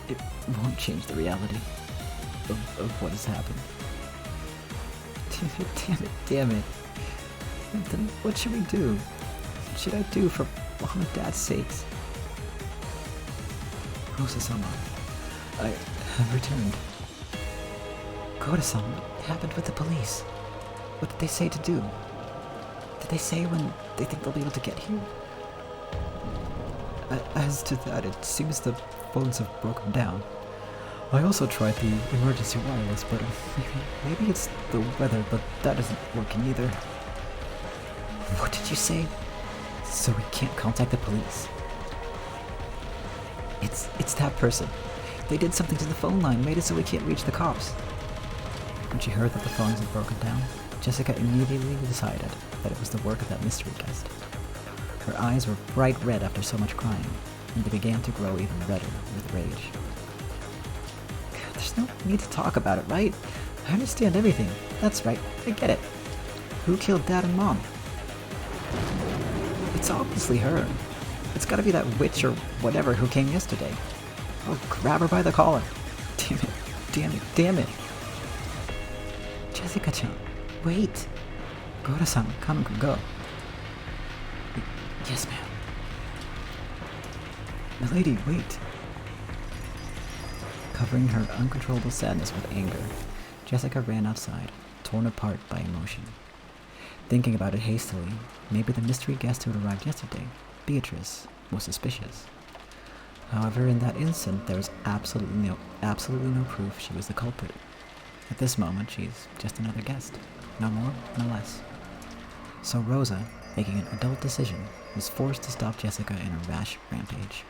it won't change the reality of what has happened. Damn it. Then what should we do? What should I do for Mom and Dad's sakes? Rosa-sama, I have returned. Koda-sama, what happened with the police? What did they say to do? Did they say when they think they'll be able to get here? As to that, it seems the phones have broken down. I also tried the emergency wireless, but maybe it's the weather, but that isn't working either. What did you say? So we can't contact the police? It's that person. They did something to the phone line, made it so we can't reach the cops. When she heard that the phones had broken down, Jessica immediately decided that it was the work of that mystery guest. Her eyes were bright red after so much crying, and they began to grow even redder with rage. There's no need to talk about it, right? I understand everything. That's right, I get it. Who killed Dad and Mom? It's obviously her. It's gotta be that witch or whatever who came yesterday. I'll grab her by the collar. Damn it, damn it, damn it. Jessica-chan, wait. Gora-san, come, go. Yes, ma'am. Milady, wait. Covering her uncontrollable sadness with anger, Jessica ran outside, torn apart by emotion. Thinking about it hastily, maybe the mystery guest who had arrived yesterday, Beatrice, was suspicious. However, in that instant, there was absolutely no proof she was the culprit. At this moment, she's just another guest. No more, no less. So Rosa, making an adult decision, was forced to stop Jessica in her rash rampage.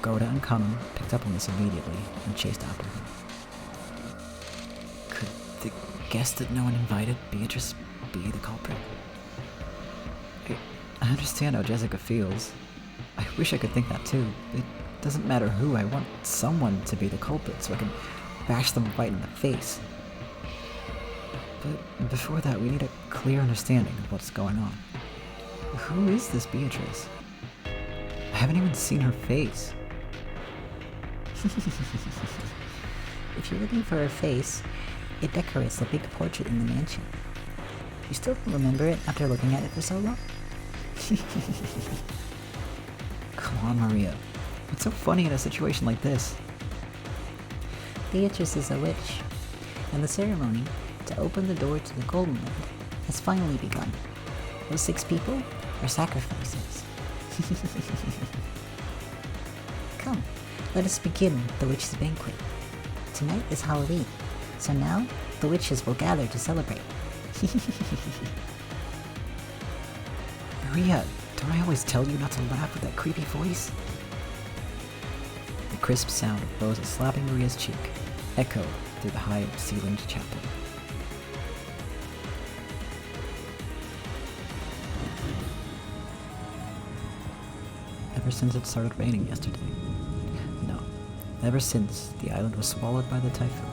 Goda and Kamen picked up on this immediately and chased after her. Could the guest that no one invited, Beatrice, be the culprit? I understand how Jessica feels. I wish I could think that too. It doesn't matter who, I want someone to be the culprit so I can bash them right in the face. But before that, we need a clear understanding of what's going on. Who is this Beatrice? I haven't even seen her face. If you're looking for her face, it decorates the big portrait in the mansion. You still don't remember it after looking at it for so long? Come on, Maria. What's so funny in a situation like this? Beatrice is a witch, and the ceremony to open the door to the Golden Land has finally begun. Those 6 people are sacrifices. Come, let us begin the witch's banquet. Tonight is Halloween, so now the witches will gather to celebrate. Maria, don't I always tell you not to laugh with that creepy voice? The crisp sound of Rosa slapping Maria's cheek echoed through the high-ceilinged chapel. Ever since it started raining yesterday. No, ever since the island was swallowed by the typhoon,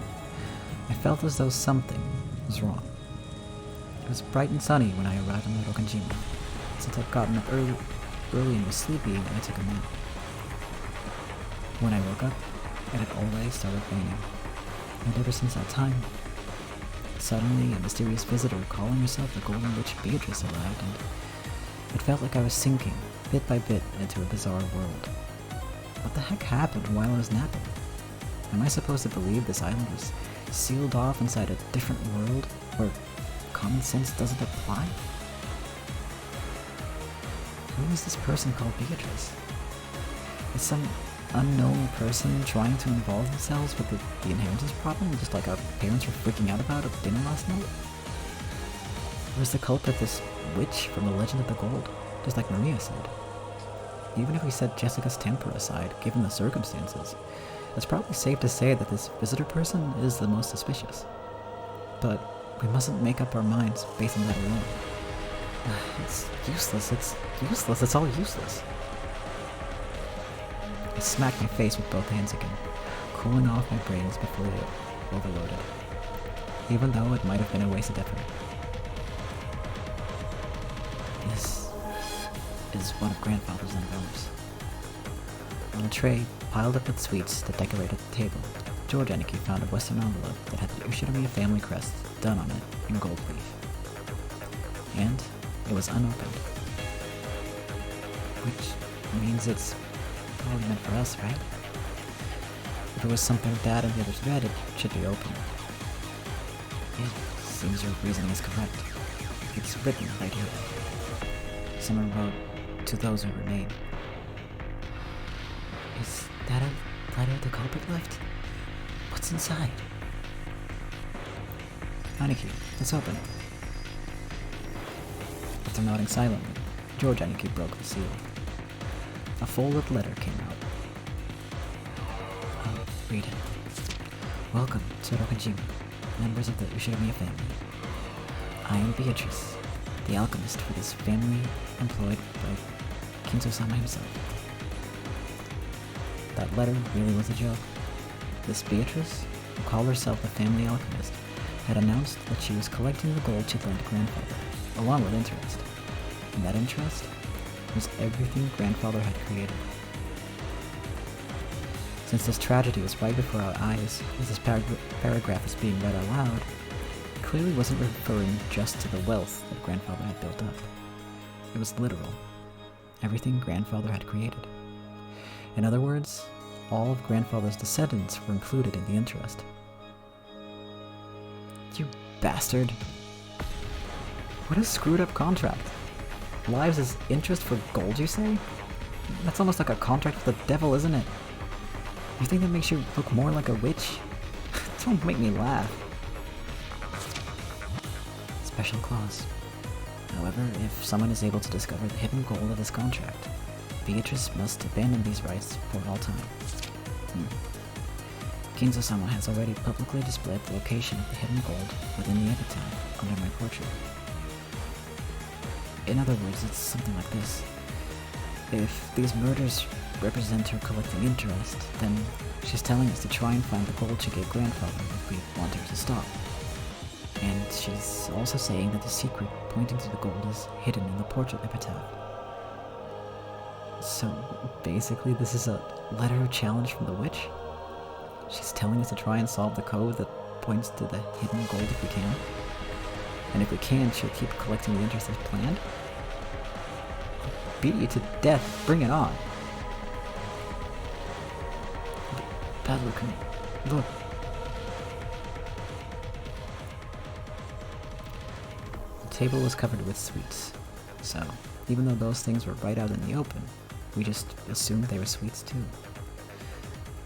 I felt as though something was wrong. It was bright and sunny when I arrived in Little Kanjima, since I'd gotten up early and was sleepy when I took a nap. When I woke up, it had already started raining, and ever since that time, suddenly a mysterious visitor calling herself the Golden Witch Beatrice arrived, and it felt like I was sinking, bit by bit, into a bizarre world. What the heck happened while I was napping? Am I supposed to believe this island was sealed off inside a different world where common sense doesn't apply? Who is this person called Beatrice? Is some unknown person trying to involve themselves with the inheritance problem, just like our parents were freaking out about at dinner last night? Or is the culprit this witch from the Legend of the Gold, just like Maria said? Even if we set Jessica's temper aside, given the circumstances, it's probably safe to say that this visitor person is the most suspicious. But we mustn't make up our minds based on that alone. It's useless, it's all useless. I smacked my face with both hands again, cooling off my brains before they overloaded, even though it might have been a waste of effort. This is one of Grandfather's envelopes. On a tray, piled up with sweets that decorated the table, George Aniki found a Western envelope that had the Ushinomiya family crest done on it in gold leaf. And it was unopened. Which means it's probably meant for us, right? If it was something bad and the others read, it should be open. It seems your reasoning is correct. It's written right here. Someone wrote, "To those who remain." Is that a letter the culprit left? What's inside? Aniki, let's open it. After nodding silently, George Aniki broke the seal. A folded letter came out. Read it. Welcome to Rokajima, members of the Ushinomiya family. I am Beatrice, the alchemist for this family employed by Kinzo-sama himself. That letter really was a joke. This Beatrice, who called herself the family alchemist, had announced that she was collecting the gold she'd lent grandfather, along with interest. And that interest was everything grandfather had created. Since this tragedy was right before our eyes as this paragraph is being read aloud, it clearly wasn't referring just to the wealth that grandfather had built up. It was literal. Everything grandfather had created. In other words, all of grandfather's descendants were included in the interest. You bastard. What a screwed up contract. Lives as interest for gold, you say? That's almost like a contract with the devil, isn't it? You think that makes you look more like a witch? Don't make me laugh. Special clause. However, if someone is able to discover the hidden gold of this contract, Beatrice must abandon these rights for all time. Kinzo-sama has already publicly displayed the location of the hidden gold within the epitaph under my portrait. In other words, it's something like this. If these murders represent her collecting interest, then she's telling us to try and find the gold she gave grandfather if we want her to stop. And she's also saying that the secret pointing to the gold is hidden in the portrait epitaph. So basically this is a letter of challenge from the witch? She's telling us to try and solve the code that points to the hidden gold if we can? And if we can, she'll keep collecting the interest as planned? Beat you to death, bring it on! Bad looking. Look. The table was covered with sweets, so even though those things were right out in the open, we just assumed they were sweets too.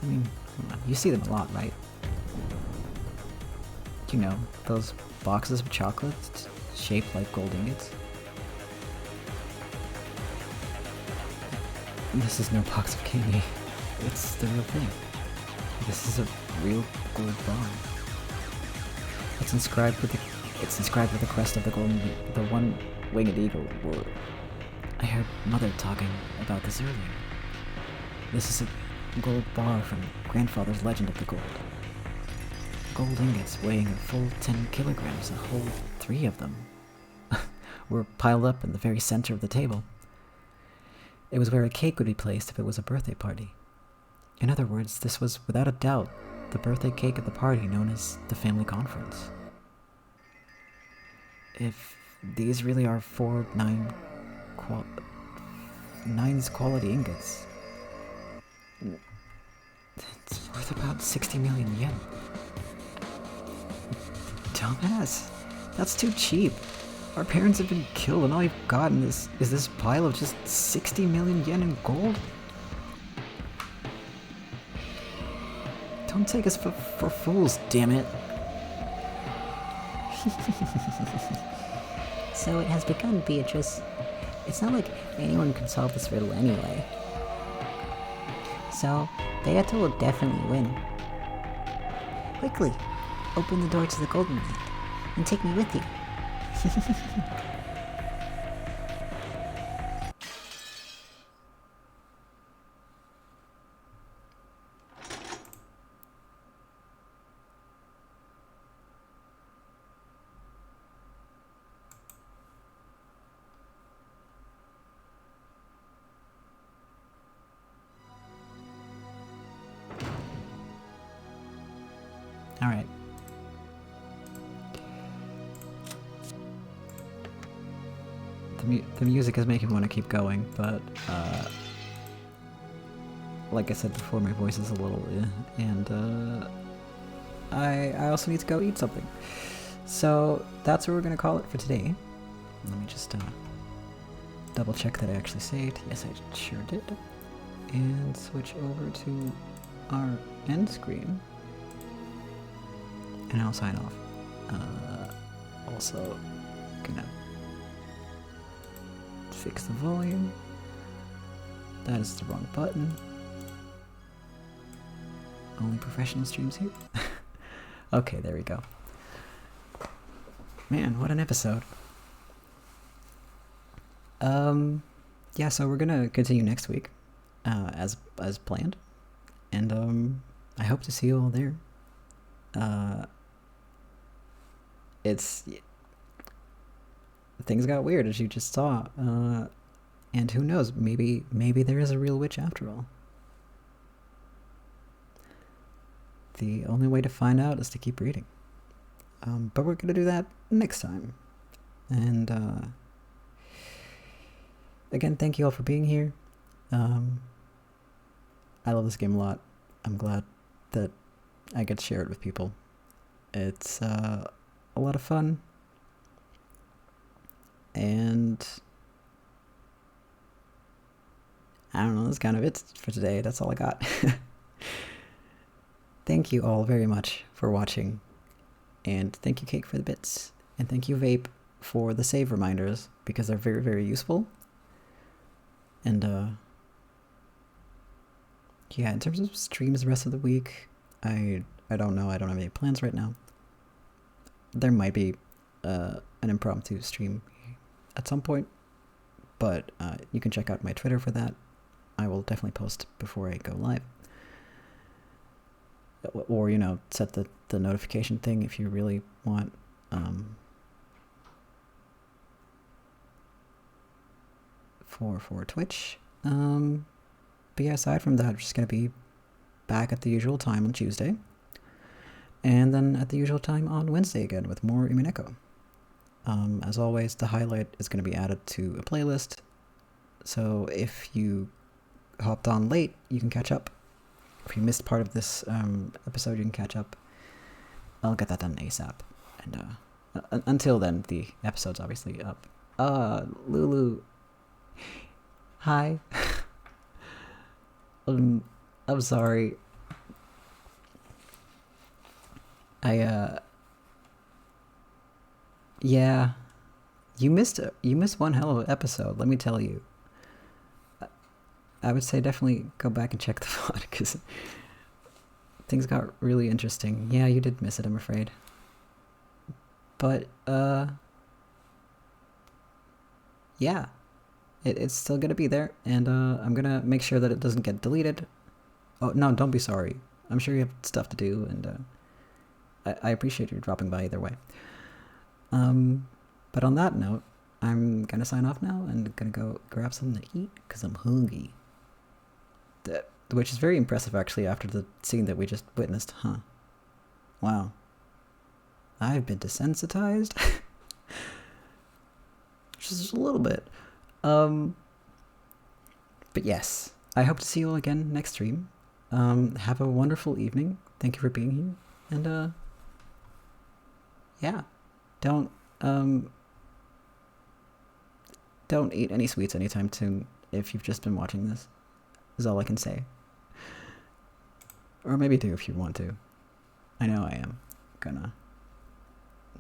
I mean, come on, you see them a lot, right? You know, those boxes of chocolates shaped like gold ingots. This is no box of candy. It's the real thing. This is a real gold bar. It's inscribed with the crest of the one-winged eagle. I heard Mother talking about this earlier. This is a gold bar from grandfather's legend of the gold. Gold ingots weighing a full 10 kilograms, a whole 3 of them, were piled up in the very center of the table. It was where a cake would be placed if it was a birthday party. In other words, this was, without a doubt, the birthday cake at the party known as the family conference. If these really are 4 9's quality ingots, it's worth about 60 million yen. Dumbass, that's too cheap. Our parents have been killed and all you've gotten is this pile of just 60 million yen in gold? Don't take us for fools, damn it. So it has begun, Beatrice. It's not like anyone can solve this riddle anyway. So, Beato will definitely win. Quickly, open the door to the golden land and take me with you. Alright. the music is making me want to keep going, but like I said before, my voice is a little and I also need to go eat something. So that's what we're gonna call it for today. Let me just double check that I actually saved. Yes, I sure did. And switch over to our end screen, and I'll sign off. Also, gonna fix the volume. That is the wrong button. Only professional streams here. Okay, there we go. Man, what an episode. Yeah, so we're gonna continue next week, as planned, and I hope to see you all there. Things got weird, as you just saw, and who knows, maybe there is a real witch after all. The only way to find out is to keep reading. But we're gonna do that next time. And again, thank you all for being here. I love this game a lot. I'm glad that I get to share it with people. It's a lot of fun. And I don't know, that's kind of it for today. That's all I got. Thank you all very much for watching. And thank you, Cake, for the bits. And thank you, Vape, for the save reminders, because they're very, very useful. And yeah, in terms of streams the rest of the week, I don't know. I don't have any plans right now. There might be an impromptu stream at some point, but you can check out my Twitter for that. I will definitely post before I go live. Or, you know, set the notification thing if you really want. For Twitch. But yeah, aside from that, we're just going to be back at the usual time on Tuesday. And then at the usual time on Wednesday again with more Umineko. As always, the highlight is going to be added to a playlist. So if you hopped on late, you can catch up. If you missed part of this episode, you can catch up. I'll get that done ASAP. And until then, the episode's obviously up. Lulu. Hi. I'm sorry. Yeah. You missed one hell of an episode, let me tell you. I would say definitely go back and check the VOD, because things got really interesting. Yeah, you did miss it, I'm afraid. But, yeah. It's still gonna be there, and I'm gonna make sure that it doesn't get deleted. Oh, no, don't be sorry. I'm sure you have stuff to do, and I appreciate you dropping by either way. But on that note, I'm gonna sign off now and gonna go grab something to eat, because I'm hungry. Which is very impressive, actually, after the scene that we just witnessed, huh? Wow. I've been desensitized? Just a little bit. But yes, I hope to see you all again next stream. Have a wonderful evening. Thank you for being here. And, yeah. Don't eat any sweets anytime soon if you've just been watching this, is all I can say. Or maybe do if you want to. I know I am gonna.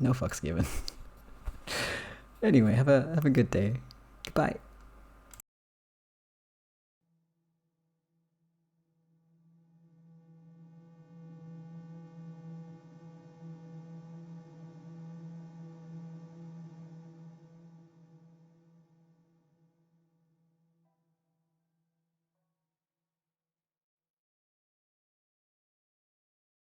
No fucks given. Anyway, have a good day. Goodbye.